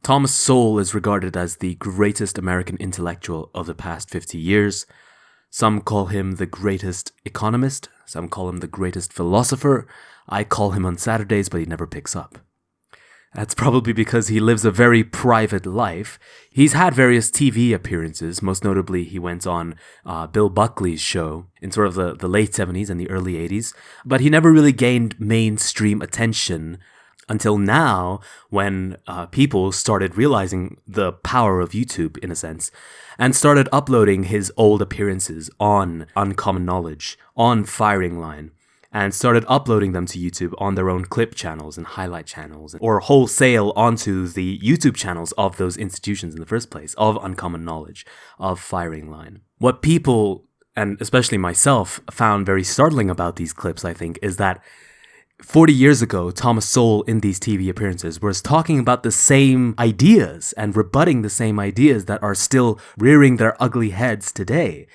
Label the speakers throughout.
Speaker 1: Thomas Sowell is regarded as the greatest American intellectual of the past 50 years. Some call him the greatest economist. Some call him the greatest philosopher. I call him on Saturdays, but he never picks up. That's probably because he lives a very private life. He's had various TV appearances. Most notably, he went on Bill Buckley's show in sort of the late 70s and the early 80s. But he never really gained mainstream attention until now, when people started realizing the power of YouTube, in a sense, and started uploading his old appearances on Uncommon Knowledge, on Firing Line, and started uploading them to YouTube on their own clip channels and highlight channels, or wholesale onto the YouTube channels of those institutions in the first place, of Uncommon Knowledge, of Firing Line. What people, and especially myself, found very startling about these clips, I think, is that 40 years ago, Thomas Sowell in these TV appearances was talking about the same ideas and rebutting the same ideas that are still rearing their ugly heads today.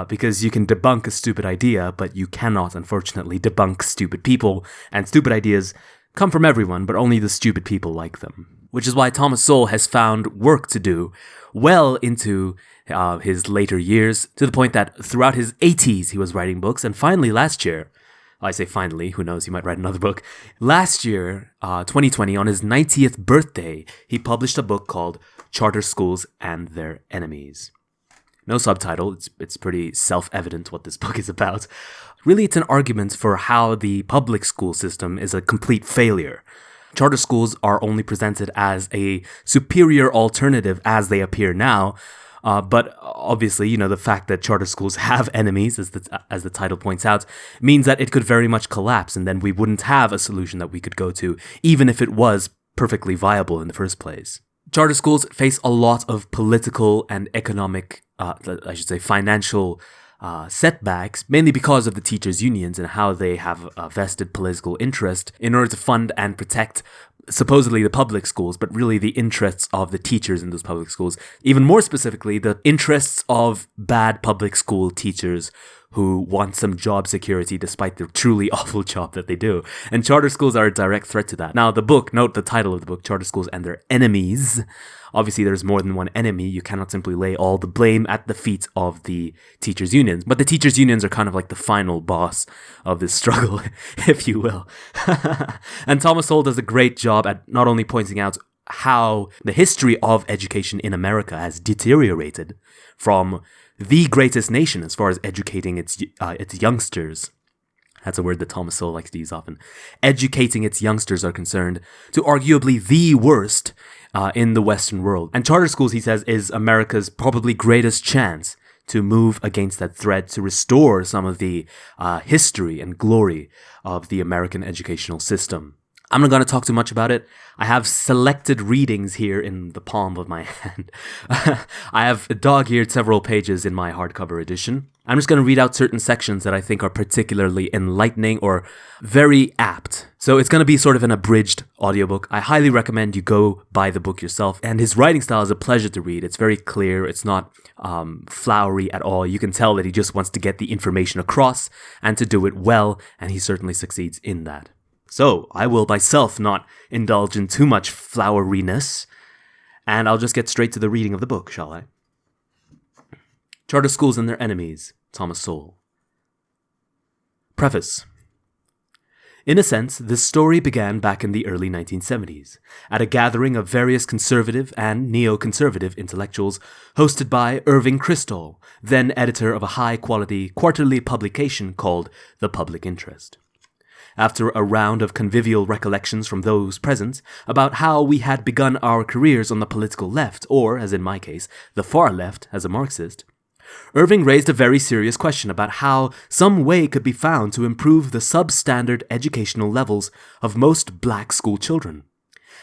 Speaker 1: Because you can debunk a stupid idea, but you cannot, unfortunately, debunk stupid people. And stupid ideas come from everyone, but only the stupid people like them. Which is why Thomas Sowell has found work to do well into his later years, to the point that throughout his 80s he was writing books, and finally last year, I say finally, who knows, he might write another book. Last year, 2020, on his 90th birthday, he published a book called Charter Schools and Their Enemies. No subtitle, it's pretty self-evident what this book is about. Really, it's an argument for how the public school system is a complete failure. Charter schools are only presented as a superior alternative as they appear now, but obviously, the fact that charter schools have enemies, as the title points out, means that it could very much collapse, and then we wouldn't have a solution that we could go to, even if it was perfectly viable in the first place. Charter schools face a lot of political and economic, financial setbacks, mainly because of the teachers' unions and how they have a vested political interest in order to fund and protect supposedly the public schools, but really the interests of the teachers in those public schools. Even more specifically, the interests of bad public school teachers who want some job security despite the truly awful job that they do. And charter schools are a direct threat to that. Now, the book, note the title of the book, Charter Schools and Their Enemies. Obviously, there's more than one enemy. You cannot simply lay all the blame at the feet of the teachers' unions. But the teachers' unions are kind of like the final boss of this struggle, if you will. And Thomas Sowell does a great job at not only pointing out how the history of education in America has deteriorated from the greatest nation as far as educating its youngsters. That's a word that Thomas Sowell likes to use often. Educating its youngsters are concerned, to arguably the worst in the Western world. And charter schools, he says, is America's probably greatest chance to move against that threat, to restore some of the history and glory of the American educational system. I'm not going to talk too much about it. I have selected readings here in the palm of my hand. I have dog-eared several pages in my hardcover edition. I'm just going to read out certain sections that I think are particularly enlightening or very apt. So it's going to be sort of an abridged audiobook. I highly recommend you go buy the book yourself. And his writing style is a pleasure to read. It's very clear. It's not flowery at all. You can tell that he just wants to get the information across and to do it well, and he certainly succeeds in that. So, I will myself not indulge in too much floweriness, and I'll just get straight to the reading of the book, shall I? Charter Schools and Their Enemies, Thomas Sowell. Preface. In a sense, this story began back in the early 1970s, at a gathering of various conservative and neoconservative intellectuals hosted by Irving Kristol, then editor of a high-quality quarterly publication called The Public Interest. After a round of convivial recollections from those present about how we had begun our careers on the political left, or, as in my case, the far left as a Marxist, Irving raised a very serious question about how some way could be found to improve the substandard educational levels of most black school children.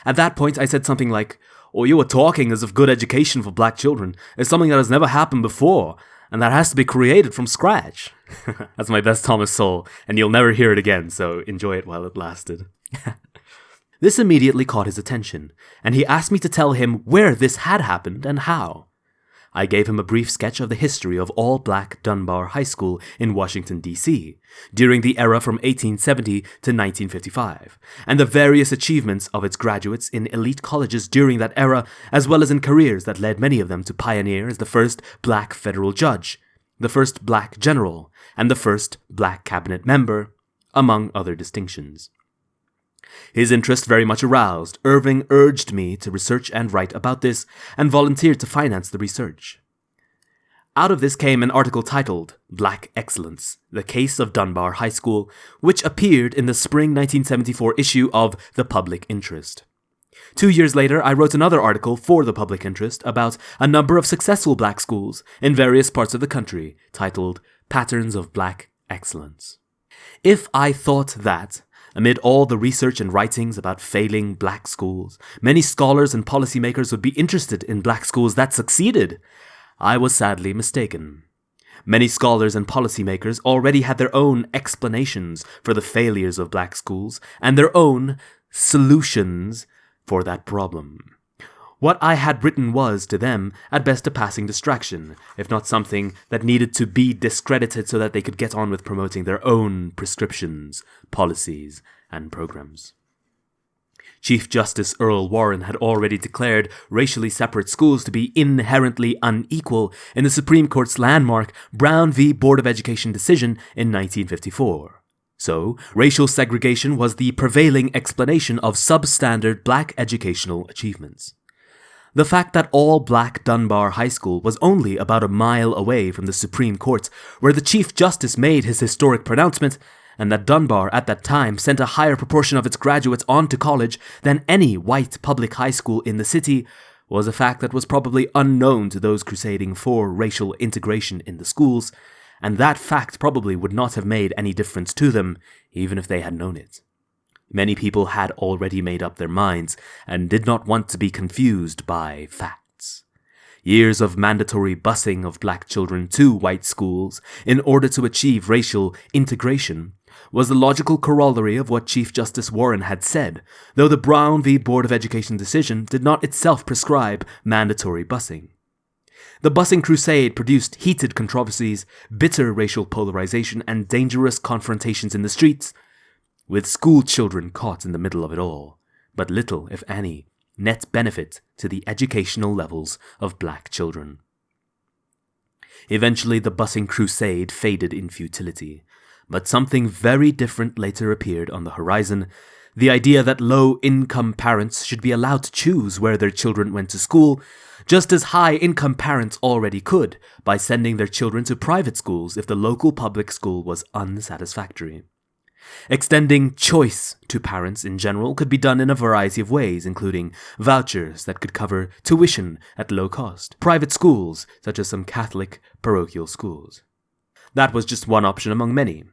Speaker 1: At that point, I said something like, "Oh, you were talking as if good education for black children is something that has never happened before, and that has to be created from scratch." That's my best Thomas Sowell, and you'll never hear it again, so enjoy it while it lasted. This immediately caught his attention, and he asked me to tell him where this had happened and how. I gave him a brief sketch of the history of all-black Dunbar High School in Washington, D.C., during the era from 1870 to 1955, and the various achievements of its graduates in elite colleges during that era, as well as in careers that led many of them to pioneer as the first black federal judge, the first black general, and the first black cabinet member, among other distinctions. His interest very much aroused, Irving urged me to research and write about this, and volunteered to finance the research. Out of this came an article titled Black Excellence, The Case of Dunbar High School, which appeared in the spring 1974 issue of The Public Interest. 2 years later, I wrote another article for The Public Interest about a number of successful black schools in various parts of the country, titled Patterns of Black Excellence. If I thought that, amid all the research and writings about failing black schools, many scholars and policymakers would be interested in black schools that succeeded, I was sadly mistaken. Many scholars and policymakers already had their own explanations for the failures of black schools and their own solutions for that problem. What I had written was, to them, at best a passing distraction, if not something that needed to be discredited so that they could get on with promoting their own prescriptions, policies, and programs. Chief Justice Earl Warren had already declared racially separate schools to be inherently unequal in the Supreme Court's landmark Brown v. Board of Education decision in 1954. So, racial segregation was the prevailing explanation of substandard black educational achievements. The fact that all-black Dunbar High School was only about a mile away from the Supreme Court, where the Chief Justice made his historic pronouncement, and that Dunbar at that time sent a higher proportion of its graduates on to college than any white public high school in the city, was a fact that was probably unknown to those crusading for racial integration in the schools, and that fact probably would not have made any difference to them, even if they had known it. Many people had already made up their minds and did not want to be confused by facts. Years of mandatory busing of black children to white schools in order to achieve racial integration was the logical corollary of what Chief Justice Warren had said, though the Brown v. Board of Education decision did not itself prescribe mandatory busing. The busing crusade produced heated controversies, bitter racial polarization, and dangerous confrontations in the streets, with school children caught in the middle of it all, but little, if any, net benefit to the educational levels of black children. Eventually, the busing crusade faded in futility, but something very different later appeared on the horizon: the idea that low-income parents should be allowed to choose where their children went to school, just as high-income parents already could by sending their children to private schools if the local public school was unsatisfactory. Extending choice to parents in general could be done in a variety of ways, including vouchers that could cover tuition at low cost, private schools, such as some Catholic parochial schools. That was just one option among many.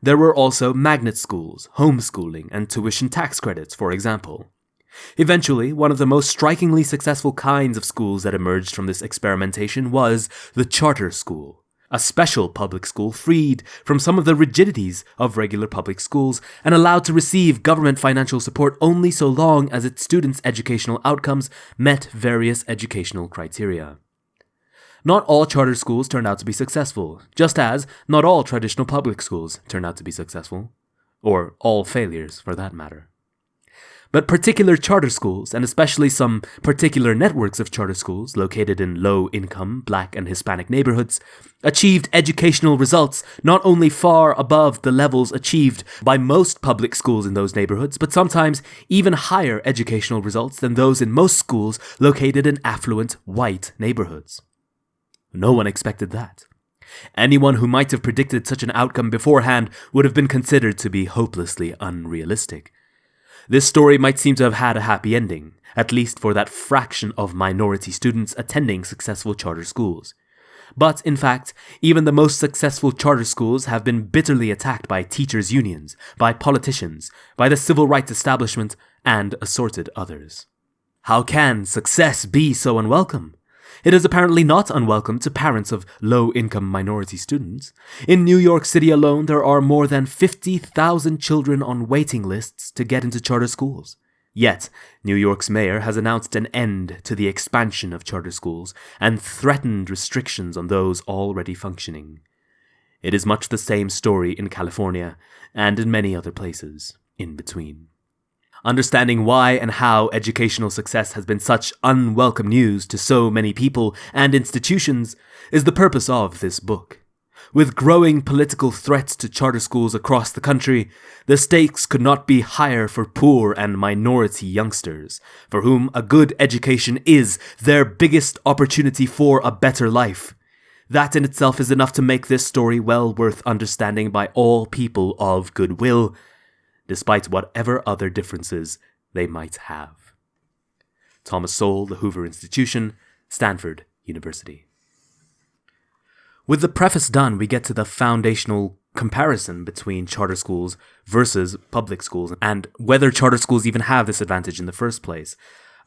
Speaker 1: There were also magnet schools, homeschooling, and tuition tax credits, for example. Eventually, one of the most strikingly successful kinds of schools that emerged from this experimentation was the charter school, a special public school freed from some of the rigidities of regular public schools and allowed to receive government financial support only so long as its students' educational outcomes met various educational criteria. Not all charter schools turned out to be successful, just as not all traditional public schools turned out to be successful, or all failures for that matter. But particular charter schools, and especially some particular networks of charter schools located in low-income Black and Hispanic neighborhoods, achieved educational results not only far above the levels achieved by most public schools in those neighborhoods, but sometimes even higher educational results than those in most schools located in affluent white neighborhoods. No one expected that. Anyone who might have predicted such an outcome beforehand would have been considered to be hopelessly unrealistic. This story might seem to have had a happy ending, at least for that fraction of minority students attending successful charter schools. But, in fact, even the most successful charter schools have been bitterly attacked by teachers' unions, by politicians, by the civil rights establishment, and assorted others. How can success be so unwelcome? It is apparently not unwelcome to parents of low-income minority students. In New York City alone, there are more than 50,000 children on waiting lists to get into charter schools. Yet, New York's mayor has announced an end to the expansion of charter schools and threatened restrictions on those already functioning. It is much the same story in California and in many other places in between. Understanding why and how educational success has been such unwelcome news to so many people and institutions is the purpose of this book. With growing political threats to charter schools across the country, the stakes could not be higher for poor and minority youngsters, for whom a good education is their biggest opportunity for a better life. That in itself is enough to make this story well worth understanding by all people of goodwill, despite whatever other differences they might have. Thomas Sowell, The Hoover Institution, Stanford University. With the preface done, we get to the foundational comparison between charter schools versus public schools and whether charter schools even have this advantage in the first place.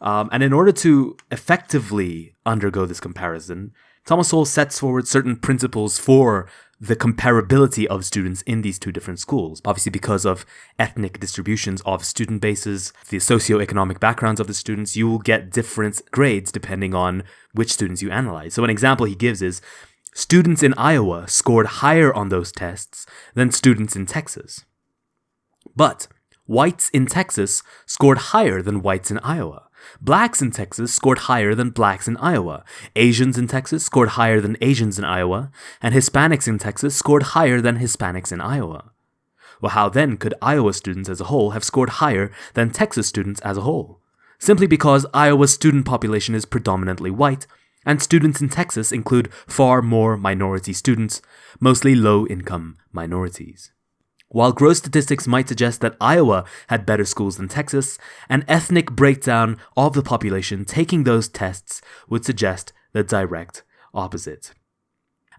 Speaker 1: And in order to effectively undergo this comparison, Thomas Sowell sets forward certain principles for the comparability of students in these two different schools. Obviously, because of ethnic distributions of student bases, the socioeconomic backgrounds of the students, you will get different grades depending on which students you analyze. So an example he gives is students in Iowa scored higher on those tests than students in Texas. But whites in Texas scored higher than whites in Iowa. Blacks in Texas scored higher than blacks in Iowa. Asians in Texas scored higher than Asians in Iowa. And Hispanics in Texas scored higher than Hispanics in Iowa. Well, how then could Iowa students as a whole have scored higher than Texas students as a whole? Simply because Iowa's student population is predominantly white, and students in Texas include far more minority students, mostly low-income minorities. While gross statistics might suggest that Iowa had better schools than Texas, an ethnic breakdown of the population taking those tests would suggest the direct opposite.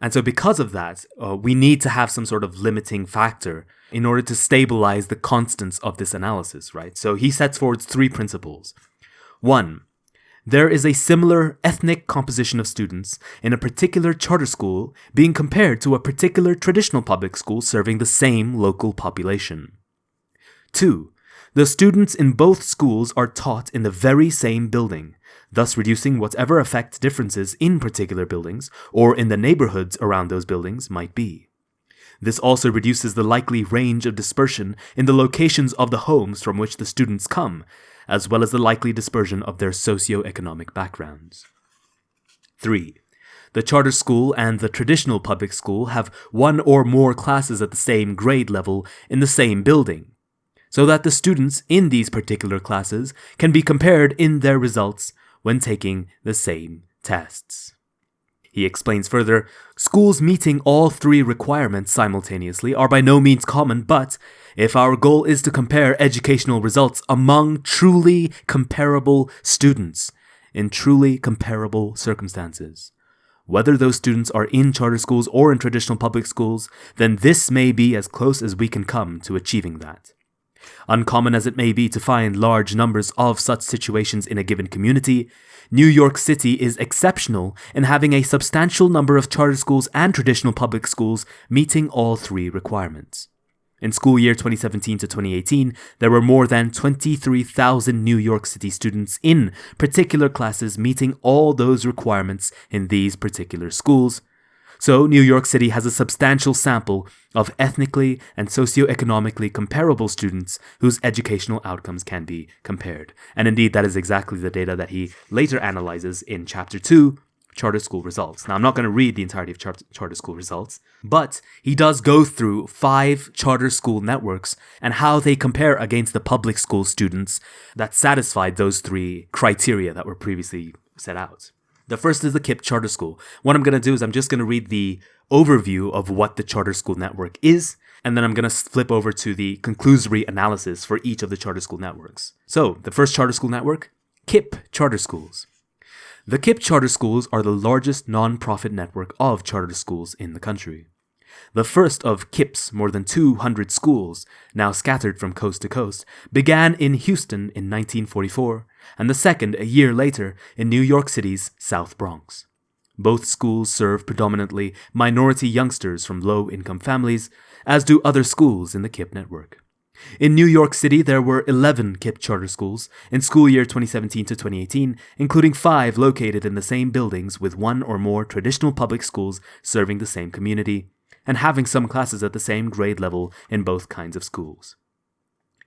Speaker 1: And so because of that, we need to have some sort of limiting factor in order to stabilize the constants of this analysis, right? So he sets forward 3 principles. 1. There is a similar ethnic composition of students in a particular charter school being compared to a particular traditional public school serving the same local population. 2. The students in both schools are taught in the very same building, thus reducing whatever effect differences in particular buildings or in the neighborhoods around those buildings might be. This also reduces the likely range of dispersion in the locations of the homes from which the students come, as well as the likely dispersion of their socioeconomic backgrounds. 3. The charter school and the traditional public school have one or more classes at the same grade level in the same building, so that the students in these particular classes can be compared in their results when taking the same tests. He explains further, schools meeting all 3 requirements simultaneously are by no means common, but if our goal is to compare educational results among truly comparable students in truly comparable circumstances, whether those students are in charter schools or in traditional public schools, then this may be as close as we can come to achieving that. Uncommon as it may be to find large numbers of such situations in a given community, New York City is exceptional in having a substantial number of charter schools and traditional public schools meeting all 3 requirements. In school year 2017 to 2018, there were more than 23,000 New York City students in particular classes meeting all those requirements in these particular schools. So New York City has a substantial sample of ethnically and socioeconomically comparable students whose educational outcomes can be compared. And indeed, that is exactly the data that he later analyzes in Chapter 2, Charter School Results. Now, I'm not going to read the entirety of Charter School Results, but he does go through 5 charter school networks and how they compare against the public school students that satisfied those 3 criteria that were previously set out. The first is the KIPP Charter School. What I'm going to do is I'm just going to read the overview of what the charter school network is, and then I'm going to flip over to the conclusory analysis for each of the charter school networks. So, the first charter school network, KIPP Charter Schools. The KIPP Charter Schools are the largest non-profit network of charter schools in the country. The first of KIPP's more than 200 schools, now scattered from coast to coast, began in Houston in 1944, and the second a year later in New York City's South Bronx. Both schools serve predominantly minority youngsters from low-income families, as do other schools in the KIPP network. In New York City, there were 11 KIPP charter schools in school year 2017 to 2018, including 5 located in the same buildings with one or more traditional public schools serving the same community, and having some classes at the same grade level in both kinds of schools.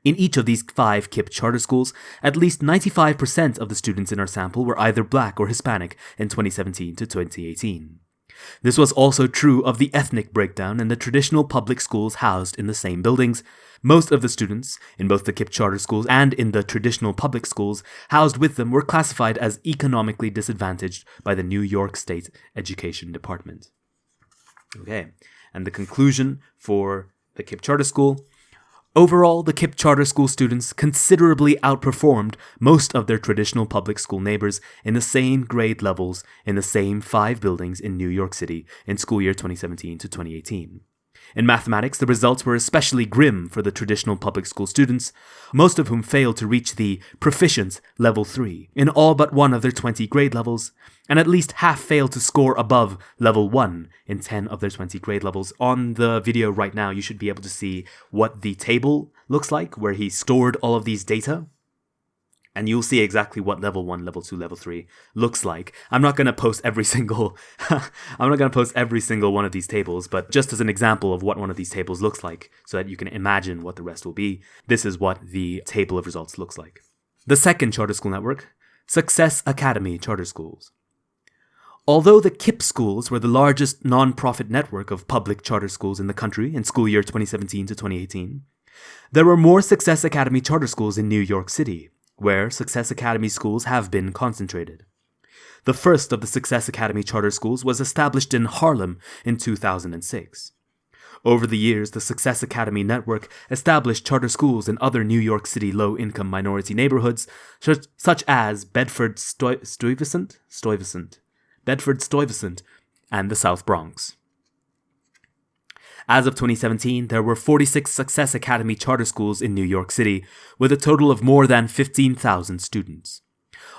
Speaker 1: In each of these 5 KIPP charter schools, at least 95% of the students in our sample were either Black or Hispanic in 2017 to 2018. This was also true of the ethnic breakdown in the traditional public schools housed in the same buildings. Most of the students in both the KIPP charter schools and in the traditional public schools housed with them were classified as economically disadvantaged by the New York State Education Department. Okay, and the conclusion for the KIPP charter school. Overall, the KIPP charter school students considerably outperformed most of their traditional public school neighbors in the same grade levels in the same 5 buildings in New York City in school year 2017 to 2018. In mathematics, the results were especially grim for the traditional public school students, most of whom failed to reach the proficient level 3 in all but one of their 20 grade levels, and at least half failed to score above level 1 in 10 of their 20 grade levels. On the video right now, you should be able to see what the table looks like, where he stored all of these data. And you'll see exactly what level 1, level 2, level 3 looks like. I'm not going to post every single one of these tables, but just as an example of what one of these tables looks like, so that you can imagine what the rest will be, this is what the table of results looks like. The second charter school network, Success Academy Charter Schools. Although the KIPP schools were the largest non-profit network of public charter schools in the country in school year 2017 to 2018, there were more Success Academy charter schools in New York City, where Success Academy schools have been concentrated. The first of the Success Academy charter schools was established in Harlem in 2006. Over the years, the Success Academy network established charter schools in other New York City low-income minority neighborhoods, such as Bedford-Stuyvesant, and the South Bronx. As of 2017, there were 46 Success Academy charter schools in New York City, with a total of more than 15,000 students.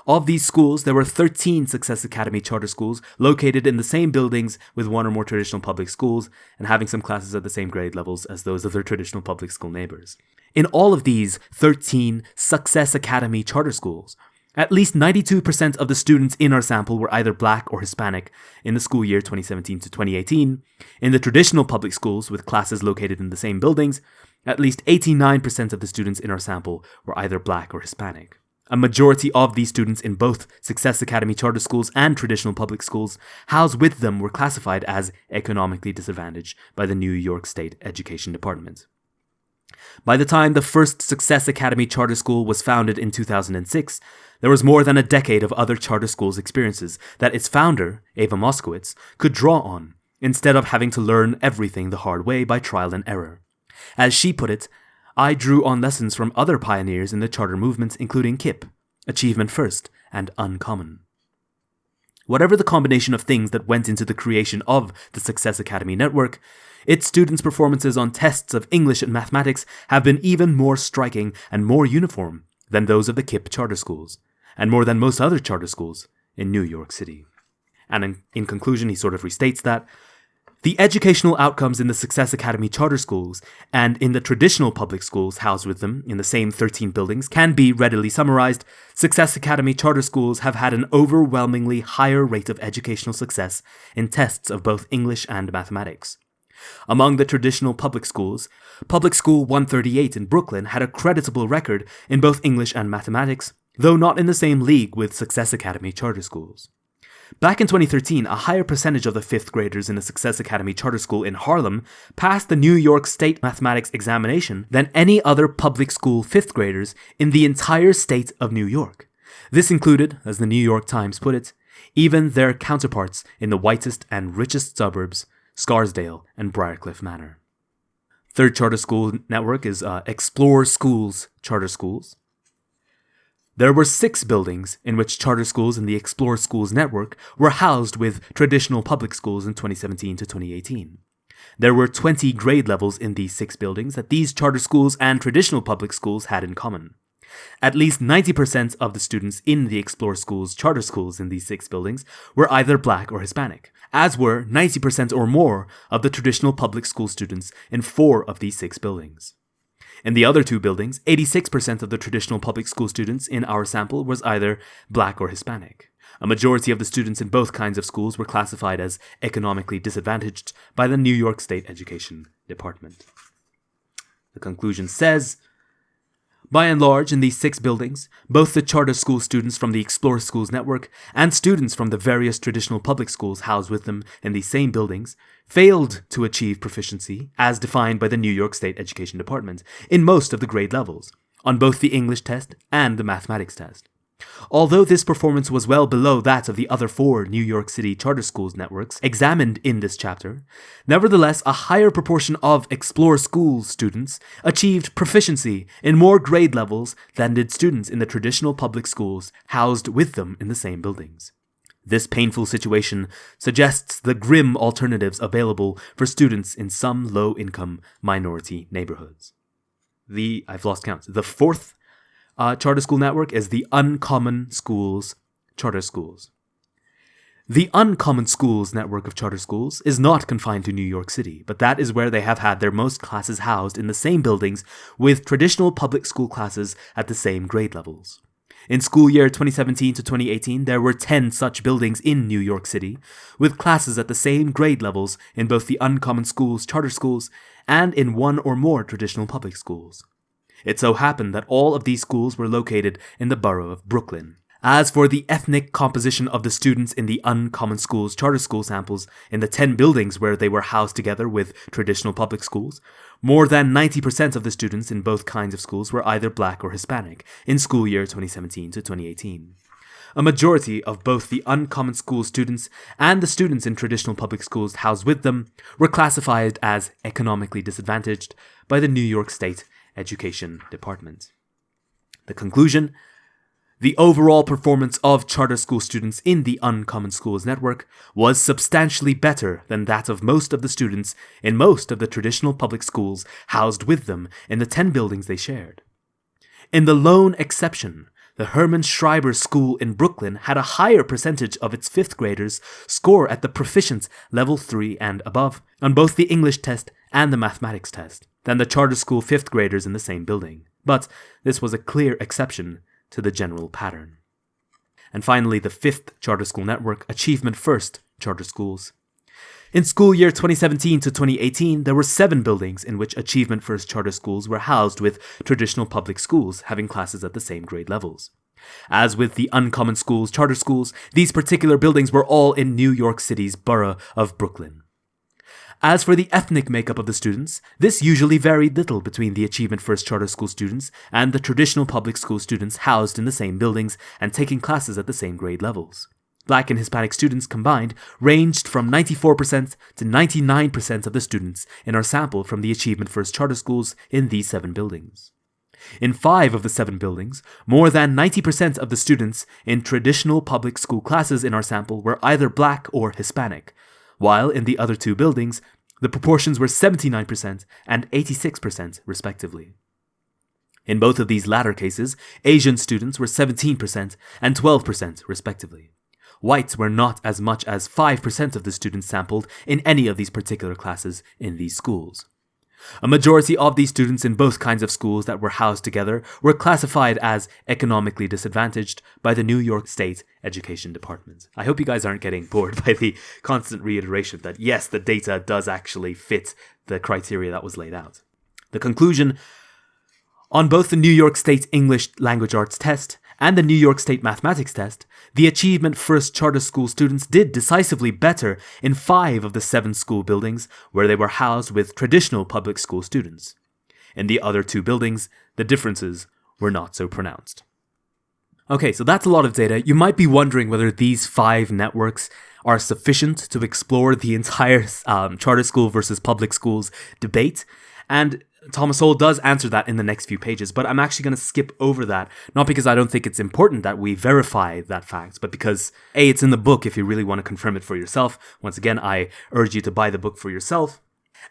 Speaker 1: Of these schools, there were 13 Success Academy charter schools located in the same buildings with one or more traditional public schools and having some classes at the same grade levels as those of their traditional public school neighbors. In all of these 13 Success Academy charter schools, at least 92% of the students in our sample were either Black or Hispanic in the school year 2017 to 2018. In the traditional public schools with classes located in the same buildings, at least 89% of the students in our sample were either Black or Hispanic. A majority of these students in both Success Academy charter schools and traditional public schools housed with them were classified as economically disadvantaged by the New York State Education Department. By the time the first Success Academy charter school was founded in 2006, there was more than a decade of other charter schools' experiences that its founder, Ava Moskowitz, could draw on, instead of having to learn everything the hard way by trial and error. As she put it, I drew on lessons from other pioneers in the charter movement, including KIPP, Achievement First, and Uncommon. Whatever the combination of things that went into the creation of the Success Academy network, its students' performances on tests of English and mathematics have been even more striking and more uniform than those of the KIPP charter schools, and more than most other charter schools in New York City. And in conclusion, he sort of restates that the educational outcomes in the Success Academy charter schools and in the traditional public schools housed with them in the same 13 buildings can be readily summarized. Success Academy charter schools have had an overwhelmingly higher rate of educational success in tests of both English and mathematics. Among the traditional public schools, Public School 138 in Brooklyn had a creditable record in both English and mathematics, though not in the same league with Success Academy charter schools. Back in 2013, a higher percentage of the 5th graders in a Success Academy charter school in Harlem passed the New York State mathematics examination than any other public school 5th graders in the entire state of New York. This included, as the New York Times put it, even their counterparts in the whitest and richest suburbs, Scarsdale and Briarcliff Manor. Third charter school network is Explore Schools Charter Schools. There were 6 buildings in which charter schools in the Explore Schools network were housed with traditional public schools in 2017 to 2018. There were 20 grade levels in these 6 buildings that these charter schools and traditional public schools had in common. At least 90% of the students in the Explore Schools charter schools in these 6 buildings were either Black or Hispanic, as were 90% or more of the traditional public school students in 4 of these 6 buildings. In the other two buildings, 86% of the traditional public school students in our sample was either black or Hispanic. A majority of the students in both kinds of schools were classified as economically disadvantaged by the New York State Education Department. The conclusion says, by and large, in these 6 buildings, both the charter school students from the Explore Schools network and students from the various traditional public schools housed with them in these same buildings failed to achieve proficiency, as defined by the New York State Education Department, in most of the grade levels, on both the English test and the mathematics test. Although this performance was well below that of the other 4 New York City charter schools networks examined in this chapter, nevertheless a higher proportion of Explore Schools students achieved proficiency in more grade levels than did students in the traditional public schools housed with them in the same buildings. This painful situation suggests the grim alternatives available for students in some low-income minority neighborhoods. I've lost count. The 4th charter school network is the Uncommon Schools Charter Schools. The Uncommon Schools network of charter schools is not confined to New York City, but that is where they have had their most classes housed in the same buildings with traditional public school classes at the same grade levels. In school year 2017 to 2018, there were 10 such buildings in New York City, with classes at the same grade levels in both the Uncommon Schools charter schools and in 1 or more traditional public schools. It so happened that all of these schools were located in the borough of Brooklyn. As for the ethnic composition of the students in the Uncommon Schools charter school samples in the 10 buildings where they were housed together with traditional public schools, more than 90% of the students in both kinds of schools were either black or Hispanic in school year 2017 to 2018. A majority of both the Uncommon Schools students and the students in traditional public schools housed with them were classified as economically disadvantaged by the New York State Education Department. The conclusion: the overall performance of charter school students in the Uncommon Schools network was substantially better than that of most of the students in most of the traditional public schools housed with them in the 10 buildings they shared. In the lone exception, the Herman Schreiber School in Brooklyn had a higher percentage of its 5th graders score at the Proficient Level 3 and above on both the English test and the mathematics test than the charter school 5th graders in the same building. But this was a clear exception to the general pattern. And finally, the 5th charter school network, Achievement First Charter Schools. In school year 2017 to 2018, there were 7 buildings in which Achievement First charter schools were housed with traditional public schools having classes at the same grade levels. As with the Uncommon Schools charter schools, these particular buildings were all in New York City's borough of Brooklyn. As for the ethnic makeup of the students, this usually varied little between the Achievement First charter school students and the traditional public school students housed in the same buildings and taking classes at the same grade levels. Black and Hispanic students combined ranged from 94% to 99% of the students in our sample from the Achievement First charter schools in these 7 buildings. In 5 of the 7 buildings, more than 90% of the students in traditional public school classes in our sample were either black or Hispanic, while in the other 2 buildings, the proportions were 79% and 86% respectively. In both of these latter cases, Asian students were 17% and 12% respectively. Whites were not as much as 5% of the students sampled in any of these particular classes in these schools. A majority of these students in both kinds of schools that were housed together were classified as economically disadvantaged by the New York State Education Department. I hope you guys aren't getting bored by the constant reiteration that yes, the data does actually fit the criteria that was laid out. The conclusion: on both the New York State English Language Arts test and the New York State Mathematics test, the Achievement First charter school students did decisively better in 5 of the 7 school buildings where they were housed with traditional public school students. In the other 2 buildings, the differences were not so pronounced. Okay, so that's a lot of data. You might be wondering whether these 5 networks are sufficient to explore the entire charter school versus public schools debate, and Thomas Sowell does answer that in the next few pages, but I'm actually going to skip over that, not because I don't think it's important that we verify that fact, but because A, it's in the book if you really want to confirm it for yourself. Once again, I urge you to buy the book for yourself.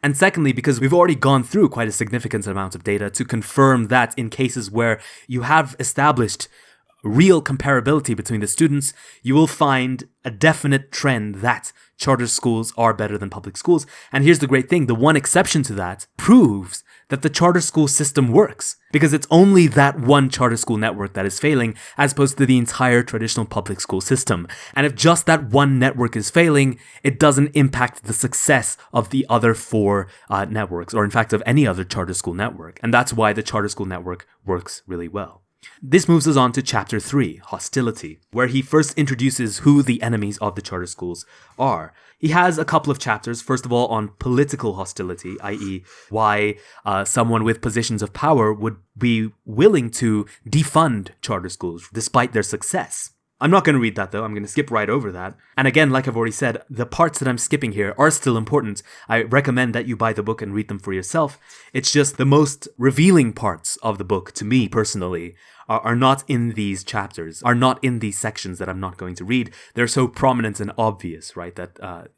Speaker 1: And secondly, because we've already gone through quite a significant amount of data to confirm that in cases where you have established real comparability between the students, you will find a definite trend that charter schools are better than public schools. And here's the great thing. The one exception to that proves that the charter school system works, because it's only that one charter school network that is failing as opposed to the entire traditional public school system. And if just that one network is failing, it doesn't impact the success of the other four networks, or in fact of any other charter school network. And that's why the charter school network works really well. This moves us on to Chapter 3, Hostility, where he first introduces who the enemies of the charter schools are. He has a couple of chapters, first of all on political hostility, i.e. why someone with positions of power would be willing to defund charter schools despite their success. I'm not going to read that though, I'm going to skip right over that. And again, like I've already said, the parts that I'm skipping here are still important. I recommend that you buy the book and read them for yourself. It's just the most revealing parts of the book, to me personally, are not in these chapters, are not in these sections that I'm not going to read. They're so prominent and obvious, right, that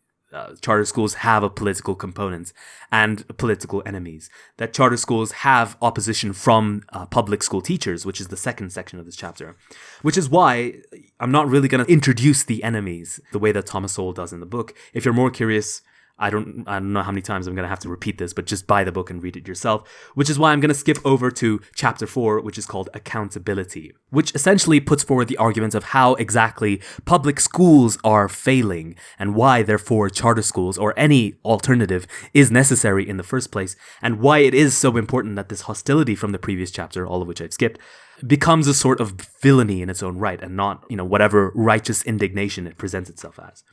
Speaker 1: charter schools have a political component and political enemies, that charter schools have opposition from public school teachers, which is the second section of this chapter, which is why I'm not really going to introduce the enemies the way that Thomas Sowell does in the book. If you're more curious, I don't know how many times I'm going to have to repeat this, but just buy the book and read it yourself, which is why I'm going to skip over to Chapter 4, which is called Accountability, which essentially puts forward the argument of how exactly public schools are failing and why, therefore, charter schools or any alternative is necessary in the first place, and why it is so important that this hostility from the previous chapter, all of which I've skipped, becomes a sort of villainy in its own right and not, whatever righteous indignation it presents itself as.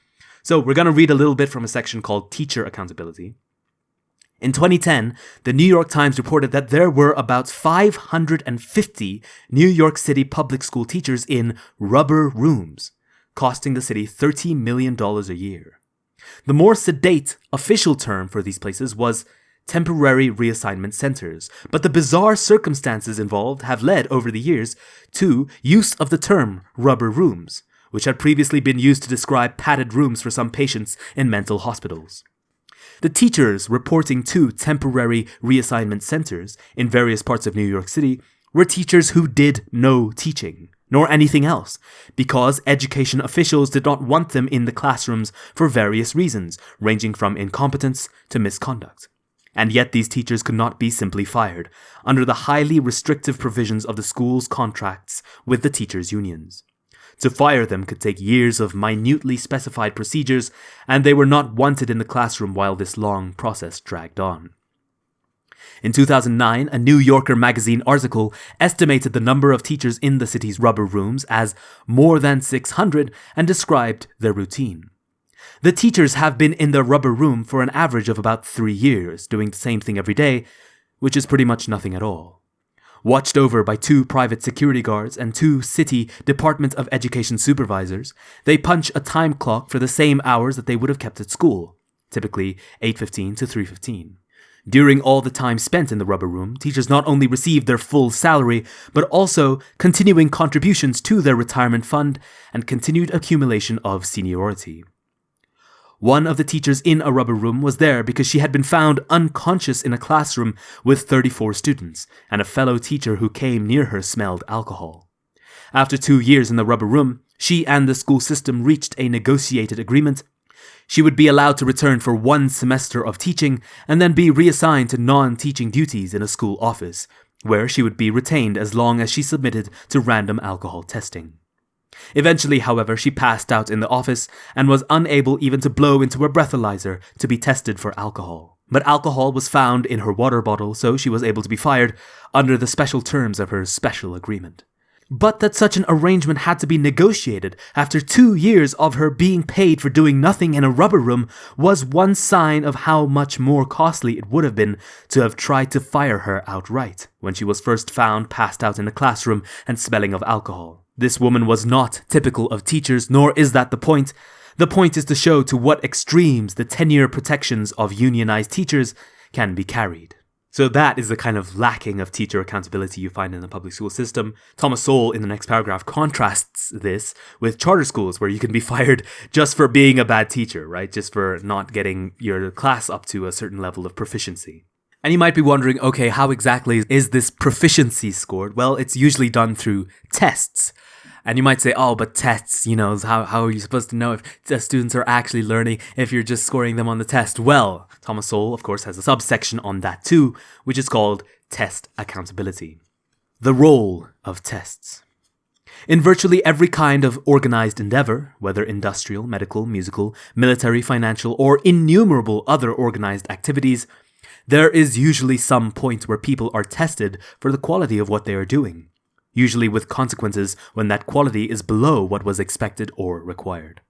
Speaker 1: So we're going to read a little bit from a section called Teacher Accountability. In 2010, the New York Times reported that there were about 550 New York City public school teachers in rubber rooms, costing the city $30 million a year. The more sedate official term for these places was temporary reassignment centers, but the bizarre circumstances involved have led over the years to use of the term rubber rooms, which had previously been used to describe padded rooms for some patients in mental hospitals. The teachers reporting to temporary reassignment centers in various parts of New York City were teachers who did no teaching, nor anything else, because education officials did not want them in the classrooms for various reasons, ranging from incompetence to misconduct. And yet these teachers could not be simply fired, under the highly restrictive provisions of the school's contracts with the teachers' unions. To fire them could take years of minutely specified procedures, and they were not wanted in the classroom while this long process dragged on. In 2009, a New Yorker magazine article estimated the number of teachers in the city's rubber rooms as more than 600 and described their routine. The teachers have been in the rubber room for an average of about 3 years, doing the same thing every day, which is pretty much nothing at all. Watched over by 2 private security guards and 2 city Department of Education supervisors, they punch a time clock for the same hours that they would have kept at school, typically 8:15 to 3:15. During all the time spent in the rubber room, teachers not only received their full salary, but also continuing contributions to their retirement fund and continued accumulation of seniority. One of the teachers in a rubber room was there because she had been found unconscious in a classroom with 34 students, and a fellow teacher who came near her smelled alcohol. After 2 years in the rubber room, she and the school system reached a negotiated agreement. She would be allowed to return for 1 semester of teaching and then be reassigned to non-teaching duties in a school office, where she would be retained as long as she submitted to random alcohol testing. Eventually, however, she passed out in the office and was unable even to blow into a breathalyzer to be tested for alcohol. But alcohol was found in her water bottle, so she was able to be fired under the special terms of her special agreement. But that such an arrangement had to be negotiated after 2 years of her being paid for doing nothing in a rubber room was one sign of how much more costly it would have been to have tried to fire her outright when she was first found passed out in the classroom and smelling of alcohol. This woman was not typical of teachers, nor is that the point. The point is to show to what extremes the tenure protections of unionized teachers can be carried. So that is the kind of lacking of teacher accountability you find in the public school system. Thomas Sowell, in the next paragraph, contrasts this with charter schools, where you can be fired just for being a bad teacher, right? Just for not getting your class up to a certain level of proficiency. And you might be wondering, okay, how exactly is this proficiency scored? Well, it's usually done through tests. And you might say, oh, but tests, how are you supposed to know if the students are actually learning if you're just scoring them on the test? Well, Thomas Sowell, of course, has a subsection on that too, which is called test accountability. The role of tests. In virtually every kind of organized endeavor, whether industrial, medical, musical, military, financial, or innumerable other organized activities, there is usually some point where people are tested for the quality of what they are doing, usually with consequences when that quality is below what was expected or required.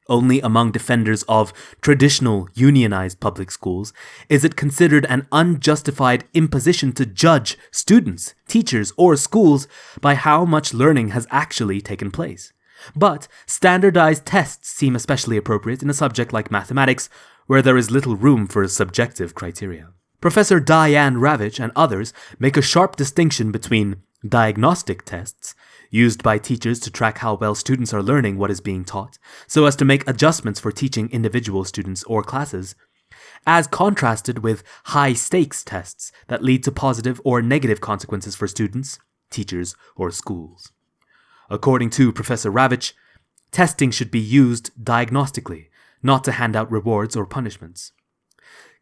Speaker 1: Only among defenders of traditional unionized public schools is it considered an unjustified imposition to judge students, teachers, or schools by how much learning has actually taken place. But standardized tests seem especially appropriate in a subject like mathematics, where there is little room for subjective criteria. Professor Diane Ravitch and others make a sharp distinction between diagnostic tests, used by teachers to track how well students are learning what is being taught, so as to make adjustments for teaching individual students or classes, as contrasted with high-stakes tests that lead to positive or negative consequences for students, teachers, or schools. According to Professor Ravitch, testing should be used diagnostically, not to hand out rewards or punishments.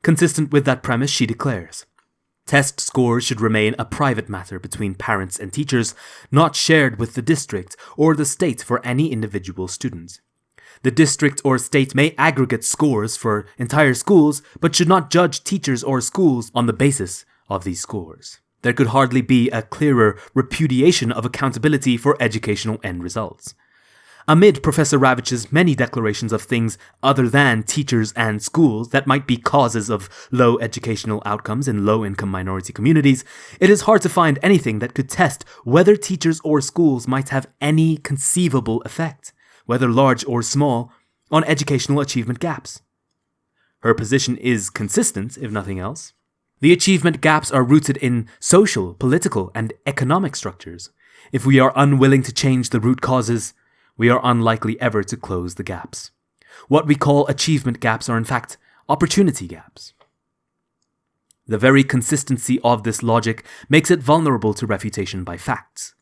Speaker 1: Consistent with that premise, she declares, test scores should remain a private matter between parents and teachers, not shared with the district or the state for any individual student. The district or state may aggregate scores for entire schools, but should not judge teachers or schools on the basis of these scores. There could hardly be a clearer repudiation of accountability for educational end results. Amid Professor Ravitch's many declarations of things other than teachers and schools that might be causes of low educational outcomes in low-income minority communities, it is hard to find anything that could test whether teachers or schools might have any conceivable effect, whether large or small, on educational achievement gaps. Her position is consistent, if nothing else. The achievement gaps are rooted in social, political, and economic structures. If we are unwilling to change the root causes, we are unlikely ever to close the gaps. What we call achievement gaps are in fact opportunity gaps. The very consistency of this logic makes it vulnerable to refutation by facts.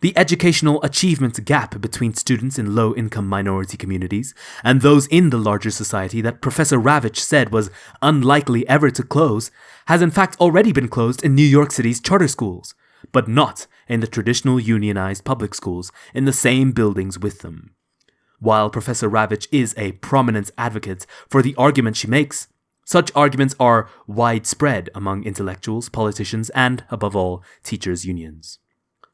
Speaker 1: The educational achievement gap between students in low-income minority communities and those in the larger society that Professor Ravitch said was unlikely ever to close has in fact already been closed in New York City's charter schools, but not in the traditional unionized public schools in the same buildings with them. While Professor Ravitch is a prominent advocate for the argument she makes, such arguments are widespread among intellectuals, politicians, and, above all, teachers' unions.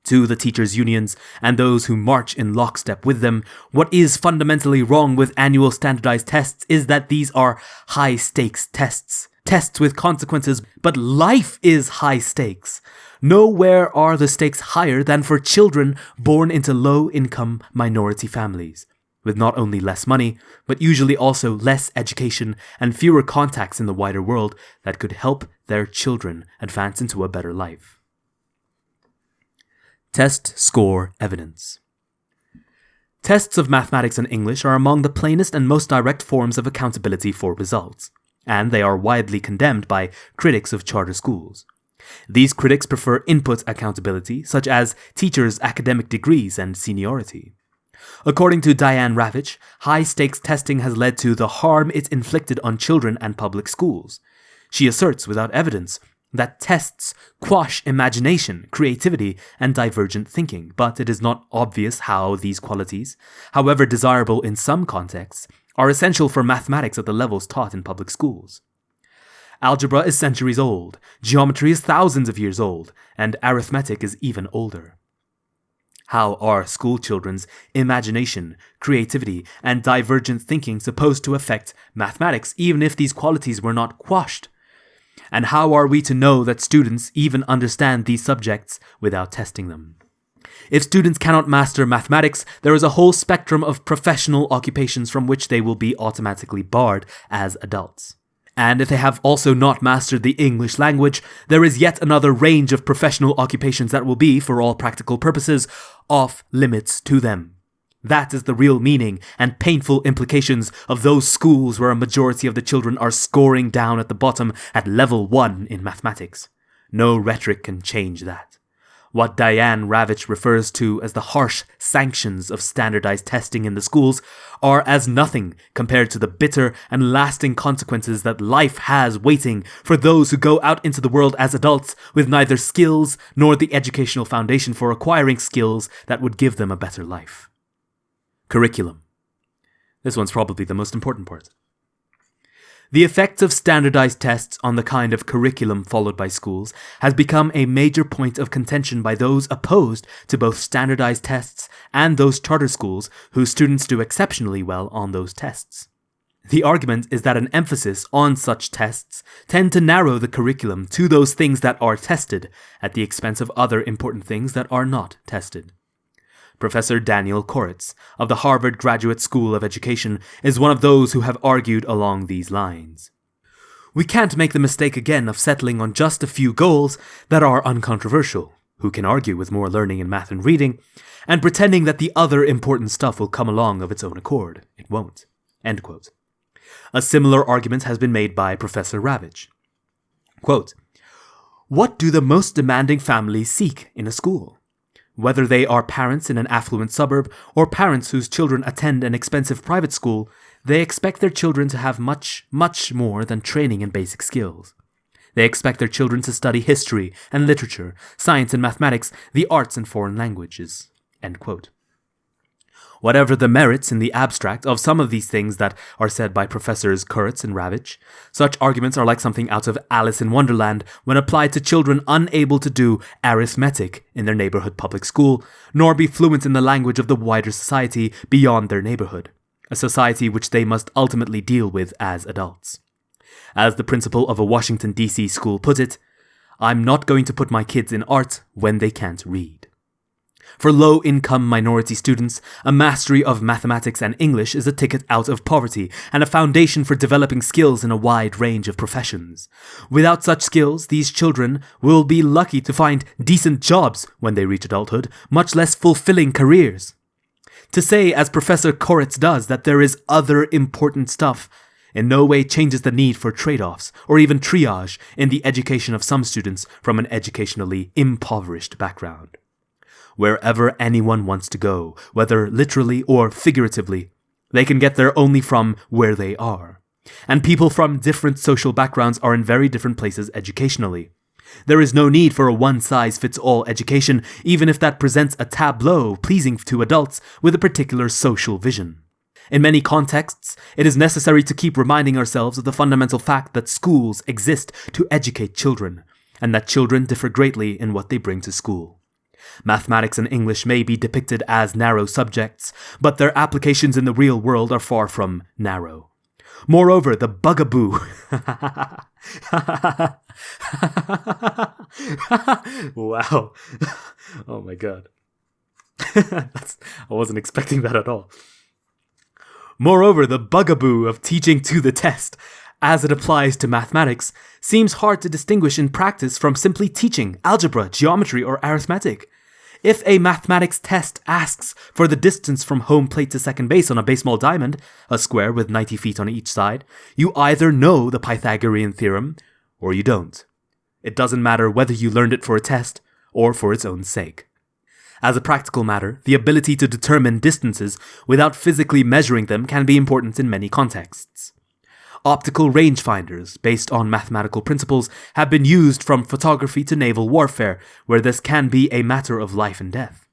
Speaker 1: To the teachers' unions and those who march in lockstep with them, what is fundamentally wrong with annual standardized tests is that these are high-stakes tests. Tests with consequences, but life is high stakes. Nowhere are the stakes higher than for children born into low-income minority families, with not only less money, but usually also less education and fewer contacts in the wider world that could help their children advance into a better life. Test score evidence. Tests of mathematics and English are among the plainest and most direct forms of accountability for results, and they are widely condemned by critics of charter schools. These critics prefer input accountability, such as teachers' academic degrees and seniority. According to Diane Ravitch, high-stakes testing has led to the harm it inflicted on children and public schools. She asserts, without evidence, that tests quash imagination, creativity, and divergent thinking, but it is not obvious how these qualities, however desirable in some contexts, are essential for mathematics at the levels taught in public schools. Algebra is centuries old, geometry is thousands of years old, and arithmetic is even older. How are school children's imagination, creativity, and divergent thinking supposed to affect mathematics, even if these qualities were not quashed? And how are we to know that students even understand these subjects without testing them? If students cannot master mathematics, there is a whole spectrum of professional occupations from which they will be automatically barred as adults. And if they have also not mastered the English language, there is yet another range of professional occupations that will be, for all practical purposes, off limits to them. That is the real meaning and painful implications of those schools where a majority of the children are scoring down at the bottom at level 1 in mathematics. No rhetoric can change that. What Diane Ravitch refers to as the harsh sanctions of standardized testing in the schools are as nothing compared to the bitter and lasting consequences that life has waiting for those who go out into the world as adults with neither skills nor the educational foundation for acquiring skills that would give them a better life. Curriculum. This one's probably the most important part. The effect of standardized tests on the kind of curriculum followed by schools has become a major point of contention by those opposed to both standardized tests and those charter schools whose students do exceptionally well on those tests. The argument is that an emphasis on such tests tend to narrow the curriculum to those things that are tested at the expense of other important things that are not tested. Professor Daniel Koretz of the Harvard Graduate School of Education is one of those who have argued along these lines. We can't make the mistake again of settling on just a few goals that are uncontroversial, who can argue with more learning in math and reading, and pretending that the other important stuff will come along of its own accord. It won't. End quote. A similar argument has been made by Professor Ravitch. Quote, what do the most demanding families seek in a school? Whether they are parents in an affluent suburb or parents whose children attend an expensive private school, they expect their children to have much, much more than training in basic skills. They expect their children to study history and literature, science and mathematics, the arts and foreign languages. End quote. Whatever the merits in the abstract of some of these things that are said by Professors Koretz and Ravitch, such arguments are like something out of Alice in Wonderland when applied to children unable to do arithmetic in their neighborhood public school, nor be fluent in the language of the wider society beyond their neighborhood, a society which they must ultimately deal with as adults. As the principal of a Washington, D.C. school put it, I'm not going to put my kids in art when they can't read. For low-income minority students, a mastery of mathematics and English is a ticket out of poverty and a foundation for developing skills in a wide range of professions. Without such skills, these children will be lucky to find decent jobs when they reach adulthood, much less fulfilling careers. To say, as Professor Koretz does, that there is other important stuff in no way changes the need for trade-offs or even triage in the education of some students from an educationally impoverished background. Wherever anyone wants to go, whether literally or figuratively, they can get there only from where they are. And people from different social backgrounds are in very different places educationally. There is no need for a one-size-fits-all education, even if that presents a tableau pleasing to adults with a particular social vision. In many contexts, it is necessary to keep reminding ourselves of the fundamental fact that schools exist to educate children, and that children differ greatly in what they bring to school. Mathematics and English may be depicted as narrow subjects, but their applications in the real world are far from narrow. Moreover, the bugaboo... Wow. Oh my god. I wasn't expecting that at all. Moreover, the bugaboo of teaching to the test, as it applies to mathematics, seems hard to distinguish in practice from simply teaching algebra, geometry, or arithmetic. If a mathematics test asks for the distance from home plate to second base on a baseball diamond, a square with 90 feet on each side, you either know the Pythagorean theorem or you don't. It doesn't matter whether you learned it for a test or for its own sake. As a practical matter, the ability to determine distances without physically measuring them can be important in many contexts. Optical rangefinders, based on mathematical principles, have been used from photography to naval warfare, where this can be a matter of life and death.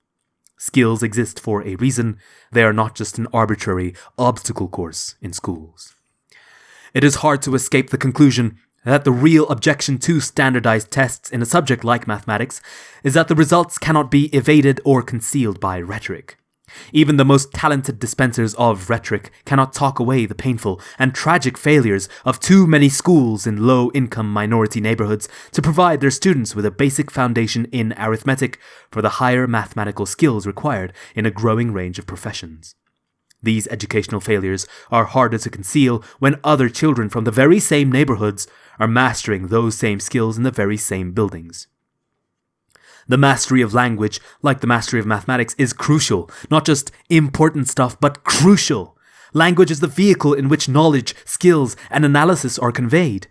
Speaker 1: Skills exist for a reason. They are not just an arbitrary obstacle course in schools. It is hard to escape the conclusion that the real objection to standardized tests in a subject like mathematics is that the results cannot be evaded or concealed by rhetoric. Even the most talented dispensers of rhetoric cannot talk away the painful and tragic failures of too many schools in low-income minority neighborhoods to provide their students with a basic foundation in arithmetic for the higher mathematical skills required in a growing range of professions. These educational failures are harder to conceal when other children from the very same neighborhoods are mastering those same skills in the very same buildings. The mastery of language, like the mastery of mathematics, is crucial. Not just important stuff, but crucial. Language is the vehicle in which knowledge, skills, and analysis are conveyed.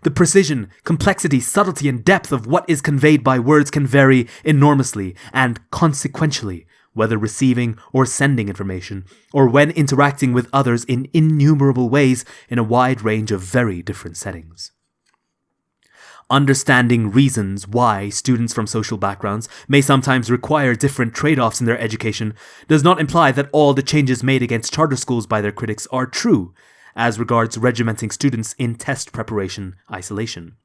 Speaker 1: The precision, complexity, subtlety, and depth of what is conveyed by words can vary enormously and consequentially, whether receiving or sending information, or when interacting with others in innumerable ways in a wide range of very different settings. Understanding reasons why students from social backgrounds may sometimes require different trade-offs in their education does not imply that all the changes made against charter schools by their critics are true, as regards regimenting students in test preparation isolation.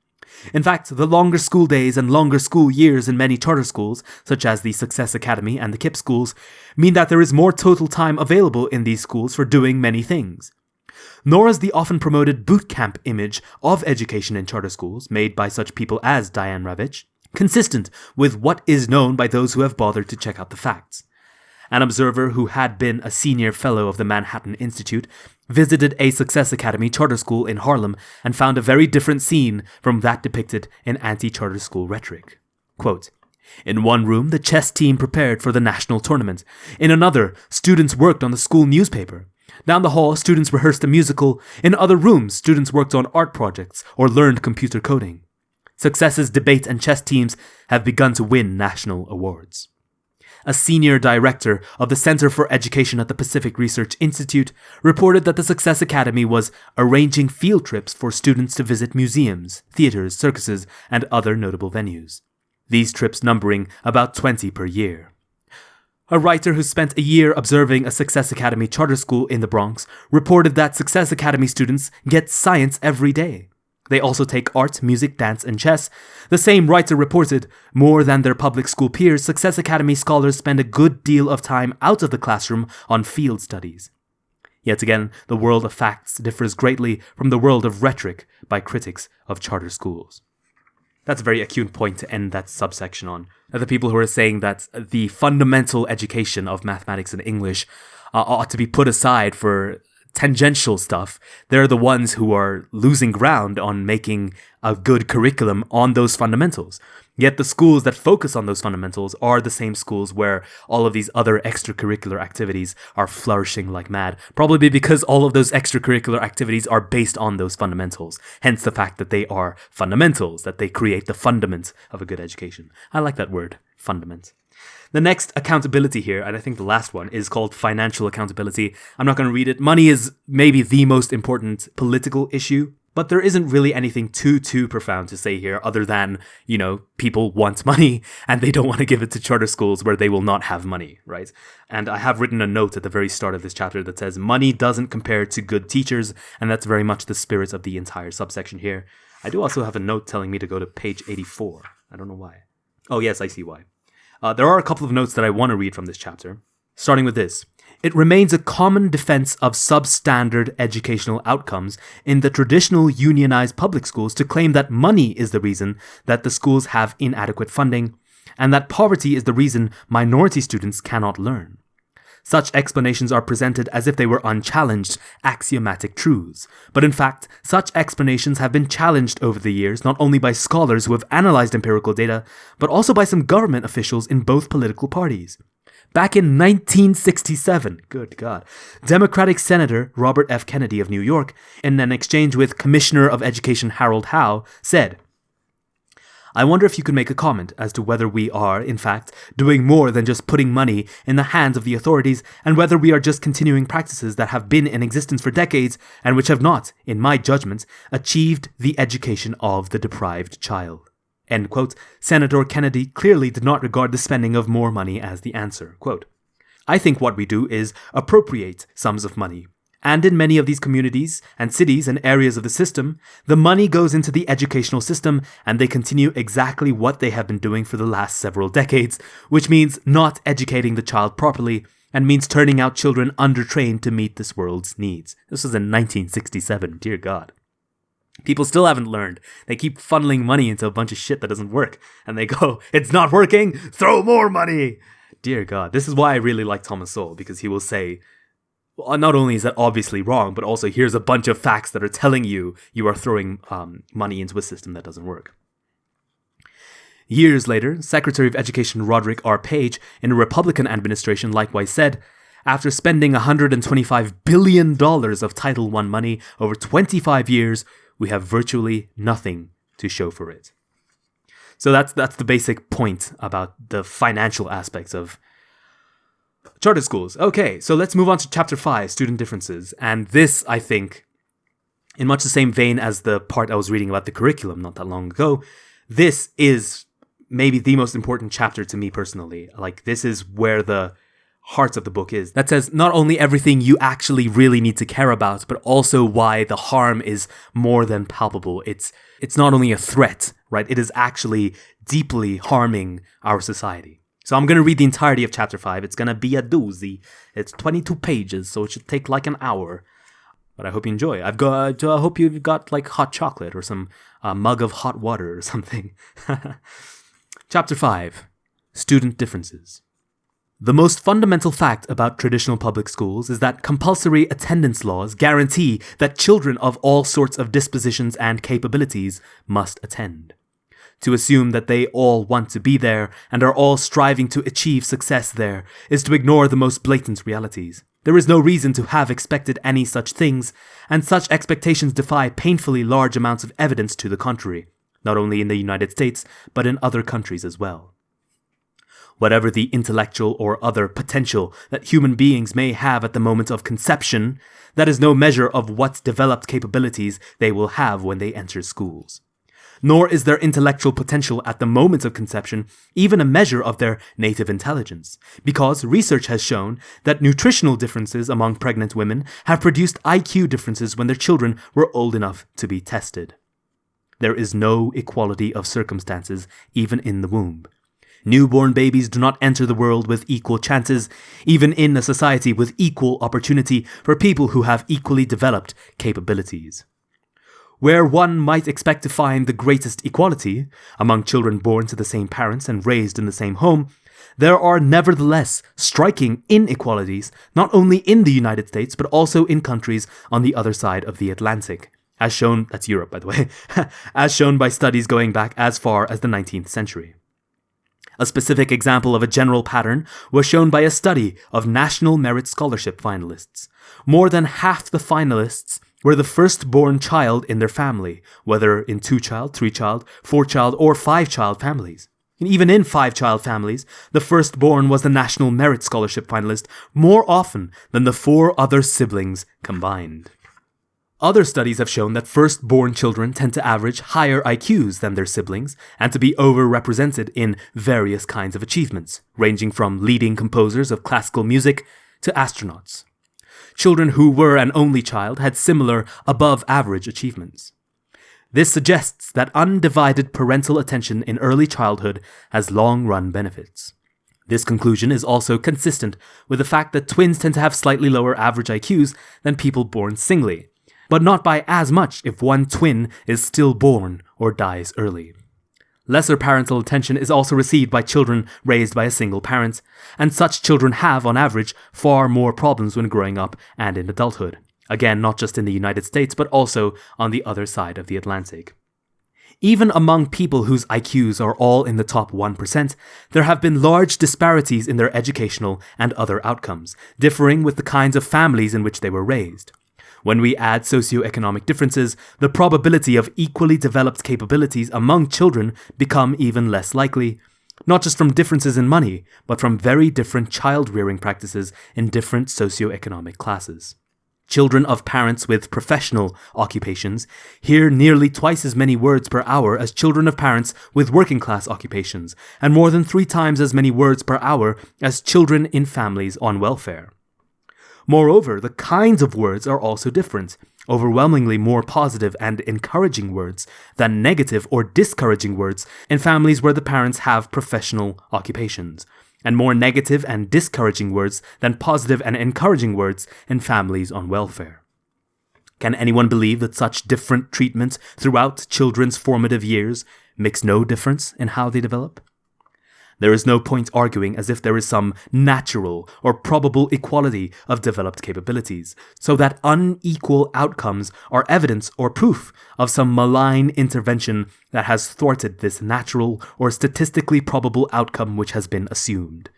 Speaker 1: In fact, the longer school days and longer school years in many charter schools, such as the Success Academy and the KIPP schools, mean that there is more total time available in these schools for doing many things. Nor is the often promoted boot camp image of education in charter schools, made by such people as Diane Ravitch, consistent with what is known by those who have bothered to check out the facts. An observer who had been a senior fellow of the Manhattan Institute visited a Success Academy charter school in Harlem and found a very different scene from that depicted in anti-charter school rhetoric. Quote, "In one room, the chess team prepared for the national tournament. In another, students worked on the school newspaper. Down the hall, students rehearsed a musical. In other rooms, students worked on art projects or learned computer coding. Success's debate and chess teams have begun to win national awards." A senior director of the Center for Education at the Pacific Research Institute reported that the Success Academy was arranging field trips for students to visit museums, theaters, circuses, and other notable venues. These trips numbering about 20 per year. A writer who spent a year observing a Success Academy charter school in the Bronx reported that Success Academy students get science every day. They also take art, music, dance, and chess. The same writer reported, more than their public school peers, Success Academy scholars spend a good deal of time out of the classroom on field studies. Yet again, the world of facts differs greatly from the world of rhetoric by critics of charter schools. That's a very acute point to end that subsection on. The people who are saying that the fundamental education of mathematics and English ought to be put aside for tangential stuff, they're the ones who are losing ground on making a good curriculum on those fundamentals. Yet the schools that focus on those fundamentals are the same schools where all of these other extracurricular activities are flourishing like mad, probably because all of those extracurricular activities are based on those fundamentals, hence the fact that they are fundamentals, that they create the fundament of a good education. I like that word, fundament. The next accountability here, and I think the last one, is called financial accountability. I'm not going to read it. Money is maybe the most important political issue, but there isn't really anything too profound to say here other than, people want money and they don't want to give it to charter schools where they will not have money, right? And I have written a note at the very start of this chapter that says money doesn't compare to good teachers, and that's very much the spirit of the entire subsection here. I do also have a note telling me to go to page 84. I don't know why. Oh yes, I see why. There are a couple of notes that I want to read from this chapter, starting with this. It remains a common defense of substandard educational outcomes in the traditional unionized public schools to claim that money is the reason that the schools have inadequate funding, and that poverty is the reason minority students cannot learn. Such explanations are presented as if they were unchallenged, axiomatic truths. But in fact, such explanations have been challenged over the years not only by scholars who have analyzed empirical data, but also by some government officials in both political parties. Back in 1967, good God, Democratic Senator Robert F. Kennedy of New York, in an exchange with Commissioner of Education Harold Howe, said, "I wonder if you could make a comment as to whether we are, in fact, doing more than just putting money in the hands of the authorities, and whether we are just continuing practices that have been in existence for decades and which have not, in my judgment, achieved the education of the deprived child." End quote. Senator Kennedy clearly did not regard the spending of more money as the answer. Quote, "I think what we do is appropriate sums of money. And in many of these communities and cities and areas of the system, the money goes into the educational system and they continue exactly what they have been doing for the last several decades, which means not educating the child properly and means turning out children undertrained to meet this world's needs." This was in 1967, dear God. People still haven't learned. They keep funneling money into a bunch of shit that doesn't work. And they go, "It's not working, throw more money." Dear God, this is why I really like Thomas Sowell, because he will say, well, not only is that obviously wrong, but also here's a bunch of facts that are telling you you are throwing money into a system that doesn't work. Years later, Secretary of Education Roderick R. Page, in a Republican administration, likewise said, after spending $125 billion of Title I money over 25 years, we have virtually nothing to show for it. So that's the basic point about the financial aspects of charter schools. Okay, so let's move on to Chapter 5, Student Differences. And this, I think, in much the same vein as the part I was reading about the curriculum not that long ago, this is maybe the most important chapter to me personally. Like, this is where the heart of the book is. That says not only everything you actually really need to care about, but also why the harm is more than palpable. It's not only a threat, right? It is actually deeply harming our society. So I'm going to read the entirety of Chapter 5. It's going to be a doozy. It's 22 pages, so it should take like an hour. But I hope you enjoy. I hope you've got like hot chocolate or some mug of hot water or something. Chapter 5, Student Differences. The most fundamental fact about traditional public schools is that compulsory attendance laws guarantee that children of all sorts of dispositions and capabilities must attend. To assume that they all want to be there and are all striving to achieve success there is to ignore the most blatant realities. There is no reason to have expected any such things, and such expectations defy painfully large amounts of evidence to the contrary, not only in the United States, but in other countries as well. Whatever the intellectual or other potential that human beings may have at the moment of conception, that is no measure of what developed capabilities they will have when they enter schools. Nor is their intellectual potential at the moment of conception even a measure of their native intelligence, because research has shown that nutritional differences among pregnant women have produced IQ differences when their children were old enough to be tested. There is no equality of circumstances even in the womb. Newborn babies do not enter the world with equal chances, even in a society with equal opportunity for people who have equally developed capabilities. Where one might expect to find the greatest equality among children born to the same parents and raised in the same home, there are nevertheless striking inequalities not only in the United States but also in countries on the other side of the Atlantic, as shown, that's Europe by the way, as shown by studies going back as far as the 19th century. A specific example of a general pattern was shown by a study of National Merit Scholarship finalists. More than half the finalists were the firstborn child in their family, whether in 2-child, 3-child, 4-child, or 5-child families. And even in 5-child families, the firstborn was the National Merit Scholarship finalist more often than the 4 other siblings combined. Other studies have shown that firstborn children tend to average higher IQs than their siblings and to be overrepresented in various kinds of achievements, ranging from leading composers of classical music to astronauts. Children who were an only child had similar above-average achievements. This suggests that undivided parental attention in early childhood has long-run benefits. This conclusion is also consistent with the fact that twins tend to have slightly lower average IQs than people born singly, but not by as much if one twin is stillborn or dies early. Lesser parental attention is also received by children raised by a single parent, and such children have, on average, far more problems when growing up and in adulthood. Again, not just in the United States, but also on the other side of the Atlantic. Even among people whose IQs are all in the top 1%, there have been large disparities in their educational and other outcomes, differing with the kinds of families in which they were raised. When we add socioeconomic differences, the probability of equally developed capabilities among children become even less likely, not just from differences in money, but from very different child-rearing practices in different socioeconomic classes. Children of parents with professional occupations hear nearly twice as many words per hour as children of parents with working-class occupations, and more than 3 times as many words per hour as children in families on welfare. Moreover, the kinds of words are also different, overwhelmingly more positive and encouraging words than negative or discouraging words in families where the parents have professional occupations, and more negative and discouraging words than positive and encouraging words in families on welfare. Can anyone believe that such different treatment throughout children's formative years makes no difference in how they develop? There is no point arguing as if there is some natural or probable equality of developed capabilities, so that unequal outcomes are evidence or proof of some malign intervention that has thwarted this natural or statistically probable outcome which has been assumed.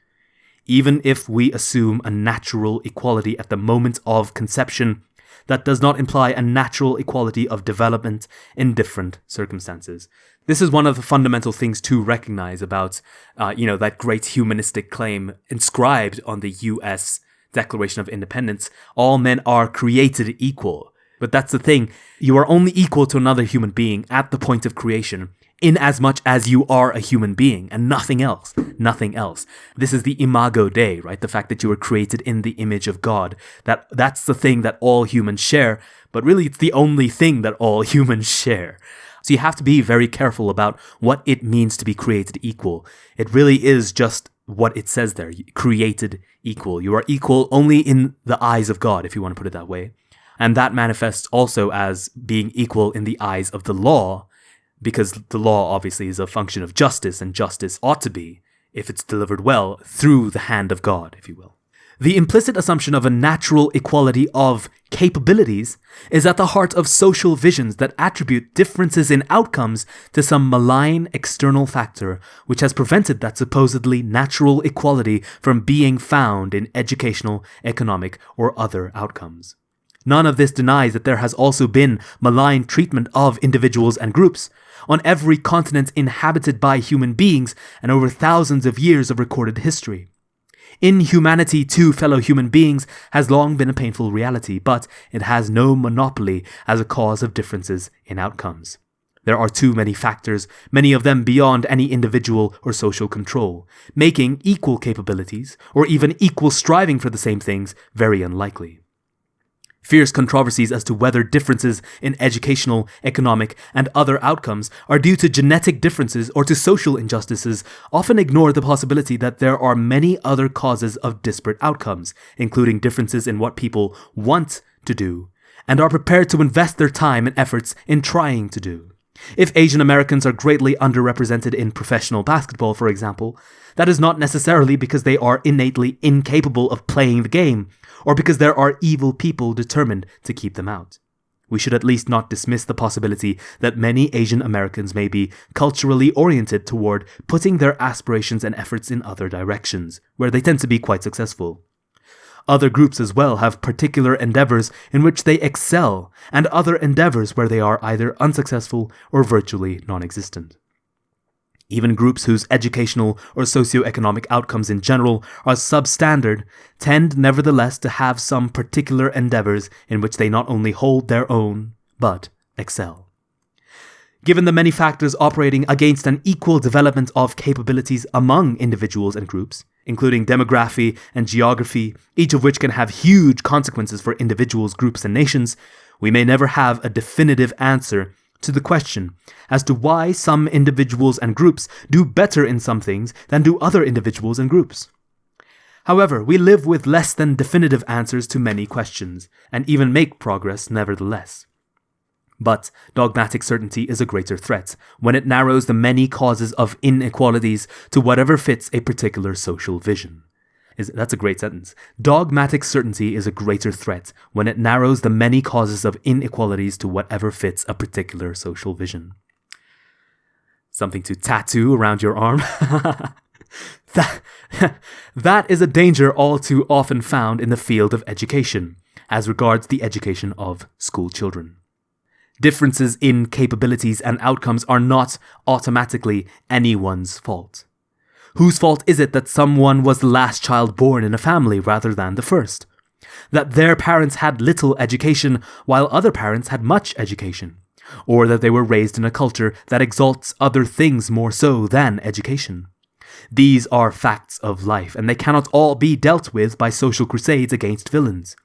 Speaker 1: Even if we assume a natural equality at the moment of conception, That does not imply a natural equality of development in different circumstances. This is one of the fundamental things to recognize about, that great humanistic claim inscribed on the U.S. Declaration of Independence. All men are created equal. But that's the thing. You are only equal to another human being at the point of creation, in as much as you are a human being and nothing else. Nothing else. This is the imago Dei, right? The fact that you were created in the image of God. That's the thing that all humans share, but really it's the only thing that all humans share. So you have to be very careful about what it means to be created equal. It really is just what it says there. Created equal. You are equal only in the eyes of God, if you want to put it that way. And that manifests also as being equal in the eyes of the law, because the law obviously is a function of justice, and justice ought to be, if it's delivered well, through the hand of God, if you will. The implicit assumption of a natural equality of capabilities is at the heart of social visions that attribute differences in outcomes to some malign external factor which has prevented that supposedly natural equality from being found in educational, economic, or other outcomes. None of this denies that there has also been malign treatment of individuals and groups on every continent inhabited by human beings and over thousands of years of recorded history. Inhumanity to fellow human beings has long been a painful reality, but it has no monopoly as a cause of differences in outcomes. There are too many factors, many of them beyond any individual or social control, making equal capabilities, or even equal striving for the same things, very unlikely. Fierce controversies as to whether differences in educational, economic, and other outcomes are due to genetic differences or to social injustices often ignore the possibility that there are many other causes of disparate outcomes, including differences in what people want to do and are prepared to invest their time and efforts in trying to do. If Asian Americans are greatly underrepresented in professional basketball, for example, that is not necessarily because they are innately incapable of playing the game, or because there are evil people determined to keep them out. We should at least not dismiss the possibility that many Asian Americans may be culturally oriented toward putting their aspirations and efforts in other directions, where they tend to be quite successful. Other groups as well have particular endeavors in which they excel, and other endeavors where they are either unsuccessful or virtually non-existent. Even groups whose educational or socioeconomic outcomes in general are substandard tend nevertheless to have some particular endeavors in which they not only hold their own, but excel. Given the many factors operating against an equal development of capabilities among individuals and groups, including demography and geography, each of which can have huge consequences for individuals, groups, and nations, we may never have a definitive answer to the question as to why some individuals and groups do better in some things than do other individuals and groups. However, we live with less than definitive answers to many questions, and even make progress nevertheless. But dogmatic certainty is a greater threat when it narrows the many causes of inequalities to whatever fits a particular social vision. That's a great sentence. Dogmatic certainty is a greater threat when it narrows the many causes of inequalities to whatever fits a particular social vision. Something to tattoo around your arm. That is a danger all too often found in the field of education, as regards the education of school children. Differences in capabilities and outcomes are not automatically anyone's fault. Whose fault is it that someone was the last child born in a family rather than the first? That their parents had little education while other parents had much education? Or that they were raised in a culture that exalts other things more so than education? These are facts of life, and they cannot all be dealt with by social crusades against villains.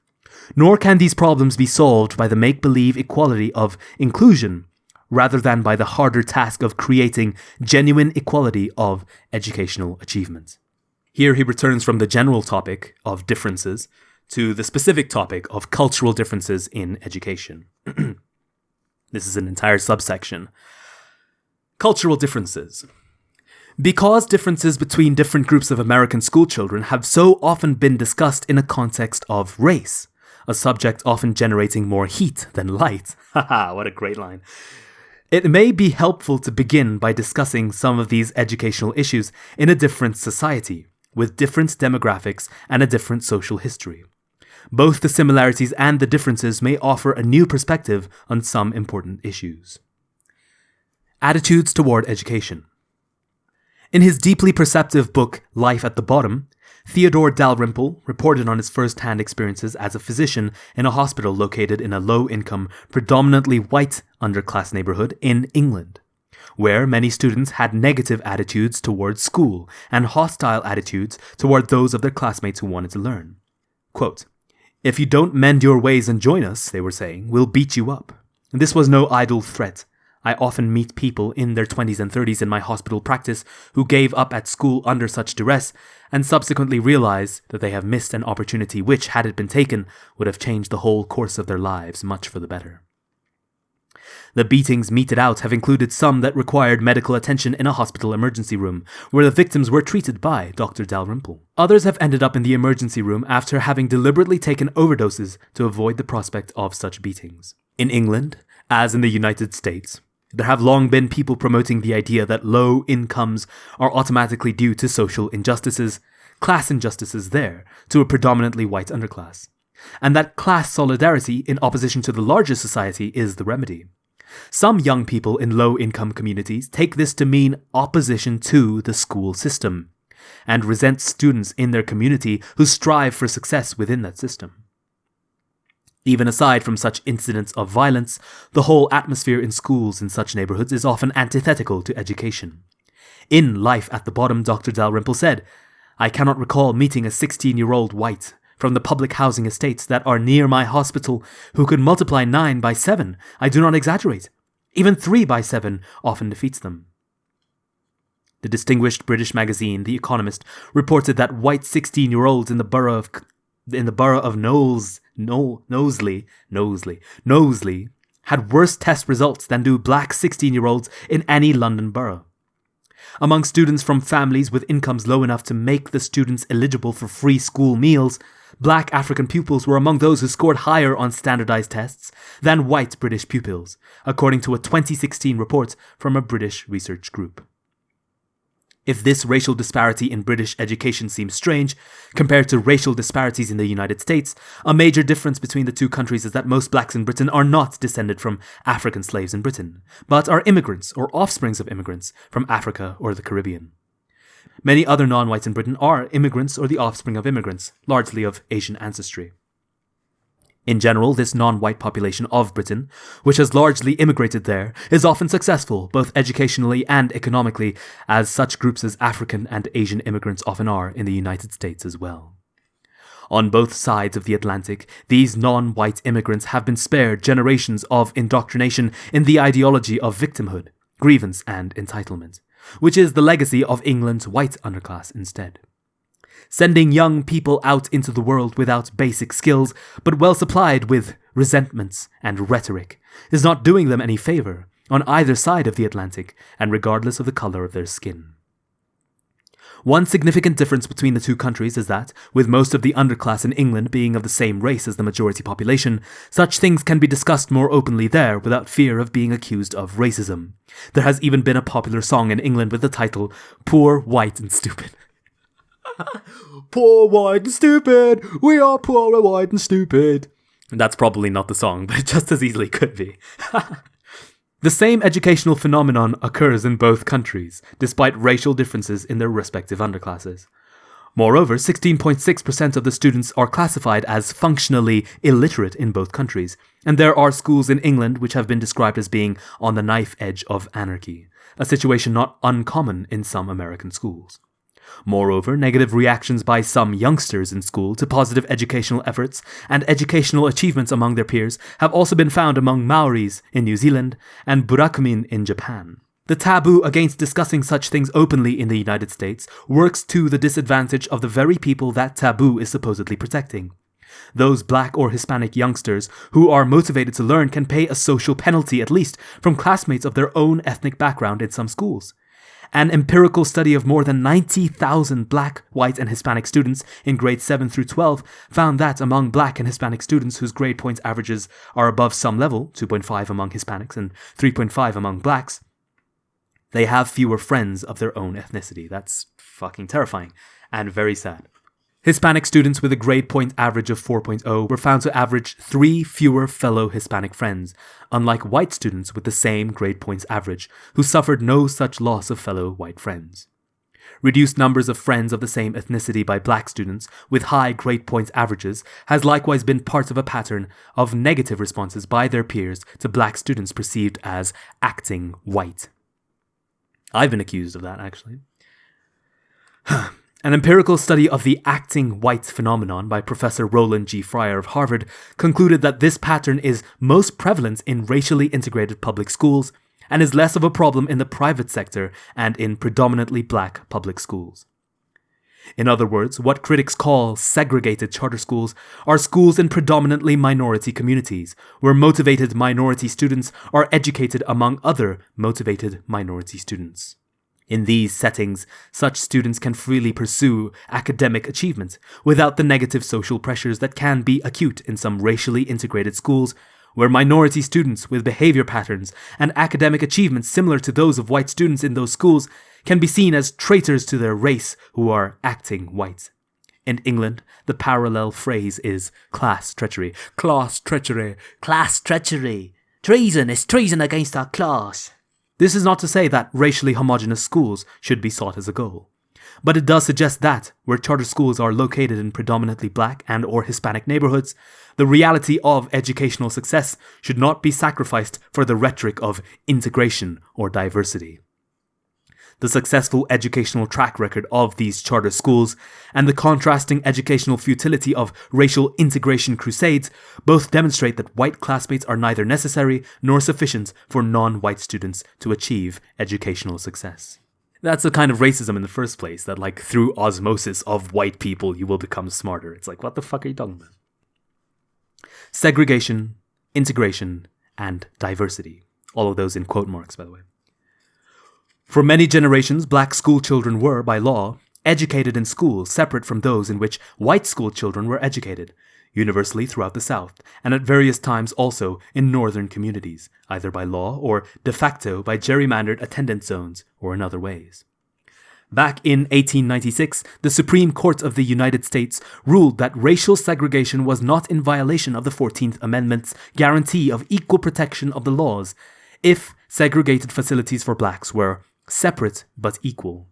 Speaker 1: Nor can these problems be solved by the make-believe equality of inclusion, rather than by the harder task of creating genuine equality of educational achievement. Here he returns from the general topic of differences to the specific topic of cultural differences in education. This is an entire subsection. Cultural differences. Because differences between different groups of American schoolchildren have so often been discussed in a context of race, a subject often generating more heat than light. Haha, what a great line. It may be helpful to begin by discussing some of these educational issues in a different society, with different demographics and a different social history. Both the similarities and the differences may offer a new perspective on some important issues. Attitudes toward education. In his deeply perceptive book, Life at the Bottom, Theodore Dalrymple reported on his first-hand experiences as a physician in a hospital located in a low-income, predominantly white underclass neighborhood in England, where many students had negative attitudes towards school and hostile attitudes toward those of their classmates who wanted to learn. Quote, "If you don't mend your ways and join us," they were saying, "we'll beat you up." And this was no idle threat. I often meet people in their 20s and 30s in my hospital practice who gave up at school under such duress and subsequently realize that they have missed an opportunity which, had it been taken, would have changed the whole course of their lives much for the better. The beatings meted out have included some that required medical attention in a hospital emergency room, where the victims were treated by Dr. Dalrymple. Others have ended up in the emergency room after having deliberately taken overdoses to avoid the prospect of such beatings. In England, as in the United States, there have long been people promoting the idea that low incomes are automatically due to social injustices, class injustices there, to a predominantly white underclass, and that class solidarity in opposition to the larger society is the remedy. Some young people in low-income communities take this to mean opposition to the school system, and resent students in their community who strive for success within that system. Even aside from such incidents of violence, the whole atmosphere in schools in such neighborhoods is often antithetical to education. In Life at the Bottom, Dr. Dalrymple said, "I cannot recall meeting a 16-year-old white from the public housing estates that are near my hospital who could multiply 9 by 7. I do not exaggerate. Even 3 by 7 often defeats them." The distinguished British magazine, The Economist, reported that white 16-year-olds in the borough of Knowsley had worse test results than do black 16-year-olds in any London borough. Among students from families with incomes low enough to make the students eligible for free school meals, black African pupils were among those who scored higher on standardized tests than white British pupils, according to a 2016 report from a British research group. If this racial disparity in British education seems strange, compared to racial disparities in the United States, a major difference between the two countries is that most blacks in Britain are not descended from African slaves in Britain, but are immigrants or offsprings of immigrants from Africa or the Caribbean. Many other non-whites in Britain are immigrants or the offspring of immigrants, largely of Asian ancestry. In general, this non-white population of Britain, which has largely immigrated there, is often successful, both educationally and economically, as such groups as African and Asian immigrants often are in the United States as well. On both sides of the Atlantic, these non-white immigrants have been spared generations of indoctrination in the ideology of victimhood, grievance, and entitlement, which is the legacy of England's white underclass instead. Sending young people out into the world without basic skills, but well supplied with resentments and rhetoric, is not doing them any favor on either side of the Atlantic, and regardless of the color of their skin. One significant difference between the two countries is that, with most of the underclass in England being of the same race as the majority population, such things can be discussed more openly there without fear of being accused of racism. There has even been a popular song in England with the title, "Poor, White and Stupid." Poor, white and stupid, we are poor and white and stupid. That's probably not the song, but it just as easily could be. The same educational phenomenon occurs in both countries, despite racial differences in their respective underclasses. Moreover, 16.6% of the students are classified as functionally illiterate in both countries, and there are schools in England which have been described as being on the knife edge of anarchy, a situation not uncommon in some American schools. Moreover, negative reactions by some youngsters in school to positive educational efforts and educational achievements among their peers have also been found among Maoris in New Zealand and Burakumin in Japan. The taboo against discussing such things openly in the United States works to the disadvantage of the very people that taboo is supposedly protecting. Those black or Hispanic youngsters who are motivated to learn can pay a social penalty at least from classmates of their own ethnic background in some schools. An empirical study of more than 90,000 black, white, and Hispanic students in grades 7 through 12 found that among black and Hispanic students whose grade point averages are above some level, 2.5 among Hispanics and 3.5 among blacks, they have fewer friends of their own ethnicity. That's fucking terrifying and very sad. Hispanic students with a grade point average of 4.0 were found to average 3 fewer fellow Hispanic friends, unlike white students with the same grade points average, who suffered no such loss of fellow white friends. Reduced numbers of friends of the same ethnicity by black students with high grade points averages has likewise been part of a pattern of negative responses by their peers to black students perceived as acting white. I've been accused of that, actually. An empirical study of the acting white phenomenon by Professor Roland G. Fryer of Harvard concluded that this pattern is most prevalent in racially integrated public schools and is less of a problem in the private sector and in predominantly black public schools. In other words, what critics call segregated charter schools are schools in predominantly minority communities, where motivated minority students are educated among other motivated minority students. In these settings, such students can freely pursue academic achievement without the negative social pressures that can be acute in some racially integrated schools, where minority students with behavior patterns and academic achievements similar to those of white students in those schools can be seen as traitors to their race who are acting white. In England, the parallel phrase is class treachery. Class treachery. Class treachery. Treason is treason against our class. This is not to say that racially homogenous schools should be sought as a goal, but it does suggest that, where charter schools are located in predominantly black and or Hispanic neighborhoods, the reality of educational success should not be sacrificed for the rhetoric of integration or diversity. The successful educational track record of these charter schools and the contrasting educational futility of racial integration crusades both demonstrate that white classmates are neither necessary nor sufficient for non-white students to achieve educational success. That's a kind of racism in the first place, that like through osmosis of white people you will become smarter. It's like, what the fuck are you talking about? Segregation, integration, and diversity. All of those in quote marks, by the way. For many generations, black school children were, by law, educated in schools separate from those in which white school children were educated, universally throughout the South, and at various times also in northern communities, either by law or de facto by gerrymandered attendance zones or in other ways. Back in 1896, the Supreme Court of the United States ruled that racial segregation was not in violation of the 14th Amendment's guarantee of equal protection of the laws if segregated facilities for blacks were separate but equal.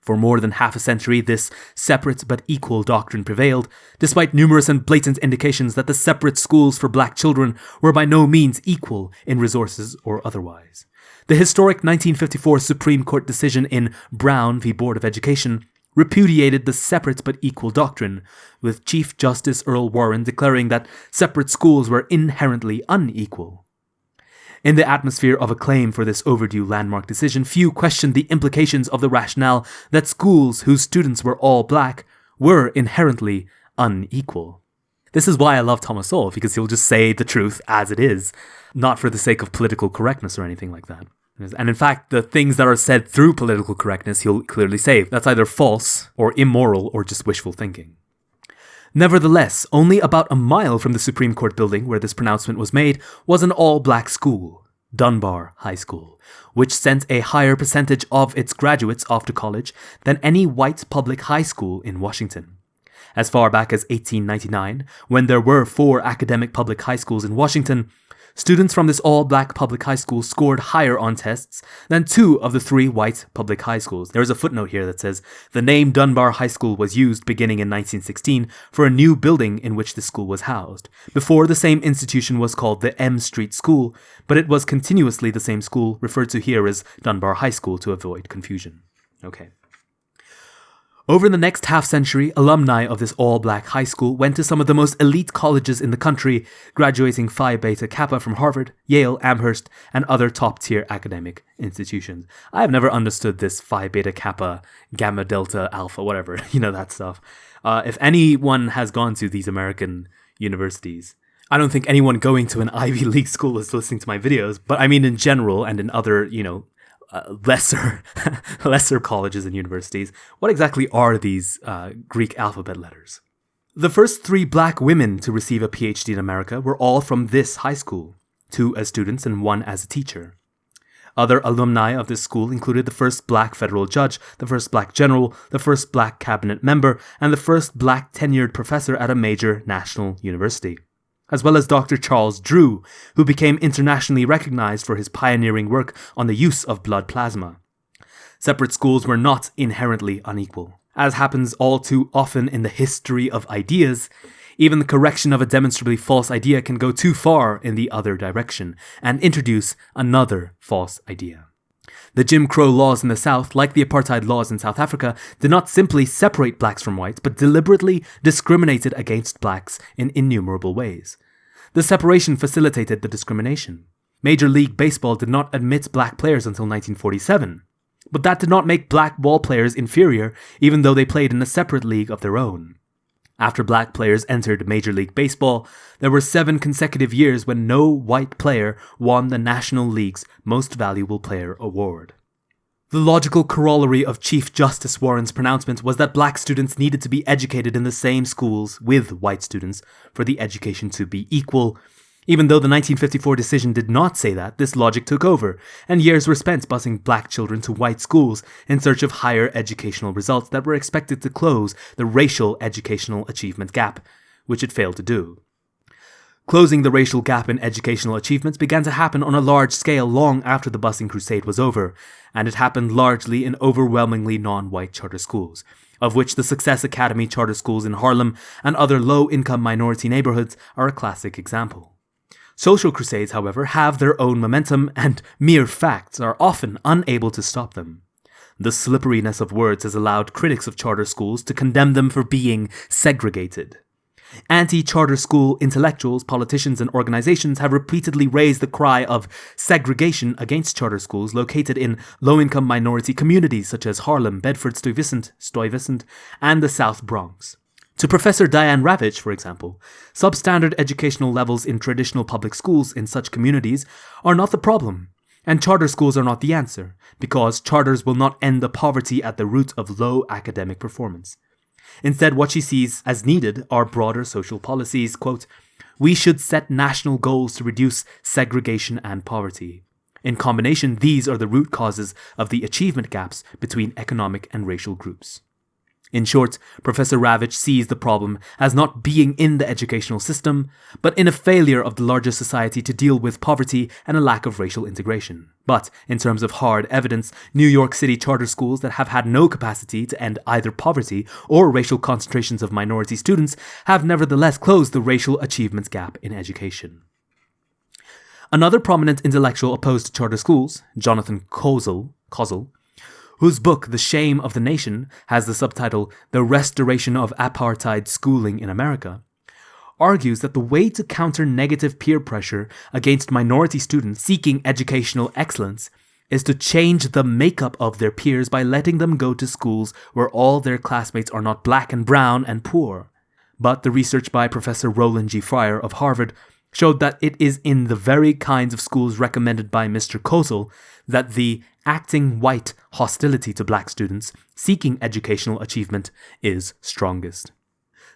Speaker 1: For more than half a century, this separate but equal doctrine prevailed, despite numerous and blatant indications that the separate schools for black children were by no means equal in resources or otherwise. The historic 1954 Supreme Court decision in Brown v. Board of Education repudiated the separate but equal doctrine, with Chief Justice Earl Warren declaring that separate schools were inherently unequal. In the atmosphere of acclaim for this overdue landmark decision, few questioned the implications of the rationale that schools whose students were all black were inherently unequal. This is why I love Thomas Sowell, because he'll just say the truth as it is, not for the sake of political correctness or anything like that. And in fact, the things that are said through political correctness, he'll clearly say that's either false or immoral or just wishful thinking. Nevertheless, only about a mile from the Supreme Court building where this pronouncement was made was an all-black school, Dunbar High School, which sent a higher percentage of its graduates off to college than any white public high school in Washington. As far back as 1899, when there were 4 academic public high schools in Washington, students from this all-black public high school scored higher on tests than 2 of the 3 white public high schools. There is a footnote here that says, the name Dunbar High School was used beginning in 1916 for a new building in which the school was housed. Before, the same institution was called the M Street School, but it was continuously the same school, referred to here as Dunbar High School to avoid confusion. Okay. Over the next half-century, alumni of this all-black high school went to some of the most elite colleges in the country, graduating Phi Beta Kappa from Harvard, Yale, Amherst, and other top-tier academic institutions. I have never understood this Phi Beta Kappa, Gamma Delta Alpha, whatever, that stuff. If anyone has gone to these American universities, I don't think anyone going to an Ivy League school is listening to my videos, but I mean in general and in other, lesser colleges and universities, what exactly are these Greek alphabet letters? The first 3 black women to receive a PhD in America were all from this high school, 2 as students and 1 as a teacher. Other alumni of this school included the first black federal judge, the first black general, the first black cabinet member, and the first black tenured professor at a major national university, as well as Dr. Charles Drew, who became internationally recognized for his pioneering work on the use of blood plasma. Separate schools were not inherently unequal. As happens all too often in the history of ideas, even the correction of a demonstrably false idea can go too far in the other direction and introduce another false idea. The Jim Crow laws in the South, like the apartheid laws in South Africa, did not simply separate blacks from whites, but deliberately discriminated against blacks in innumerable ways. The separation facilitated the discrimination. Major League Baseball did not admit black players until 1947. But that did not make black ball players inferior, even though they played in a separate league of their own. After black players entered Major League Baseball, there were 7 consecutive years when no white player won the National League's Most Valuable Player award. The logical corollary of Chief Justice Warren's pronouncement was that black students needed to be educated in the same schools with white students for the education to be equal. Even though the 1954 decision did not say that, this logic took over, and years were spent busing black children to white schools in search of higher educational results that were expected to close the racial educational achievement gap, which it failed to do. Closing the racial gap in educational achievements began to happen on a large scale long after the busing crusade was over, and it happened largely in overwhelmingly non-white charter schools, of which the Success Academy charter schools in Harlem and other low-income minority neighborhoods are a classic example. Social crusades, however, have their own momentum, and mere facts are often unable to stop them. The slipperiness of words has allowed critics of charter schools to condemn them for being segregated. Anti-charter school intellectuals, politicians, and organizations have repeatedly raised the cry of segregation against charter schools located in low-income minority communities such as Harlem, Bedford-Stuyvesant, and the South Bronx. To Professor Diane Ravitch, for example, substandard educational levels in traditional public schools in such communities are not the problem, and charter schools are not the answer, because charters will not end the poverty at the root of low academic performance. Instead, what she sees as needed are broader social policies. Quote, "We should set national goals to reduce segregation and poverty. In combination, these are the root causes of the achievement gaps between economic and racial groups." In short, Professor Ravitch sees the problem as not being in the educational system, but in a failure of the larger society to deal with poverty and a lack of racial integration. But, in terms of hard evidence, New York City charter schools that have had no capacity to end either poverty or racial concentrations of minority students have nevertheless closed the racial achievements gap in education. Another prominent intellectual opposed to charter schools, Jonathan Kozol, whose book, The Shame of the Nation, has the subtitle The Restoration of Apartheid Schooling in America, argues that the way to counter negative peer pressure against minority students seeking educational excellence is to change the makeup of their peers by letting them go to schools where all their classmates are not black and brown and poor. But the research by Professor Roland G. Fryer of Harvard showed that it is in the very kinds of schools recommended by Mr. Kozol that the acting white hostility to black students seeking educational achievement is strongest.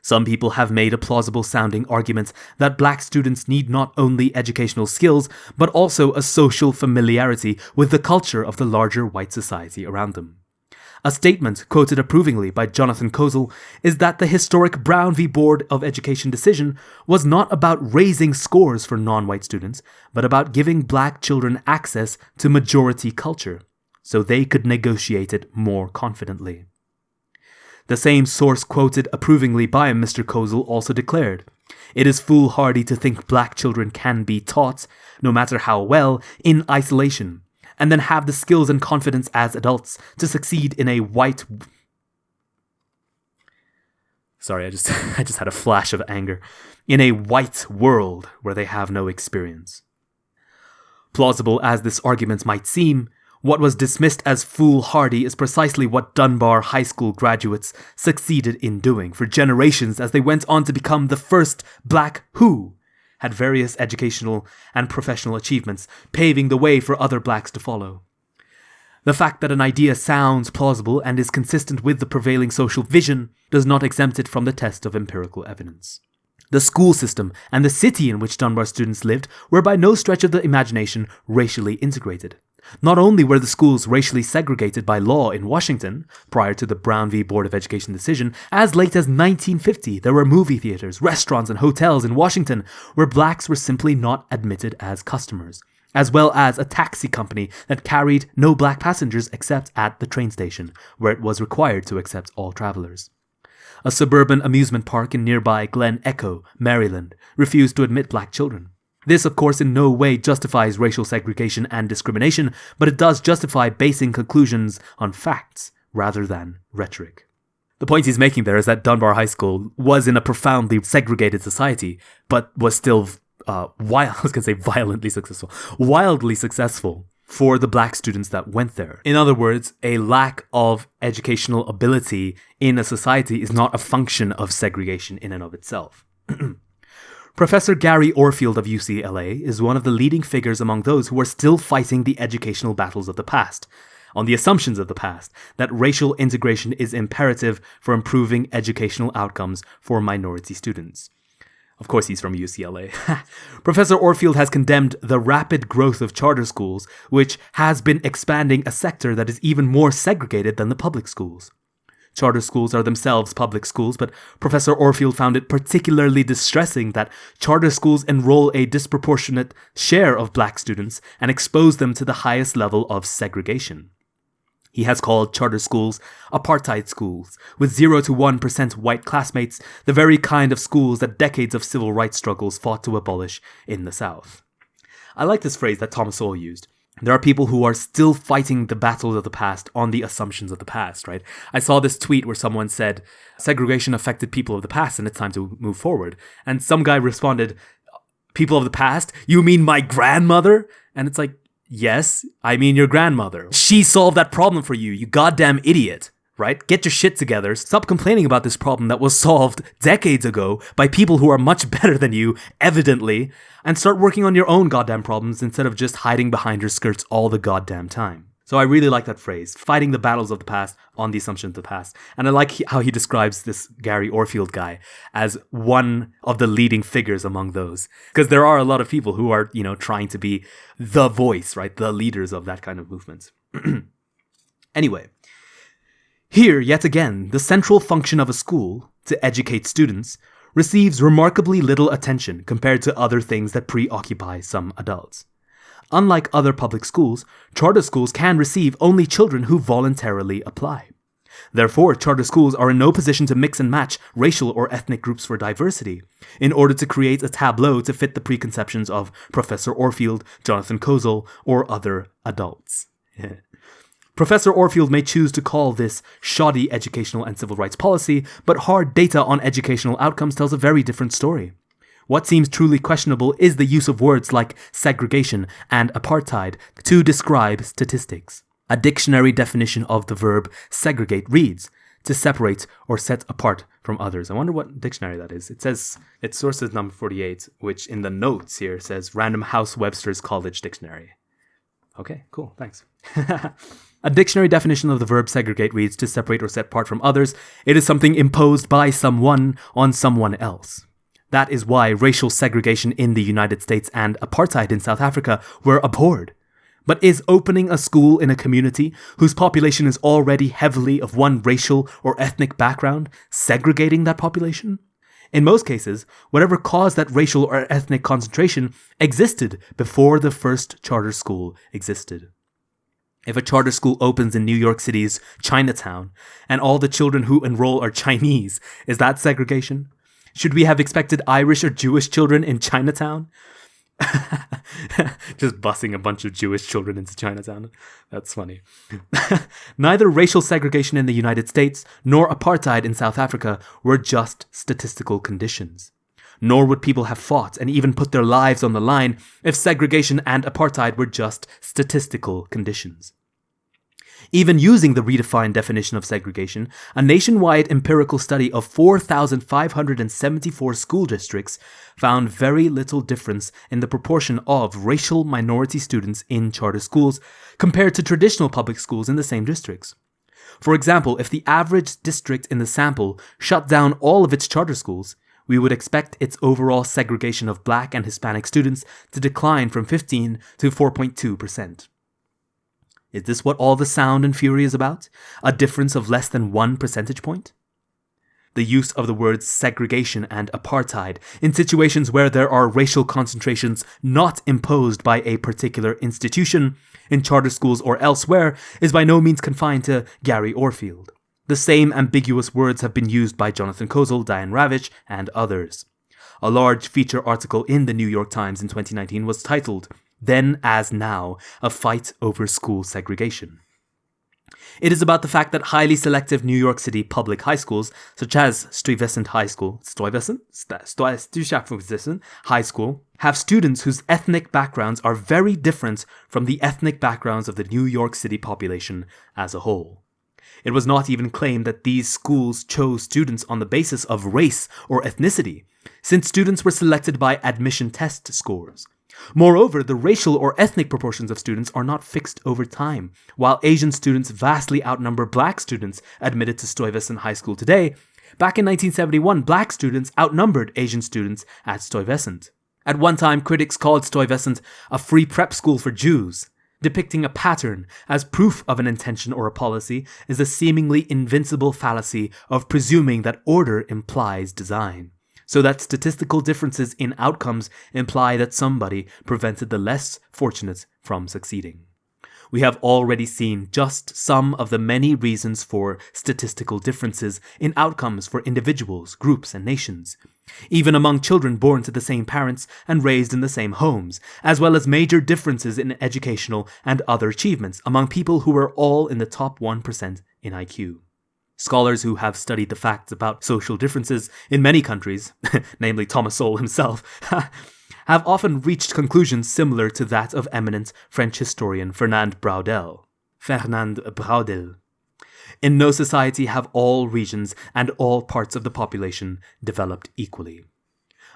Speaker 1: Some people have made a plausible sounding argument that black students need not only educational skills, but also a social familiarity with the culture of the larger white society around them. A statement quoted approvingly by Jonathan Kozol is that the historic Brown v. Board of Education decision was not about raising scores for non-white students, but about giving black children access to majority culture, so they could negotiate it more confidently. The same source quoted approvingly by Mr. Kozol also declared, "It is foolhardy to think black children can be taught, no matter how well, in isolation, and then have the skills and confidence as adults to succeed in a white..." Sorry, I just had a flash of anger. "In a white world where they have no experience." Plausible as this argument might seem, what was dismissed as foolhardy is precisely what Dunbar High School graduates succeeded in doing for generations as they went on to become the first black who had various educational and professional achievements, paving the way for other blacks to follow. The fact that an idea sounds plausible and is consistent with the prevailing social vision does not exempt it from the test of empirical evidence. The school system and the city in which Dunbar students lived were by no stretch of the imagination racially integrated. Not only were the schools racially segregated by law in Washington, prior to the Brown v. Board of Education decision, as late as 1950, there were movie theaters, restaurants, and hotels in Washington where blacks were simply not admitted as customers, as well as a taxi company that carried no black passengers except at the train station, where it was required to accept all travelers. A suburban amusement park in nearby Glen Echo, Maryland, refused to admit black children. This, of course, in no way justifies racial segregation and discrimination, but it does justify basing conclusions on facts rather than rhetoric. The point he's making there is that Dunbar High School was in a profoundly segregated society, but was still wildly successful for the black students that went there. In other words, a lack of educational ability in a society is not a function of segregation in and of itself. Professor Gary Orfield of UCLA is one of the leading figures among those who are still fighting the educational battles of the past, on the assumptions of the past that racial integration is imperative for improving educational outcomes for minority students. Of course, he's from UCLA. Professor Orfield has condemned the rapid growth of charter schools, which has been expanding a sector that is even more segregated than the public schools. Charter schools are themselves public schools, but Professor Orfield found it particularly distressing that charter schools enroll a disproportionate share of black students and expose them to the highest level of segregation. He has called charter schools apartheid schools, with 0 to 1% white classmates, the very kind of schools that decades of civil rights struggles fought to abolish in the South. I like this phrase that Thomas Sowell used. There are people who are still fighting the battles of the past on the assumptions of the past, right? I saw this tweet where someone said, segregation affected people of the past and it's time to move forward. And some guy responded, people of the past? You mean my grandmother? And it's like, yes, I mean your grandmother. She solved that problem for you, you goddamn idiot. Right? Get your shit together. Stop complaining about this problem that was solved decades ago by people who are much better than you, evidently, and start working on your own goddamn problems instead of just hiding behind your skirts all the goddamn time. So I really like that phrase, fighting the battles of the past on the assumptions of the past. And I like how he describes this Gary Orfield guy as one of the leading figures among those. Because there are a lot of people who are, trying to be the voice, right? The leaders of that kind of movement. Anyway. Here, yet again, the central function of a school, to educate students, receives remarkably little attention compared to other things that preoccupy some adults. Unlike other public schools, charter schools can receive only children who voluntarily apply. Therefore, charter schools are in no position to mix and match racial or ethnic groups for diversity, in order to create a tableau to fit the preconceptions of Professor Orfield, Jonathan Kozol, or other adults. Professor Orfield may choose to call this shoddy educational and civil rights policy, but hard data on educational outcomes tells a very different story. What seems truly questionable is the use of words like segregation and apartheid to describe statistics. A dictionary definition of the verb segregate reads, to separate or set apart from others. I wonder what dictionary that is. It says, its source is number 48, which in the notes here says Random House Webster's College Dictionary. Okay, cool, thanks. A dictionary definition of the verb segregate reads, to separate or set apart from others. It is something imposed by someone on someone else. That is why racial segregation in the United States and apartheid in South Africa were abhorred. But is opening a school in a community whose population is already heavily of one racial or ethnic background segregating that population? In most cases, whatever caused that racial or ethnic concentration existed before the first charter school existed. If a charter school opens in New York City's Chinatown, and all the children who enroll are Chinese, is that segregation? Should we have expected Irish or Jewish children in Chinatown? Just busing a bunch of Jewish children into Chinatown. That's funny. Neither racial segregation in the United States nor apartheid in South Africa were just statistical conditions. Nor would people have fought and even put their lives on the line if segregation and apartheid were just statistical conditions. Even using the redefined definition of segregation, a nationwide empirical study of 4,574 school districts found very little difference in the proportion of racial minority students in charter schools compared to traditional public schools in the same districts. For example, if the average district in the sample shut down all of its charter schools, we would expect its overall segregation of Black and Hispanic students to decline from 15 to 4.2%. Is this what all the sound and fury is about? A difference of less than 1 percentage point? The use of the words segregation and apartheid in situations where there are racial concentrations not imposed by a particular institution, in charter schools or elsewhere, is by no means confined to Gary Orfield. The same ambiguous words have been used by Jonathan Kozol, Diane Ravitch, and others. A large feature article in the New York Times in 2019 was titled, "Then as Now, a Fight Over School Segregation." It is about the fact that highly selective New York City public high schools, such as Stuyvesant High School, High School, have students whose ethnic backgrounds are very different from the ethnic backgrounds of the New York City population as a whole. It was not even claimed that these schools chose students on the basis of race or ethnicity, since students were selected by admission test scores. Moreover, the racial or ethnic proportions of students are not fixed over time. While Asian students vastly outnumber black students admitted to Stuyvesant High School today, back in 1971, black students outnumbered Asian students at Stuyvesant. At one time, critics called Stuyvesant a free prep school for Jews. Depicting a pattern as proof of an intention or a policy is a seemingly invincible fallacy of presuming that order implies design, so that statistical differences in outcomes imply that somebody prevented the less fortunate from succeeding. We have already seen just some of the many reasons for statistical differences in outcomes for individuals, groups, and nations, even among children born to the same parents and raised in the same homes, as well as major differences in educational and other achievements among people who were all in the top 1% in IQ. Scholars who have studied the facts about social differences in many countries, namely Thomas Sowell himself, have often reached conclusions similar to that of eminent French historian Fernand Braudel. In no society have all regions and all parts of the population developed equally.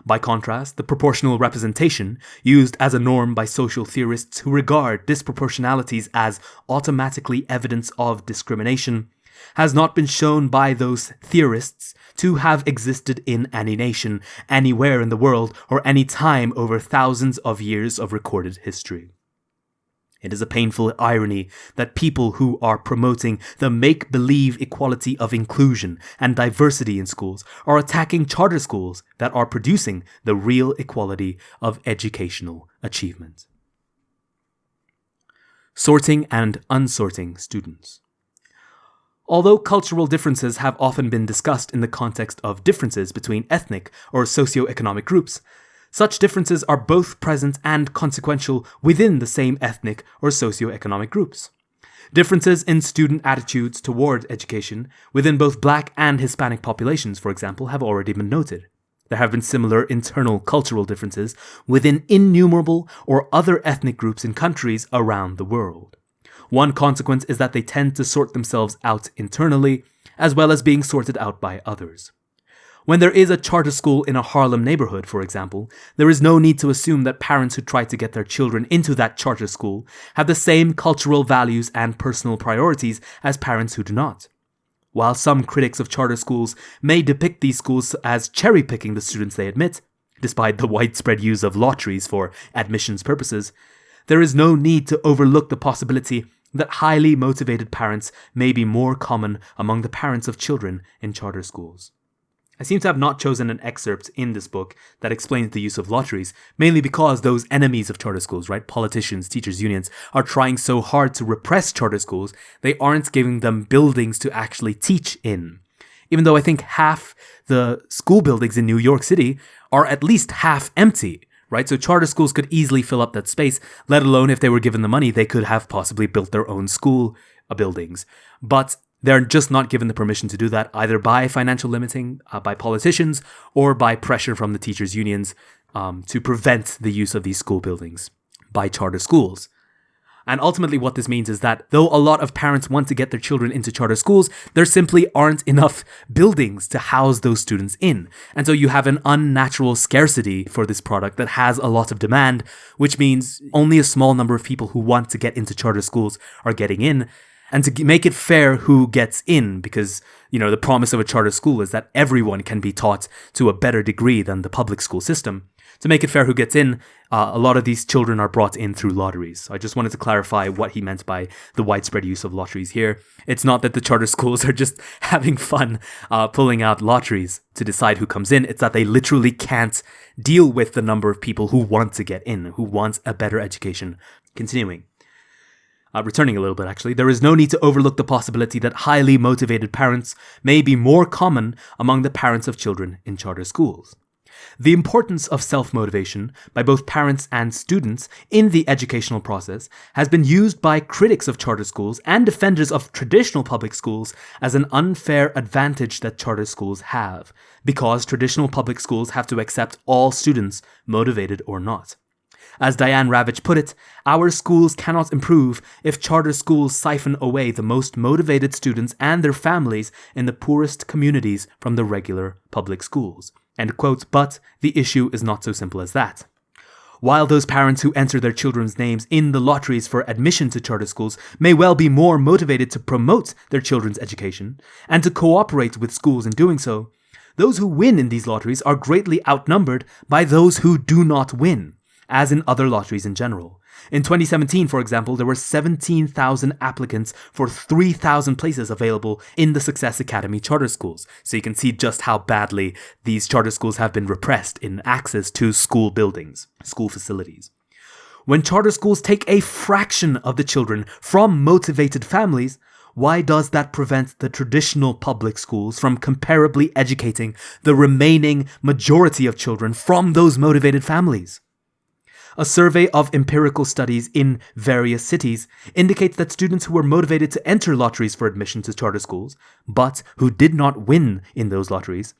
Speaker 1: By contrast, the proportional representation, used as a norm by social theorists who regard disproportionalities as automatically evidence of discrimination, has not been shown by those theorists to have existed in any nation, anywhere in the world, or any time over thousands of years of recorded history. It is a painful irony that people who are promoting the make-believe equality of inclusion and diversity in schools are attacking charter schools that are producing the real equality of educational achievement. Sorting and unsorting students. Although cultural differences have often been discussed in the context of differences between ethnic or socioeconomic groups, such differences are both present and consequential within the same ethnic or socioeconomic groups. Differences in student attitudes toward education within both Black and Hispanic populations, for example, have already been noted. There have been similar internal cultural differences within innumerable or other ethnic groups in countries around the world. One consequence is that they tend to sort themselves out internally, as well as being sorted out by others. When there is a charter school in a Harlem neighborhood, for example, there is no need to assume that parents who try to get their children into that charter school have the same cultural values and personal priorities as parents who do not. While some critics of charter schools may depict these schools as cherry-picking the students they admit, despite the widespread use of lotteries for admissions purposes, there is no need to overlook the possibility that highly motivated parents may be more common among the parents of children in charter schools. I seem to have not chosen an excerpt in this book that explains the use of lotteries, mainly because those enemies of charter schools, right, politicians, teachers' unions, are trying so hard to repress charter schools, they aren't giving them buildings to actually teach in. Even though I think half the school buildings in New York City are at least half empty. Right? So charter schools could easily fill up that space, let alone if they were given the money, they could have possibly built their own school buildings. But they're just not given the permission to do that, either by financial limiting, by politicians, or by pressure from the teachers' unions to prevent the use of these school buildings by charter schools. And ultimately what this means is that though a lot of parents want to get their children into charter schools, there simply aren't enough buildings to house those students in. And so you have an unnatural scarcity for this product that has a lot of demand, which means only a small number of people who want to get into charter schools are getting in. And to make it fair who gets in, because, the promise of a charter school is that everyone can be taught to a better degree than the public school system. To make it fair who gets in, a lot of these children are brought in through lotteries. So I just wanted to clarify what he meant by the widespread use of lotteries here. It's not that the charter schools are just having fun pulling out lotteries to decide who comes in. It's that they literally can't deal with the number of people who want to get in, who want a better education. Continuing. Returning a little bit, actually, there is no need to overlook the possibility that highly motivated parents may be more common among the parents of children in charter schools. The importance of self-motivation by both parents and students in the educational process has been used by critics of charter schools and defenders of traditional public schools as an unfair advantage that charter schools have, because traditional public schools have to accept all students, motivated or not. As Diane Ravitch put it, our schools cannot improve if charter schools siphon away the most motivated students and their families in the poorest communities from the regular public schools. End quote, but the issue is not so simple as that. While those parents who enter their children's names in the lotteries for admission to charter schools may well be more motivated to promote their children's education and to cooperate with schools in doing so, those who win in these lotteries are greatly outnumbered by those who do not win, as in other lotteries in general. In 2017, for example, there were 17,000 applicants for 3,000 places available in the Success Academy charter schools. So you can see just how badly these charter schools have been repressed in access to school buildings, school facilities. When charter schools take a fraction of the children from motivated families, why does that prevent the traditional public schools from comparably educating the remaining majority of children from those motivated families? A survey of empirical studies in various cities indicates that students who were motivated to enter lotteries for admission to charter schools, but who did not win in those lotteries,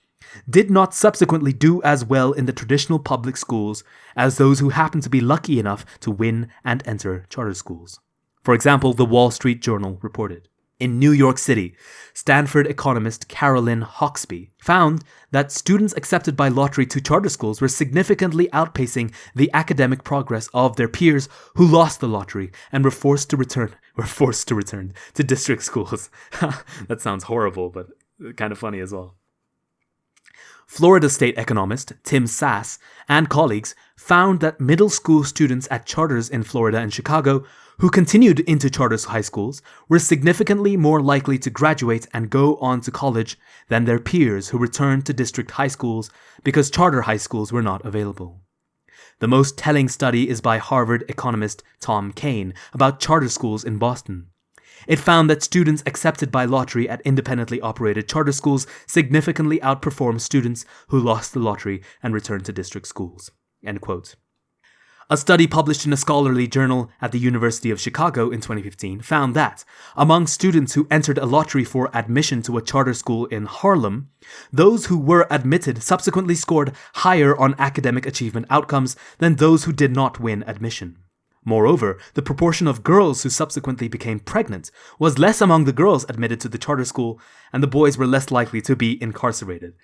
Speaker 1: did not subsequently do as well in the traditional public schools as those who happened to be lucky enough to win and enter charter schools. For example, the Wall Street Journal reported. In New York City, Stanford economist Carolyn Hauksbee found that students accepted by lottery to charter schools were significantly outpacing the academic progress of their peers who lost the lottery and were forced to return to district schools. That sounds horrible, but kind of funny as well. Florida State economist Tim Sass and colleagues found that middle school students at charters in Florida and Chicago who continued into charter high schools were significantly more likely to graduate and go on to college than their peers who returned to district high schools because charter high schools were not available. The most telling study is by Harvard economist Tom Kane about charter schools in Boston. It found that students accepted by lottery at independently operated charter schools significantly outperformed students who lost the lottery and returned to district schools. End quote. A study published in a scholarly journal at the University of Chicago in 2015 found that, among students who entered a lottery for admission to a charter school in Harlem, those who were admitted subsequently scored higher on academic achievement outcomes than those who did not win admission. Moreover, the proportion of girls who subsequently became pregnant was less among the girls admitted to the charter school, and the boys were less likely to be incarcerated.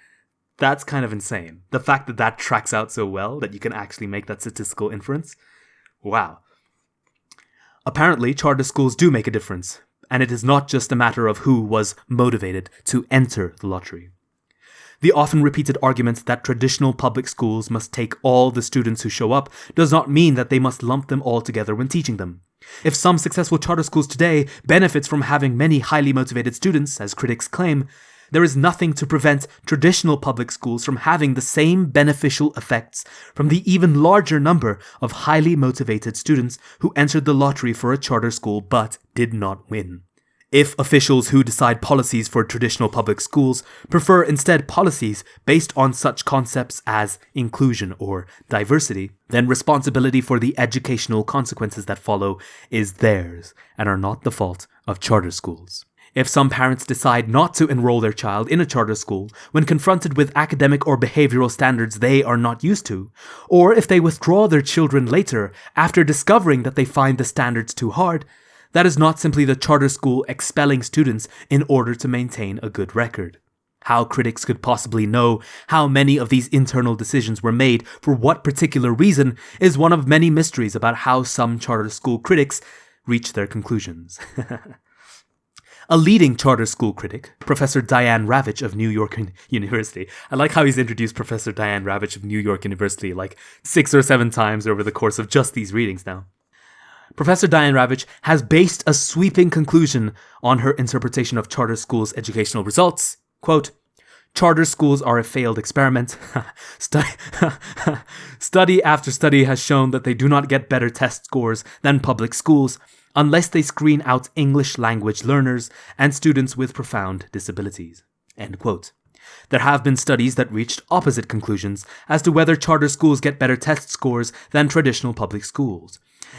Speaker 1: That's kind of insane. The fact that that tracks out so well that you can actually make that statistical inference. Wow. Apparently, charter schools do make a difference, and it is not just a matter of who was motivated to enter the lottery. The often repeated argument that traditional public schools must take all the students who show up does not mean that they must lump them all together when teaching them. If some successful charter schools today benefits from having many highly motivated students, as critics claim, there is nothing to prevent traditional public schools from having the same beneficial effects from the even larger number of highly motivated students who entered the lottery for a charter school but did not win. If officials who decide policies for traditional public schools prefer instead policies based on such concepts as inclusion or diversity, then responsibility for the educational consequences that follow is theirs and are not the fault of charter schools. If some parents decide not to enroll their child in a charter school when confronted with academic or behavioral standards they are not used to, or if they withdraw their children later after discovering that they find the standards too hard, that is not simply the charter school expelling students in order to maintain a good record. How critics could possibly know how many of these internal decisions were made for what particular reason is one of many mysteries about how some charter school critics reach their conclusions. A leading charter school critic, Professor Diane Ravitch of New York University. I like how he's introduced Professor Diane Ravitch of New York University like 6 or 7 times over the course of just these readings now. Professor Diane Ravitch has based a sweeping conclusion on her interpretation of charter schools' educational results. Quote, "Charter schools are a failed experiment. Study after study has shown that they do not get better test scores than public schools unless they screen out English language learners and students with profound disabilities." End quote. There have been studies that reached opposite conclusions as to whether charter schools get better test scores than traditional public schools.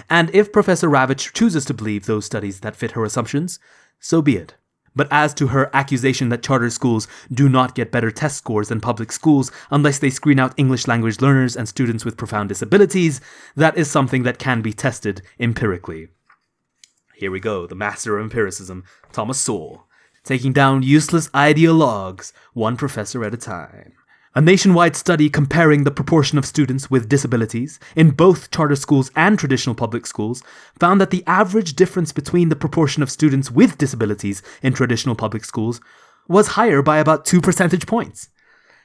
Speaker 1: And if Professor Ravitch chooses to believe those studies that fit her assumptions, so be it. But as to her accusation that charter schools do not get better test scores than public schools unless they screen out English language learners and students with profound disabilities, that is something that can be tested empirically. Here we go, the master of empiricism, Thomas Sowell, taking down useless ideologues, one professor at a time. A nationwide study comparing the proportion of students with disabilities in both charter schools and traditional public schools found that the average difference between the proportion of students with disabilities in traditional public schools was higher by about 2 percentage points.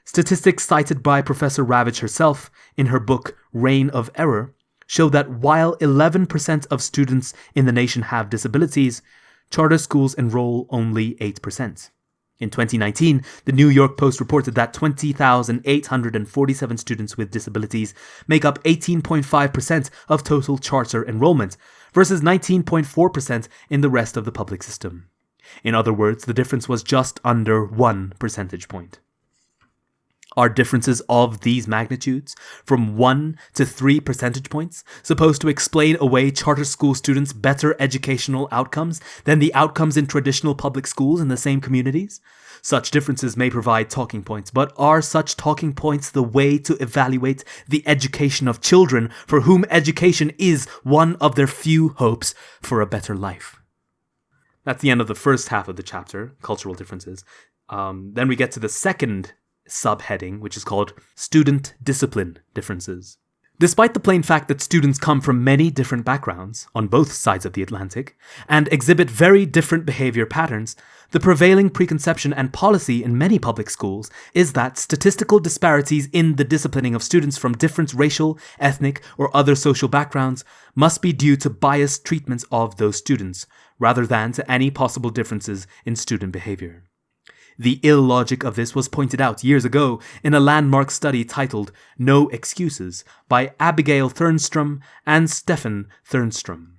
Speaker 1: Statistics cited by Professor Ravitch herself in her book Reign of Error show that while 11% of students in the nation have disabilities, charter schools enroll only 8%. In 2019, the New York Post reported that 20,847 students with disabilities make up 18.5% of total charter enrollment, versus 19.4% in the rest of the public system. In other words, the difference was just under 1 percentage point. Are differences of these magnitudes, from 1 to 3 percentage points, supposed to explain away charter school students' better educational outcomes than the outcomes in traditional public schools in the same communities? Such differences may provide talking points, but are such talking points the way to evaluate the education of children for whom education is one of their few hopes for a better life? That's the end of the first half of the chapter, cultural differences. Then we get to the second subheading, which is called Student Discipline Differences. Despite the plain fact that students come from many different backgrounds on both sides of the Atlantic and exhibit very different behavior patterns, the prevailing preconception and policy in many public schools is that statistical disparities in the disciplining of students from different racial, ethnic, or other social backgrounds must be due to biased treatments of those students, rather than to any possible differences in student behavior. The illogic of this was pointed out years ago in a landmark study titled No Excuses by Abigail Thernstrom and Stefan Thernstrom.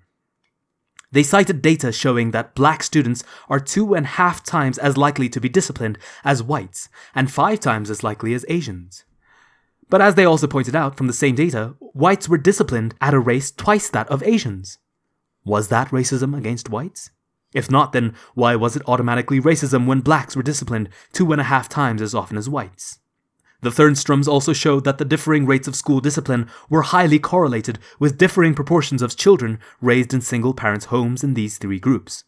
Speaker 1: They cited data showing that black students are 2.5 times as likely to be disciplined as whites and 5 times as likely as Asians. But as they also pointed out from the same data, whites were disciplined at a rate twice that of Asians. Was that racism against whites? If not, then why was it automatically racism when blacks were disciplined 2.5 times as often as whites? The Thornstroms also showed that the differing rates of school discipline were highly correlated with differing proportions of children raised in single-parent homes in these 3 groups.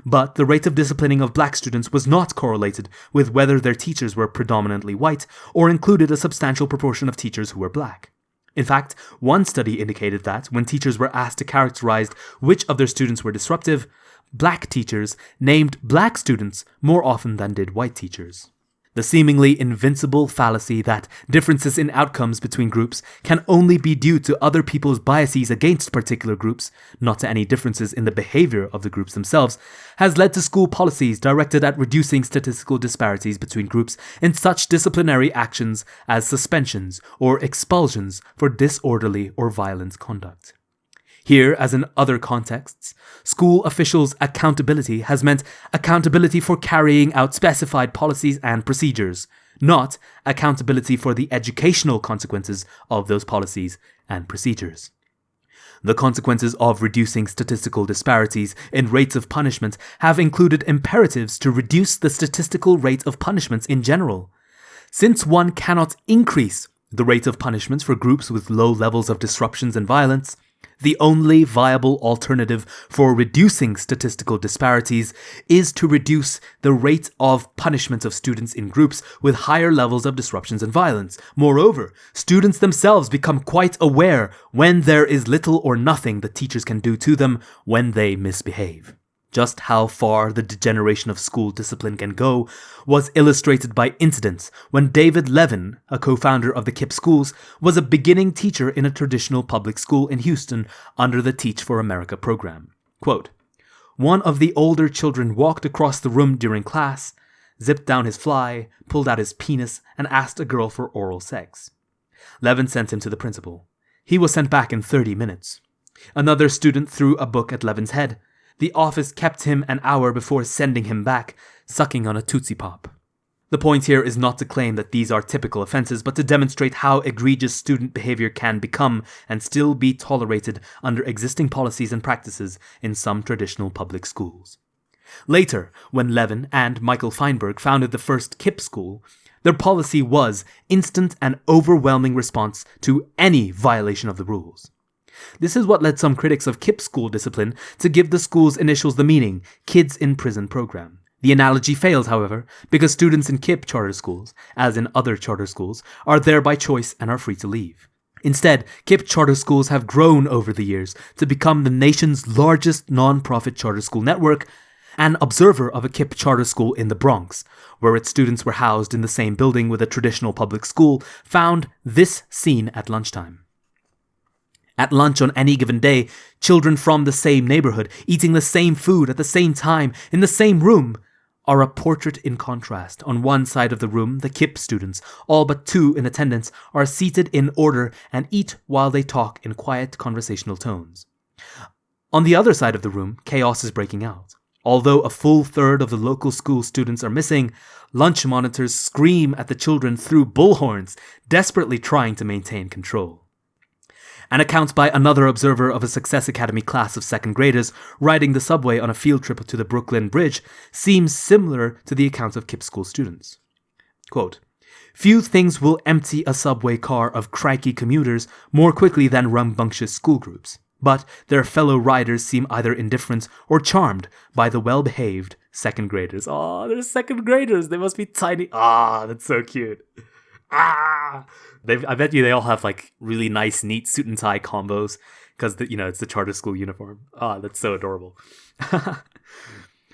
Speaker 1: But the rate of disciplining of black students was not correlated with whether their teachers were predominantly white or included a substantial proportion of teachers who were black. In fact, one study indicated that when teachers were asked to characterize which of their students were disruptive, black teachers named black students more often than did white teachers. The seemingly invincible fallacy that differences in outcomes between groups can only be due to other people's biases against particular groups, not to any differences in the behavior of the groups themselves, has led to school policies directed at reducing statistical disparities between groups in such disciplinary actions as suspensions or expulsions for disorderly or violent conduct. Here, as in other contexts, school officials' accountability has meant accountability for carrying out specified policies and procedures, not accountability for the educational consequences of those policies and procedures. The consequences of reducing statistical disparities in rates of punishment have included imperatives to reduce the statistical rate of punishments in general. Since one cannot increase the rate of punishments for groups with low levels of disruptions and violence, the only viable alternative for reducing statistical disparities is to reduce the rate of punishment of students in groups with higher levels of disruptions and violence. Moreover, students themselves become quite aware when there is little or nothing that teachers can do to them when they misbehave. Just how far the degeneration of school discipline can go was illustrated by incidents when David Levin, a co-founder of the KIPP schools, was a beginning teacher in a traditional public school in Houston under the Teach for America program. Quote, "One of the older children walked across the room during class, zipped down his fly, pulled out his penis, and asked a girl for oral sex. Levin sent him to the principal. He was sent back in 30 minutes. Another student threw a book at Levin's head. The office kept him an hour before sending him back, sucking on a Tootsie Pop." The point here is not to claim that these are typical offenses, but to demonstrate how egregious student behavior can become and still be tolerated under existing policies and practices in some traditional public schools. Later, when Levin and Michael Feinberg founded the first KIPP school, their policy was instant and overwhelming response to any violation of the rules. This is what led some critics of KIPP school discipline to give the school's initials the meaning Kids in Prison program. The analogy fails, however, because students in KIPP charter schools, as in other charter schools, are there by choice and are free to leave. Instead, KIPP charter schools have grown over the years to become the nation's largest non-profit charter school network. An observer of a KIPP charter school in the Bronx, where its students were housed in the same building with a traditional public school, found this scene at lunchtime. At lunch on any given day, children from the same neighborhood, eating the same food at the same time, in the same room, are a portrait in contrast. On one side of the room, the KIPP students, all but 2 in attendance, are seated in order and eat while they talk in quiet conversational tones. On the other side of the room, chaos is breaking out. Although a full third of the local school students are missing, lunch monitors scream at the children through bullhorns, desperately trying to maintain control. An account by another observer of a Success Academy class of 2nd graders riding the subway on a field trip to the Brooklyn Bridge seems similar to the account of KIPP school students. Quote, "Few things will empty a subway car of cranky commuters more quickly than rambunctious school groups. But their fellow riders seem either indifferent or charmed by the well-behaved 2nd graders." Oh, they're 2nd graders. They must be tiny. Ah, that's so cute. I bet you they all have like really nice, neat suit and tie combos because it's the charter school uniform. That's so adorable.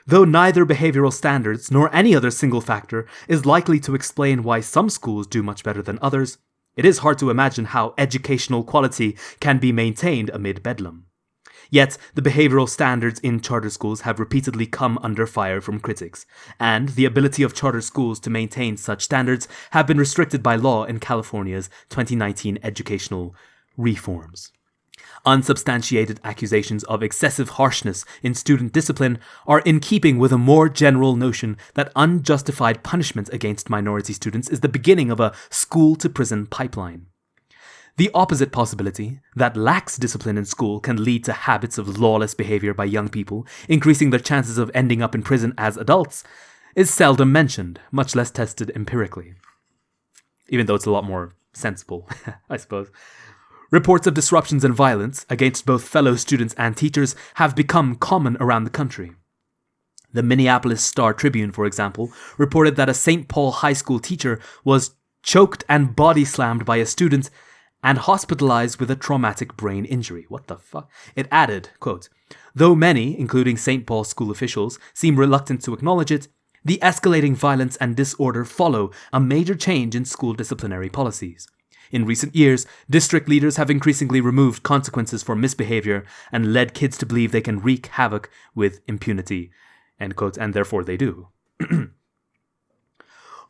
Speaker 1: Though neither behavioral standards nor any other single factor is likely to explain why some schools do much better than others, it is hard to imagine how educational quality can be maintained amid bedlam. Yet, the behavioral standards in charter schools have repeatedly come under fire from critics, and the ability of charter schools to maintain such standards have been restricted by law in California's 2019 educational reforms. Unsubstantiated accusations of excessive harshness in student discipline are in keeping with a more general notion that unjustified punishment against minority students is the beginning of a school-to-prison pipeline. The opposite possibility, that lax discipline in school can lead to habits of lawless behavior by young people, increasing their chances of ending up in prison as adults, is seldom mentioned, much less tested empirically. Even though it's a lot more sensible, I suppose. Reports of disruptions and violence against both fellow students and teachers have become common around the country. The Minneapolis Star-Tribune, for example, reported that a St. Paul High School teacher was choked and body slammed by a student and hospitalized with a traumatic brain injury. What the fuck? It added, quote, "Though many, including St. Paul school officials, seem reluctant to acknowledge it, the escalating violence and disorder follow a major change in school disciplinary policies. In recent years, district leaders have increasingly removed consequences for misbehavior and led kids to believe they can wreak havoc with impunity," end quote, and therefore they do.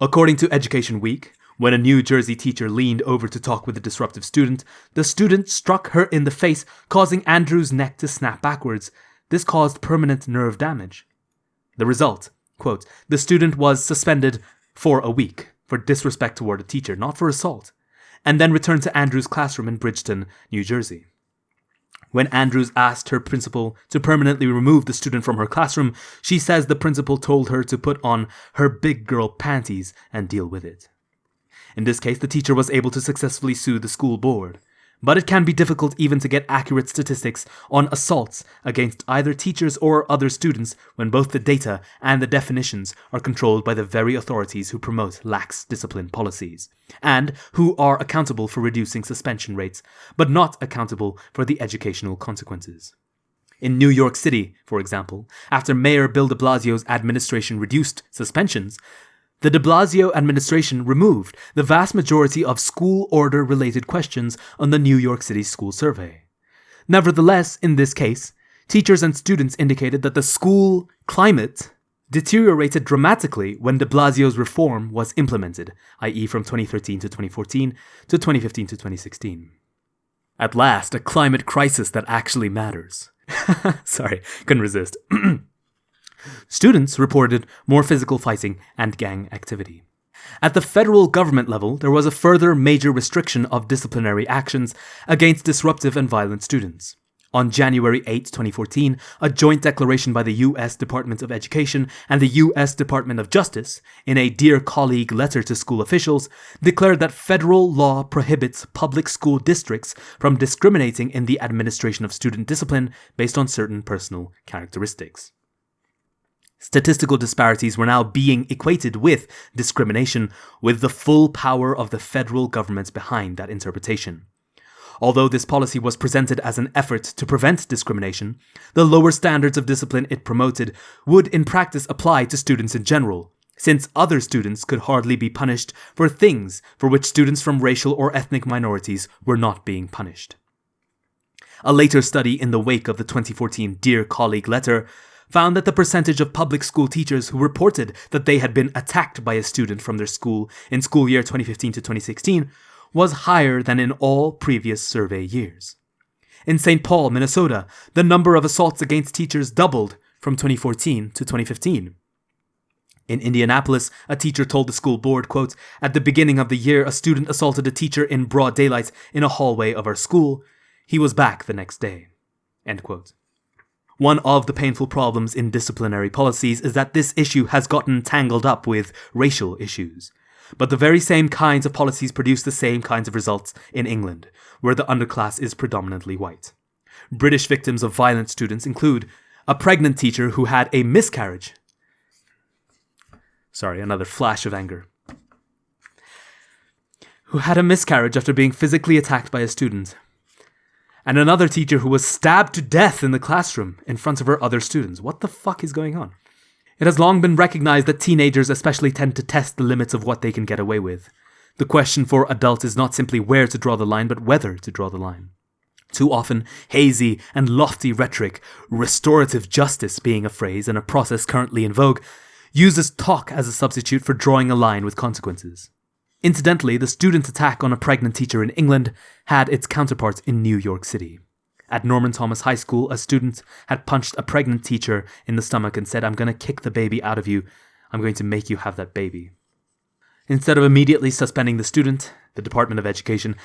Speaker 1: According to Education Week, when a New Jersey teacher leaned over to talk with a disruptive student, the student struck her in the face, causing Andrew's neck to snap backwards. This caused permanent nerve damage. The result, quote, "The student was suspended for a week for disrespect toward a teacher, not for assault, and then returned to Andrew's classroom in Bridgeton, New Jersey. When Andrews asked her principal to permanently remove the student from her classroom, she says the principal told her to put on her big girl panties and deal with it. In this case, the teacher was able to successfully sue the school board. But it can be difficult even to get accurate statistics on assaults against either teachers or other students when both the data and the definitions are controlled by the very authorities who promote lax discipline policies, and who are accountable for reducing suspension rates, but not accountable for the educational consequences. In New York City, for example, after Mayor Bill de Blasio's administration reduced suspensions, the de Blasio administration removed the vast majority of school order-related questions on the New York City school survey. Nevertheless, in this case, teachers and students indicated that the school climate deteriorated dramatically when de Blasio's reform was implemented, i.e. from 2013 to 2014 to 2015 to 2016. At last, a climate crisis that actually matters. Sorry, couldn't resist. Students reported more physical fighting and gang activity. At the federal government level, there was a further major restriction of disciplinary actions against disruptive and violent students. On January 8, 2014, a joint declaration by the U.S. Department of Education and the U.S. Department of Justice, in a Dear Colleague letter to school officials, declared that federal law prohibits public school districts from discriminating in the administration of student discipline based on certain personal characteristics. Statistical disparities were now being equated with discrimination, with the full power of the federal government behind that interpretation. Although this policy was presented as an effort to prevent discrimination, the lower standards of discipline it promoted would in practice apply to students in general, since other students could hardly be punished for things for which students from racial or ethnic minorities were not being punished. A later study in the wake of the 2014 Dear Colleague letter found that the percentage of public school teachers who reported that they had been attacked by a student from their school in school year 2015 to 2016 was higher than in all previous survey years. In St. Paul, Minnesota, the number of assaults against teachers doubled from 2014 to 2015. In Indianapolis, a teacher told the school board, quote, "At the beginning of the year, a student assaulted a teacher in broad daylight in a hallway of our school. He was back the next day." End quote. One of the painful problems in disciplinary policies is that this issue has gotten tangled up with racial issues. But the very same kinds of policies produce the same kinds of results in England, where the underclass is predominantly white. British victims of violent students include a pregnant teacher who had a miscarriage. Sorry, another flash of anger. Who had a miscarriage after being physically attacked by a student. And another teacher who was stabbed to death in the classroom in front of her other students. What the fuck is going on? It has long been recognized that teenagers especially tend to test the limits of what they can get away with. The question for adults is not simply where to draw the line, but whether to draw the line. Too often, hazy and lofty rhetoric, restorative justice being a phrase and a process currently in vogue, uses talk as a substitute for drawing a line with consequences. Incidentally, the student attack on a pregnant teacher in England had its counterparts in New York City. At Norman Thomas High School, a student had punched a pregnant teacher in the stomach and said, "I'm going to kick the baby out of you. I'm going to make you have that baby." Instead of immediately suspending the student, the Department of Education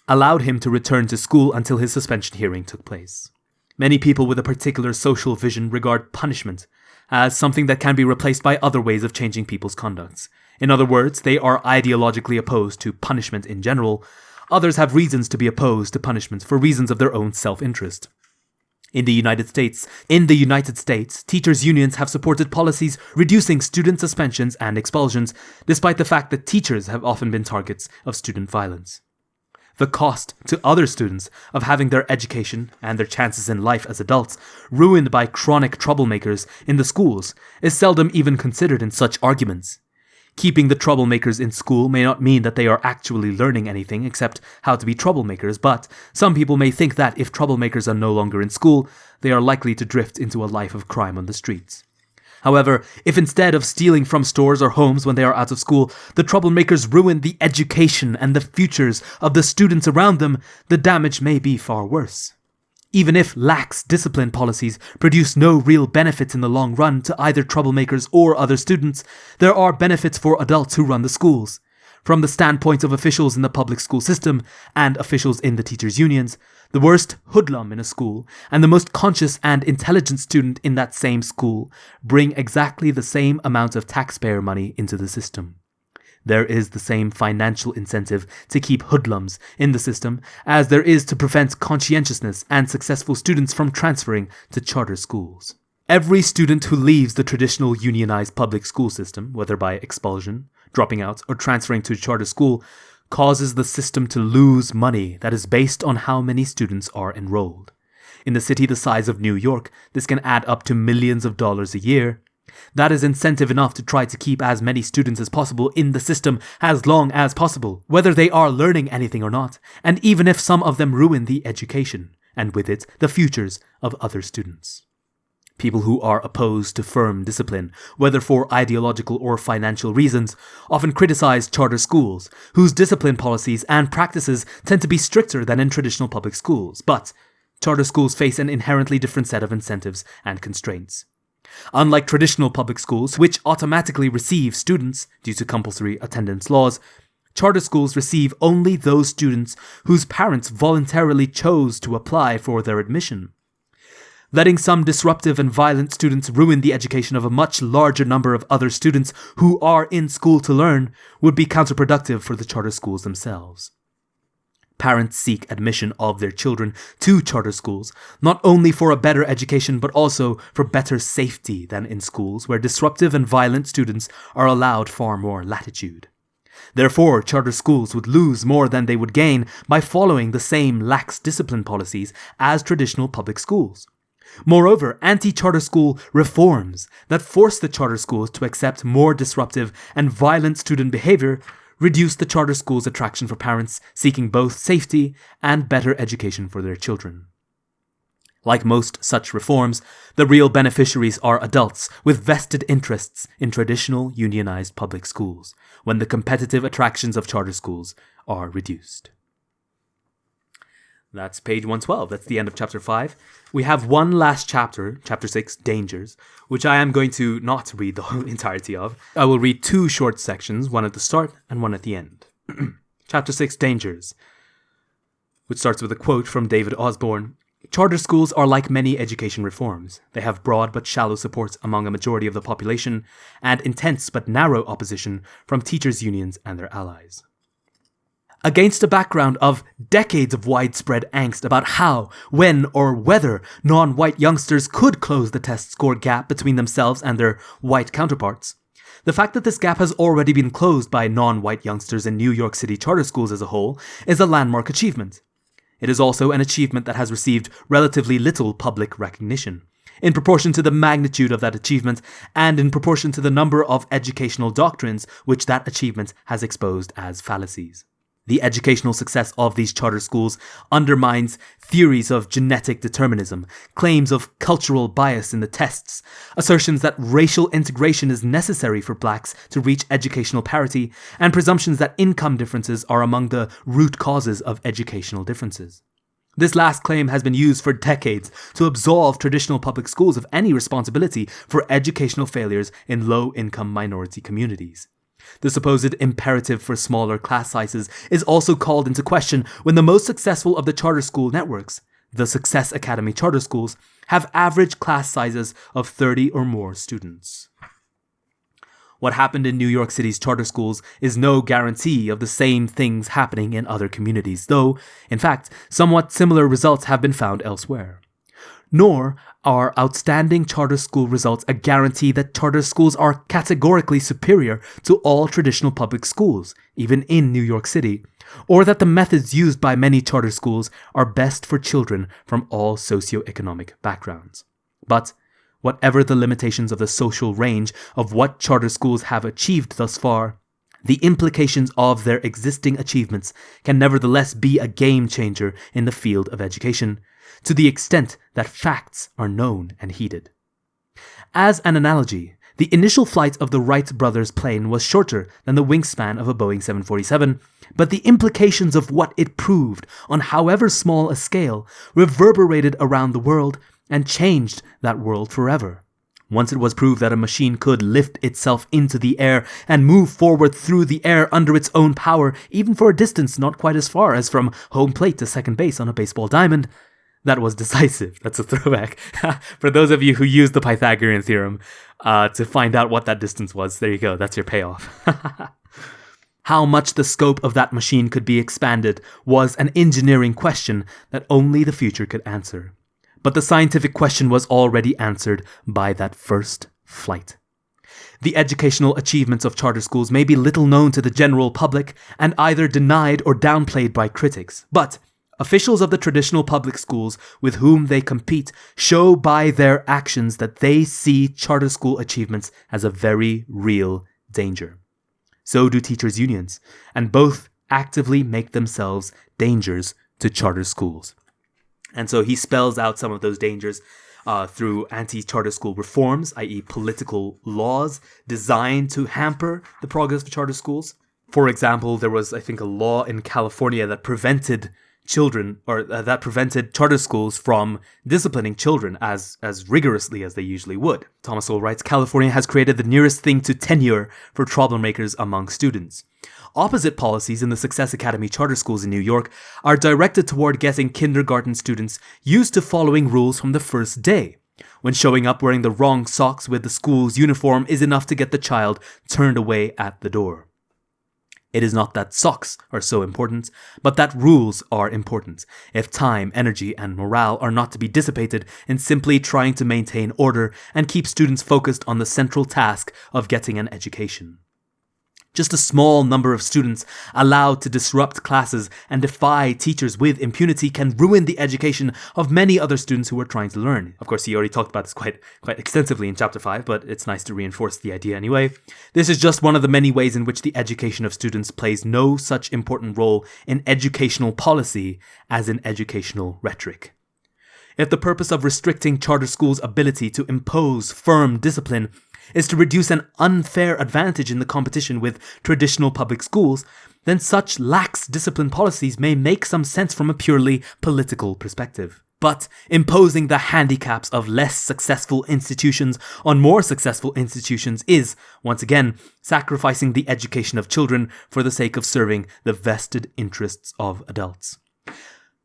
Speaker 1: allowed him to return to school until his suspension hearing took place. Many people with a particular social vision regard punishment as something that can be replaced by other ways of changing people's conducts. In other words, they are ideologically opposed to punishment in general. Others have reasons to be opposed to punishment for reasons of their own self-interest. In the United States, teachers' unions have supported policies reducing student suspensions and expulsions, despite the fact that teachers have often been targets of student violence. The cost to other students of having their education and their chances in life as adults ruined by chronic troublemakers in the schools is seldom even considered in such arguments. Keeping the troublemakers in school may not mean that they are actually learning anything except how to be troublemakers, but some people may think that if troublemakers are no longer in school, they are likely to drift into a life of crime on the streets. However, if instead of stealing from stores or homes when they are out of school, the troublemakers ruin the education and the futures of the students around them, the damage may be far worse. Even if lax discipline policies produce no real benefits in the long run to either troublemakers or other students, there are benefits for adults who run the schools. From the standpoint of officials in the public school system and officials in the teachers' unions, the worst hoodlum in a school and the most conscious and intelligent student in that same school bring exactly the same amount of taxpayer money into the system. There is the same financial incentive to keep hoodlums in the system as there is to prevent conscientiousness and successful students from transferring to charter schools. Every student who leaves the traditional unionized public school system, whether by expulsion, dropping out, or transferring to a charter school, causes the system to lose money that is based on how many students are enrolled. In the city the size of New York, this can add up to millions of dollars a year. That is incentive enough to try to keep as many students as possible in the system as long as possible, whether they are learning anything or not, and even if some of them ruin the education, and with it, the futures of other students. People who are opposed to firm discipline, whether for ideological or financial reasons, often criticize charter schools, whose discipline policies and practices tend to be stricter than in traditional public schools, but charter schools face an inherently different set of incentives and constraints. Unlike traditional public schools, which automatically receive students due to compulsory attendance laws, charter schools receive only those students whose parents voluntarily chose to apply for their admission. Letting some disruptive and violent students ruin the education of a much larger number of other students who are in school to learn would be counterproductive for the charter schools themselves. Parents seek admission of their children to charter schools, not only for a better education but also for better safety than in schools where disruptive and violent students are allowed far more latitude. Therefore, charter schools would lose more than they would gain by following the same lax discipline policies as traditional public schools. Moreover, anti-charter school reforms that force the charter schools to accept more disruptive and violent student behavior reduce the charter school's attraction for parents seeking both safety and better education for their children. Like most such reforms, the real beneficiaries are adults with vested interests in traditional unionized public schools, when the competitive attractions of charter schools are reduced. That's page 112. That's the end of chapter 5. We have one last chapter, chapter 6, Dangers, which I am going to not read the whole entirety of. I will read two short sections, one at the start and one at the end. Chapter 6, Dangers, which starts with a quote from David Osborne. Charter schools are like many education reforms. They have broad but shallow support among a majority of the population and intense but narrow opposition from teachers' unions and their allies. Against a background of decades of widespread angst about how, when, or whether non-white youngsters could close the test score gap between themselves and their white counterparts, the fact that this gap has already been closed by non-white youngsters in New York City charter schools as a whole is a landmark achievement. It is also an achievement that has received relatively little public recognition, in proportion to the magnitude of that achievement and in proportion to the number of educational doctrines which that achievement has exposed as fallacies. The educational success of these charter schools undermines theories of genetic determinism, claims of cultural bias in the tests, assertions that racial integration is necessary for blacks to reach educational parity, and presumptions that income differences are among the root causes of educational differences. This last claim has been used for decades to absolve traditional public schools of any responsibility for educational failures in low-income minority communities. The supposed imperative for smaller class sizes is also called into question when the most successful of the charter school networks, the Success Academy charter schools, have average class sizes of 30 or more students. What happened in New York City's charter schools is no guarantee of the same things happening in other communities, though, in fact, somewhat similar results have been found elsewhere. Nor are outstanding charter school results a guarantee that charter schools are categorically superior to all traditional public schools, even in New York City, or that the methods used by many charter schools are best for children from all socioeconomic backgrounds. But whatever the limitations of the social range of what charter schools have achieved thus far, the implications of their existing achievements can nevertheless be a game changer in the field of education, to the extent that facts are known and heeded. As an analogy, the initial flight of the Wright brothers' plane was shorter than the wingspan of a Boeing 747, but the implications of what it proved, on however small a scale, reverberated around the world and changed that world forever. Once it was proved that a machine could lift itself into the air and move forward through the air under its own power, even for a distance not quite as far as from home plate to second base on a baseball diamond, that was decisive. That's a throwback. For those of you who used the Pythagorean theorem to find out what that distance was, there you go. That's your payoff. How much the scope of that machine could be expanded was an engineering question that only the future could answer. But the scientific question was already answered by that first flight. The educational achievements of charter schools may be little known to the general public and either denied or downplayed by critics, but Officials of the traditional public schools with whom they compete show by their actions that they see charter school achievements as a very real danger. So do teachers' unions, and both actively make themselves dangers to charter schools. And so he spells out some of those dangers through anti-charter school reforms, i.e. political laws designed to hamper the progress of charter schools. For example, there was, I think, a law in California that prevented charter schools from disciplining children as rigorously as they usually would. Thomas Sowell writes, California has created the nearest thing to tenure for troublemakers among students. Opposite policies in the Success Academy charter schools in New York are directed toward getting kindergarten students used to following rules from the first day, when showing up wearing the wrong socks with the school's uniform is enough to get the child turned away at the door. It is not that socks are so important, but that rules are important, if time, energy, and morale are not to be dissipated in simply trying to maintain order and keep students focused on the central task of getting an education. Just a small number of students allowed to disrupt classes and defy teachers with impunity can ruin the education of many other students who are trying to learn. Of course, he already talked about this quite extensively in chapter 5, but it's nice to reinforce the idea anyway. This is just one of the many ways in which the education of students plays no such important role in educational policy as in educational rhetoric. If the purpose of restricting charter schools' ability to impose firm discipline is to reduce an unfair advantage in the competition with traditional public schools, then such lax discipline policies may make some sense from a purely political perspective. But imposing the handicaps of less successful institutions on more successful institutions is, once again, sacrificing the education of children for the sake of serving the vested interests of adults.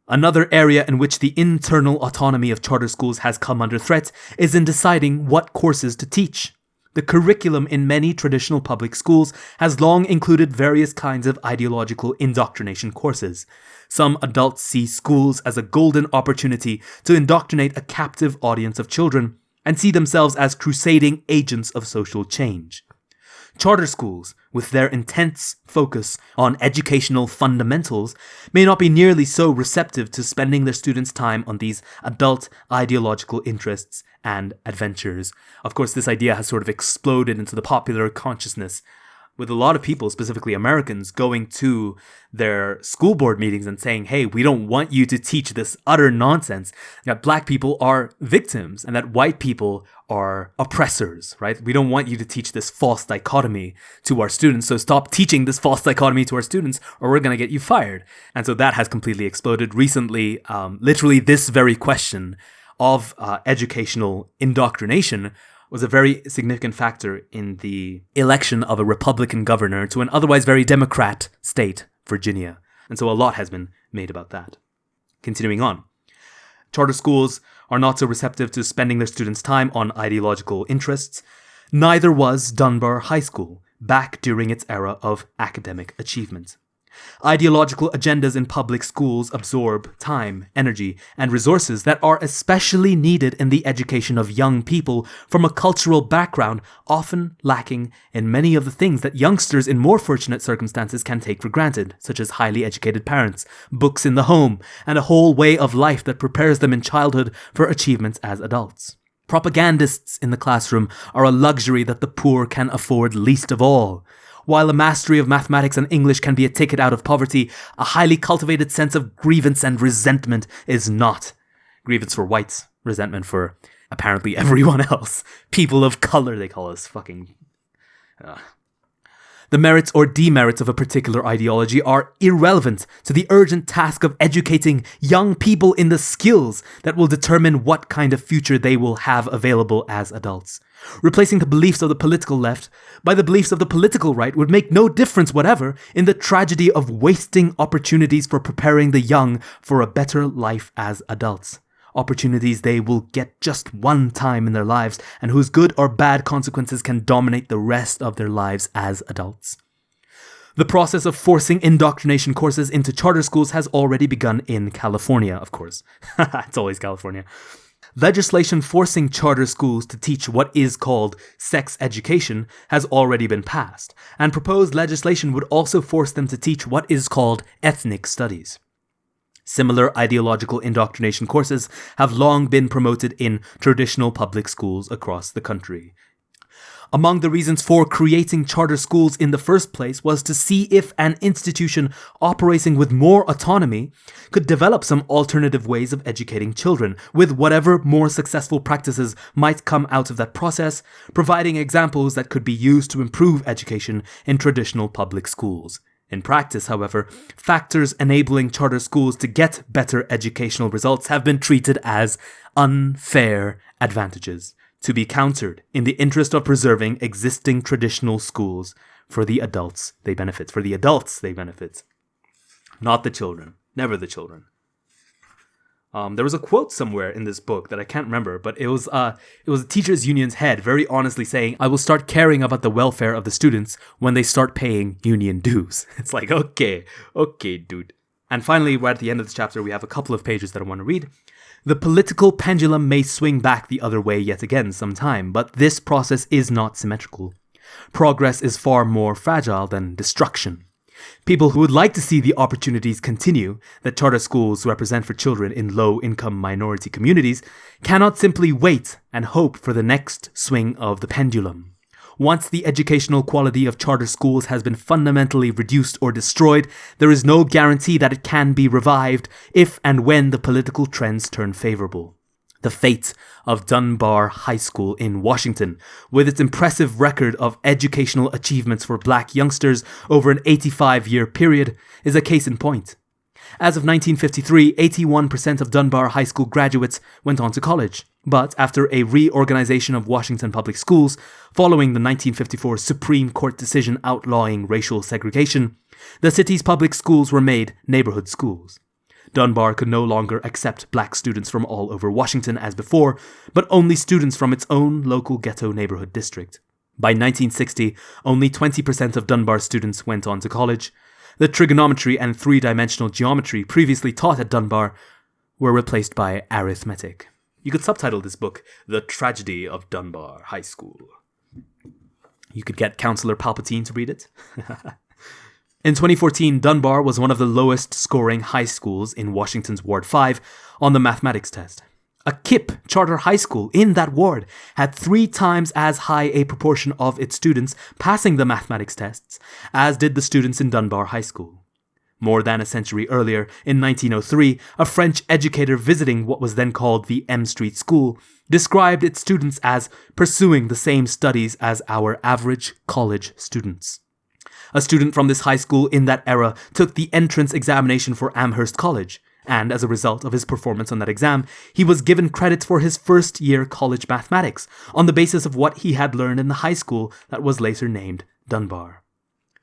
Speaker 1: Another area in which the internal autonomy of charter schools has come under threat is in deciding what courses to teach. The curriculum in many traditional public schools has long included various kinds of ideological indoctrination courses. Some adults see schools as a golden opportunity to indoctrinate a captive audience of children and see themselves as crusading agents of social change. Charter schools, with their intense focus on educational fundamentals, may not be nearly so receptive to spending their students' time on these adult ideological interests and adventures. Of course, this idea has sort of exploded into the popular consciousness, with a lot of people, specifically Americans, going to their school board meetings and saying, hey, we don't want you to teach this utter nonsense, that black people are victims and that white people are oppressors, right? We don't want you to teach this false dichotomy to our students, so stop teaching this false dichotomy to our students or we're going to get you fired. And so that has completely exploded. Recently, literally this very question of educational indoctrination was a very significant factor in the election of a Republican governor to an otherwise very Democrat state, Virginia. And so a lot has been made about that. Continuing on. Charter schools are not so receptive to spending their students' time on ideological interests. Neither was Dunbar High School, back during its era of academic achievement. Ideological agendas in public schools absorb time, energy, and resources that are especially needed in the education of young people from a cultural background often lacking in many of the things that youngsters in more fortunate circumstances can take for granted, such as highly educated parents, books in the home, and a whole way of life that prepares them in childhood for achievements as adults. Propagandists in the classroom are a luxury that the poor can afford least of all. While a mastery of mathematics and English can be a ticket out of poverty, a highly cultivated sense of grievance and resentment is not. Grievance for whites, resentment for apparently everyone else. People of color, they call us fucking... The merits or demerits of a particular ideology are irrelevant to the urgent task of educating young people in the skills that will determine what kind of future they will have available as adults. Replacing the beliefs of the political left by the beliefs of the political right would make no difference whatever in the tragedy of wasting opportunities for preparing the young for a better life as adults. Opportunities they will get just one time in their lives and whose good or bad consequences can dominate the rest of their lives as adults. The process of forcing indoctrination courses into charter schools has already begun in California, of course. It's always California. Legislation forcing charter schools to teach what is called sex education has already been passed, and proposed legislation would also force them to teach what is called ethnic studies. Similar ideological indoctrination courses have long been promoted in traditional public schools across the country. Among the reasons for creating charter schools in the first place was to see if an institution operating with more autonomy could develop some alternative ways of educating children, with whatever more successful practices might come out of that process, providing examples that could be used to improve education in traditional public schools. In practice, however, factors enabling charter schools to get better educational results have been treated as unfair advantages, to be countered in the interest of preserving existing traditional schools for the adults they benefit. For the adults they benefit. Not the children. Never the children. There was a quote somewhere in this book that I can't remember, but it was a teachers' union's head very honestly saying, "I will start caring about the welfare of the students when they start paying union dues." It's like, okay, dude. And finally, right at the end of this chapter, we have a couple of pages that I want to read. The political pendulum may swing back the other way yet again sometime, but this process is not symmetrical. Progress is far more fragile than destruction. People who would like to see the opportunities continue that charter schools represent for children in low-income minority communities cannot simply wait and hope for the next swing of the pendulum. Once the educational quality of charter schools has been fundamentally reduced or destroyed, there is no guarantee that it can be revived if and when the political trends turn favorable. The fate of Dunbar High School in Washington, with its impressive record of educational achievements for black youngsters over an 85-year period, is a case in point. As of 1953, 81% of Dunbar High School graduates went on to college. But after a reorganization of Washington public schools, following the 1954 Supreme Court decision outlawing racial segregation, the city's public schools were made neighborhood schools. Dunbar could no longer accept black students from all over Washington as before, but only students from its own local ghetto neighborhood district. By 1960, only 20% of Dunbar students went on to college. The trigonometry and three-dimensional geometry previously taught at Dunbar were replaced by arithmetic. You could subtitle this book, The Tragedy of Dunbar High School. You could get Counselor Palpatine to read it. In 2014, Dunbar was one of the lowest scoring high schools in Washington's Ward 5 on the mathematics test. A KIPP charter high school in that ward had 3 times as high a proportion of its students passing the mathematics tests as did the students in Dunbar High School. More than a century earlier, in 1903, a French educator visiting what was then called the M Street School described its students as pursuing the same studies as our average college students. A student from this high school in that era took the entrance examination for Amherst College, and as a result of his performance on that exam, he was given credit for his first-year college mathematics on the basis of what he had learned in the high school that was later named Dunbar.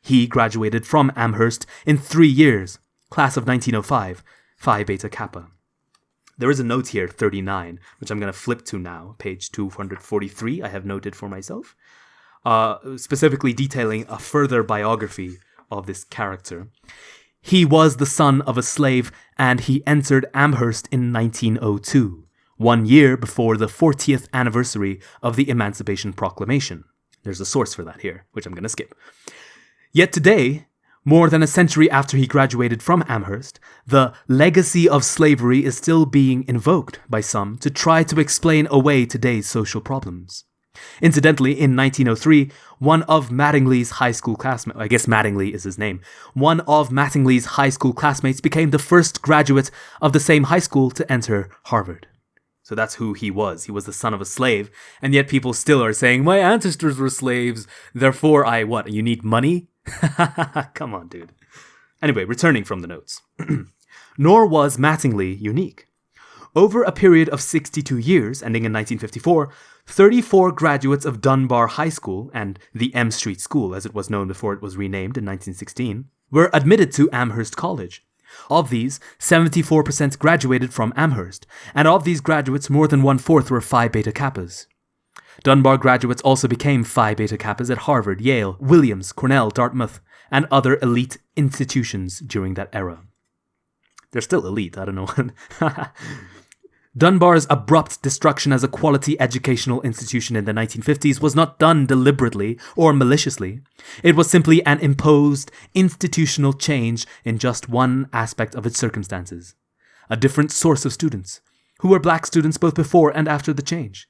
Speaker 1: He graduated from Amherst in 3 years, class of 1905, Phi Beta Kappa. There is a note here, 39, which I'm going to flip to now, page 243, I have noted for myself, specifically detailing a further biography of this character. He was the son of a slave, and he entered Amherst in 1902, 1 year before the 40th anniversary of the Emancipation Proclamation. There's a source for that here, which I'm going to skip. Yet today, more than a century after he graduated from Amherst, the legacy of slavery is still being invoked by some to try to explain away today's social problems. Incidentally, in 1903, one of Mattingly's high school classmates, I guess Mattingly is his name, one of Mattingly's high school classmates became the first graduate of the same high school to enter Harvard. So that's who he was. He was the son of a slave, and yet people still are saying, my ancestors were slaves, therefore you need money? Come on, dude. Anyway, returning from the notes. Nor was Mattingly unique. Over a period of 62 years, ending in 1954, 34 graduates of Dunbar High School, and the M Street School as it was known before it was renamed in 1916, were admitted to Amherst College. Of these, 74% graduated from Amherst, and of these graduates, more than 1/4 were Phi Beta Kappas. Dunbar graduates also became Phi Beta Kappas at Harvard, Yale, Williams, Cornell, Dartmouth, and other elite institutions during that era. They're still elite, I don't know. Dunbar's abrupt destruction as a quality educational institution in the 1950s was not done deliberately or maliciously. It was simply an imposed institutional change in just one aspect of its circumstances. a different source of students, who were black students both before and after the change.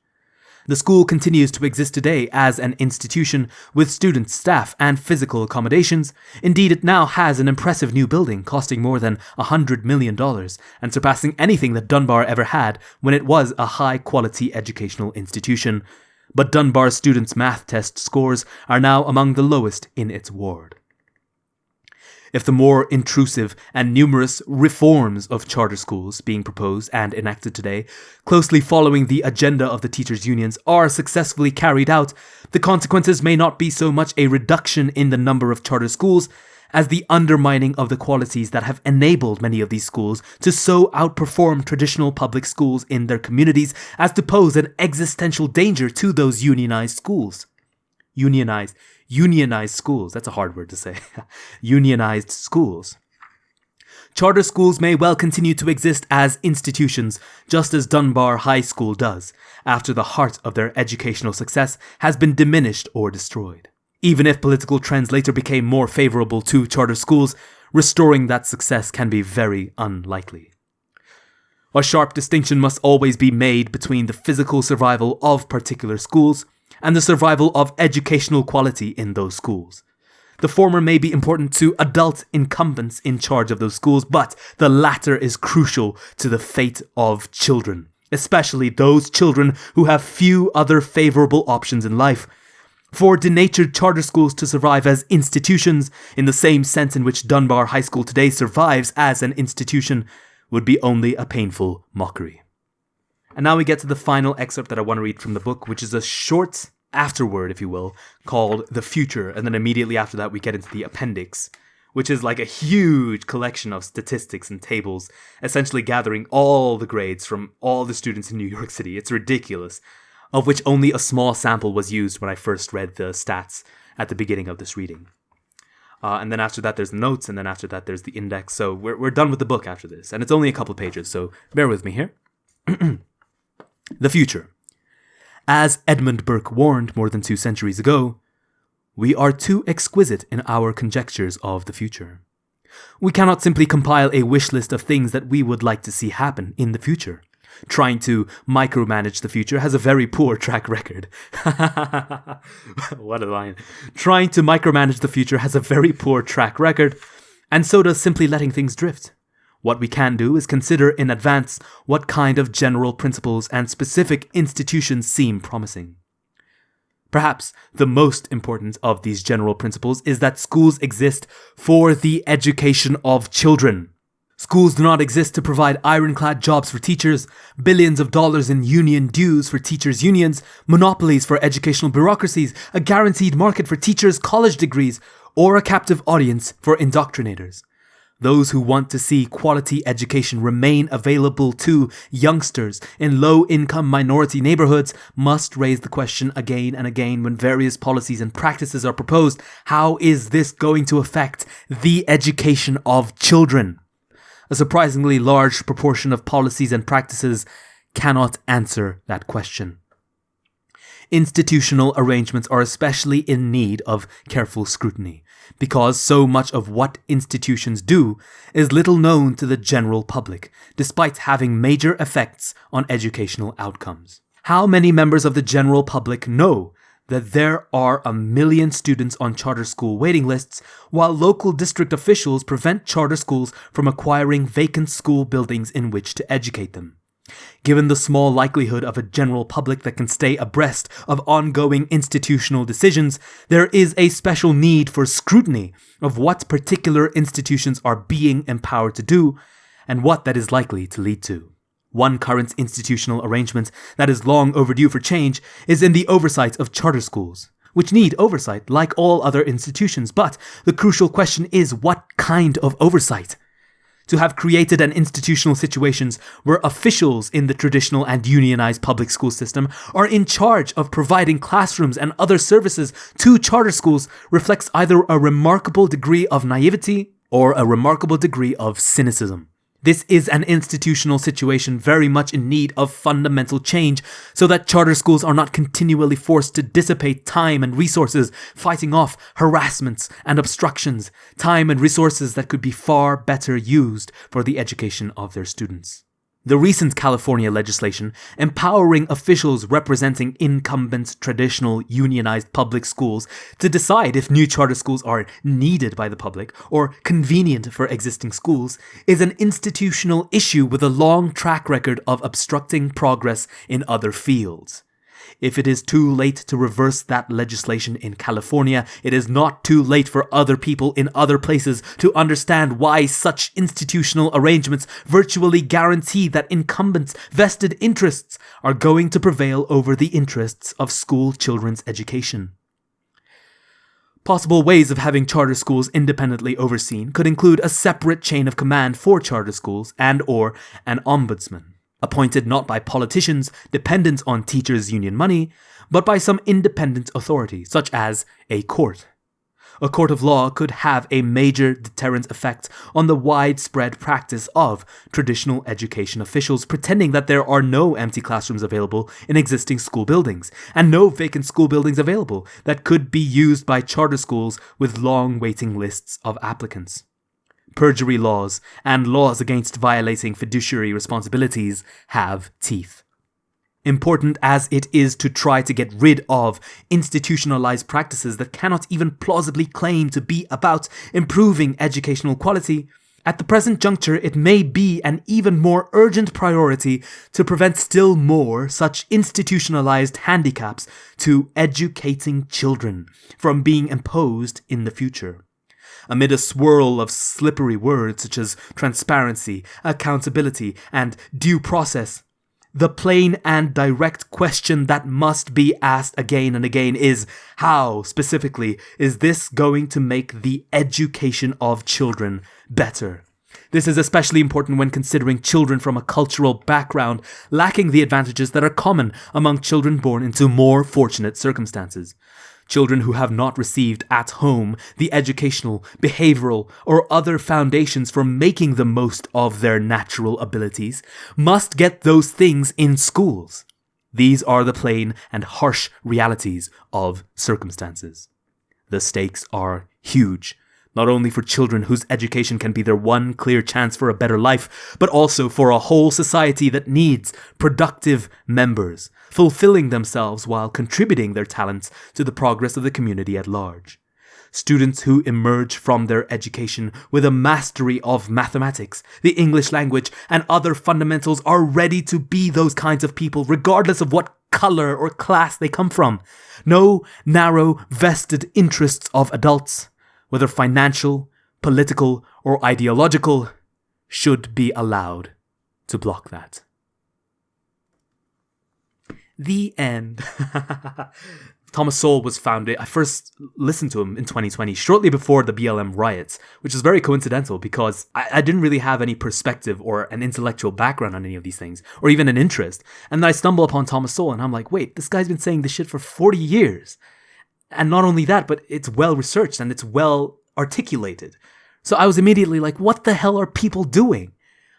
Speaker 1: The school continues to exist today as an institution with students, staff, and physical accommodations. Indeed, it now has an impressive new building costing more than $100 million and surpassing anything that Dunbar ever had when it was a high-quality educational institution. But Dunbar students' math test scores are now among the lowest in its ward. If the more intrusive and numerous reforms of charter schools being proposed and enacted today, closely following the agenda of the teachers' unions, are successfully carried out, the consequences may not be so much a reduction in the number of charter schools as the undermining of the qualities that have enabled many of these schools to so outperform traditional public schools in their communities as to pose an existential danger to those unionized schools. Unionized schools. That's a hard word to say. Unionized schools. Charter schools may well continue to exist as institutions, just as Dunbar High School does, after the heart of their educational success has been diminished or destroyed. Even if political trends later became more favorable to charter schools, restoring that success can be very unlikely. A sharp distinction must always be made between the physical survival of particular schools and the survival of educational quality in those schools. The former may be important to adult incumbents in charge of those schools, but the latter is crucial to the fate of children, especially those children who have few other favorable options in life. For denatured charter schools to survive as institutions, in the same sense in which Dunbar High School today survives as an institution, would be only a painful mockery. And now we get to the final excerpt that I want to read from the book, which is a short afterword, if you will, called The Future. And then immediately after that, we get into the appendix, which is like a huge collection of statistics and tables, essentially gathering all the grades from all the students in New York City. It's ridiculous, of which only a small sample was used when I first read the stats at the beginning of this reading. And then after that, there's the notes, and then after that, there's the index. So we're done with the book after this, and it's only a couple pages, so bear with me here. The Future. As Edmund Burke warned more than 2 centuries ago, we are too exquisite in our conjectures of the future. We cannot simply compile a wish list of things that we would like to see happen in the future. Trying to micromanage the future has a very poor track record. What a line. Trying to micromanage the future has a very poor track record, and so does simply letting things drift. What we can do is consider in advance what kind of general principles and specific institutions seem promising. Perhaps the most important of these general principles is that schools exist for the education of children. Schools do not exist to provide ironclad jobs for teachers, billions of dollars in union dues for teachers' unions, monopolies for educational bureaucracies, a guaranteed market for teachers' college degrees, or a captive audience for indoctrinators. Those who want to see quality education remain available to youngsters in low-income minority neighborhoods must raise the question again and again when various policies and practices are proposed. How is this going to affect the education of children? A surprisingly large proportion of policies and practices cannot answer that question. Institutional arrangements are especially in need of careful scrutiny, because so much of what institutions do is little known to the general public, despite having major effects on educational outcomes. How many members of the general public know that there are 1 million students on charter school waiting lists, while local district officials prevent charter schools from acquiring vacant school buildings in which to educate them? Given the small likelihood of a general public that can stay abreast of ongoing institutional decisions, there is a special need for scrutiny of what particular institutions are being empowered to do and what that is likely to lead to. One current institutional arrangement that is long overdue for change is in the oversight of charter schools, which need oversight like all other institutions, but the crucial question is what kind of oversight? To have created an institutional situations where officials in the traditional and unionized public school system are in charge of providing classrooms and other services to charter schools reflects either a remarkable degree of naivety or a remarkable degree of cynicism. This is an institutional situation very much in need of fundamental change so that charter schools are not continually forced to dissipate time and resources fighting off harassments and obstructions, time and resources that could be far better used for the education of their students. The recent California legislation empowering officials representing incumbent traditional unionized public schools to decide if new charter schools are needed by the public or convenient for existing schools is an institutional issue with a long track record of obstructing progress in other fields. If it is too late to reverse that legislation in California, it is not too late for other people in other places to understand why such institutional arrangements virtually guarantee that incumbents' vested interests are going to prevail over the interests of school children's education. Possible ways of having charter schools independently overseen could include a separate chain of command for charter schools and/or an ombudsman, appointed not by politicians dependent on teachers' union money, but by some independent authority, such as a court. A court of law could have a major deterrent effect on the widespread practice of traditional education officials pretending that there are no empty classrooms available in existing school buildings, and no vacant school buildings available that could be used by charter schools with long waiting lists of applicants. Perjury laws and laws against violating fiduciary responsibilities have teeth. Important as it is to try to get rid of institutionalized practices that cannot even plausibly claim to be about improving educational quality, at the present juncture it may be an even more urgent priority to prevent still more such institutionalized handicaps to educating children from being imposed in the future. Amid a swirl of slippery words such as transparency, accountability, and due process, the plain and direct question that must be asked again and again is, how, specifically, is this going to make the education of children better? This is especially important when considering children from a cultural background lacking the advantages that are common among children born into more fortunate circumstances. Children who have not received at home the educational, behavioral, or other foundations for making the most of their natural abilities must get those things in schools. These are the plain and harsh realities of circumstances. The stakes are huge, not only for children whose education can be their one clear chance for a better life, but also for a whole society that needs productive members, fulfilling themselves while contributing their talents to the progress of the community at large. Students who emerge from their education with a mastery of mathematics, the English language, and other fundamentals are ready to be those kinds of people regardless of what color or class they come from. No narrow vested interests of adults, whether financial, political, or ideological, should be allowed to block that. The end. Thomas Sowell was founded. I first listened to him in 2020, shortly before the BLM riots, which is very coincidental because I didn't really have any perspective or an intellectual background on any of these things, or even an interest. And then I stumble upon Thomas Sowell and I'm like, wait, this guy's been saying this shit for 40 years. And not only that, but it's well researched and it's well articulated. So I was immediately like, what the hell are people doing?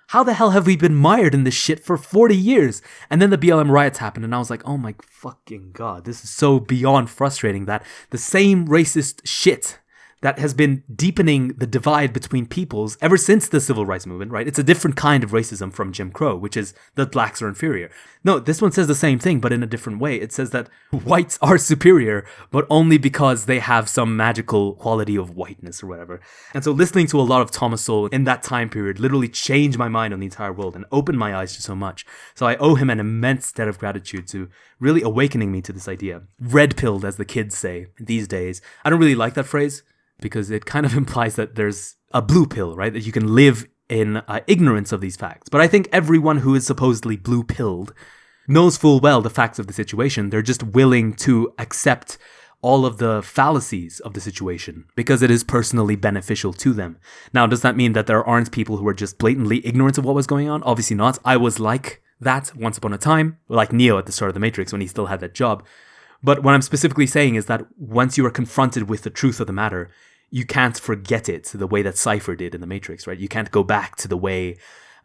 Speaker 1: How the hell have we been mired in this shit for 40 years? And then the BLM riots happened and I was like, oh my fucking god, this is so beyond frustrating that the same racist shit that has been deepening the divide between peoples ever since the civil rights movement, right? It's a different kind of racism from Jim Crow, which is that blacks are inferior. No, this one says the same thing, but in a different way. It says that whites are superior, but only because they have some magical quality of whiteness or whatever. And so listening to a lot of Thomas Sowell in that time period literally changed my mind on the entire world and opened my eyes to so much. So I owe him an immense debt of gratitude to really awakening me to this idea. Red-pilled, as the kids say these days. I don't really like that phrase, because it kind of implies that there's a blue pill, right? That you can live in ignorance of these facts. But I think everyone who is supposedly blue-pilled knows full well the facts of the situation. They're just willing to accept all of the fallacies of the situation because it is personally beneficial to them. Now, does that mean that there aren't people who are just blatantly ignorant of what was going on? Obviously not. I was like that once upon a time, like Neo at the start of the Matrix when he still had that job. But what I'm specifically saying is that once you are confronted with the truth of the matter, you can't forget it the way that Cypher did in the Matrix, right? You can't go back to the way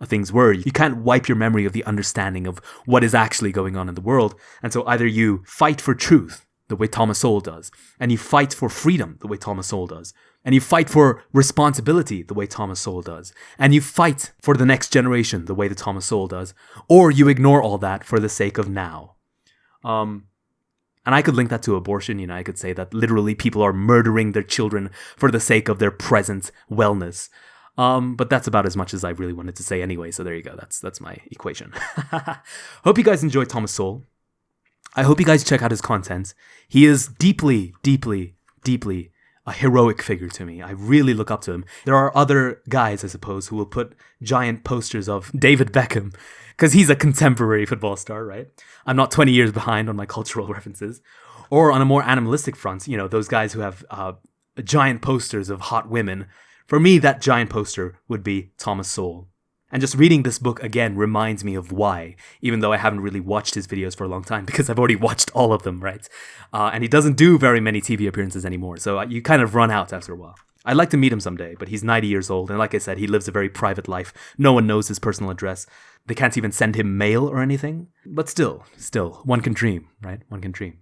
Speaker 1: things were. You can't wipe your memory of the understanding of what is actually going on in the world. And so either you fight for truth, the way Thomas Sowell does, and you fight for freedom, the way Thomas Sowell does, and you fight for responsibility, the way Thomas Sowell does, and you fight for the next generation, the way that Thomas Sowell does, or you ignore all that for the sake of now. And I could link that to abortion. I could say that literally people are murdering their children for the sake of their present wellness. But that's about as much as I really wanted to say anyway. So there you go. That's my equation. Hope you guys enjoyed Thomas Sowell. I hope you guys check out his content. He is deeply, deeply, deeply a heroic figure to me. I really look up to him. There are other guys, I suppose, who will put giant posters of David Beckham because he's a contemporary football star, right? I'm not 20 years behind on my cultural references. Or on a more animalistic front, those guys who have giant posters of hot women. For me, that giant poster would be Thomas Sowell. And just reading this book again reminds me of why, even though I haven't really watched his videos for a long time because I've already watched all of them, right? And he doesn't do very many TV appearances anymore, so you kind of run out after a while. I'd like to meet him someday, but he's 90 years old, and like I said, he lives a very private life. No one knows his personal address. They can't even send him mail or anything. But still, one can dream, right? One can dream.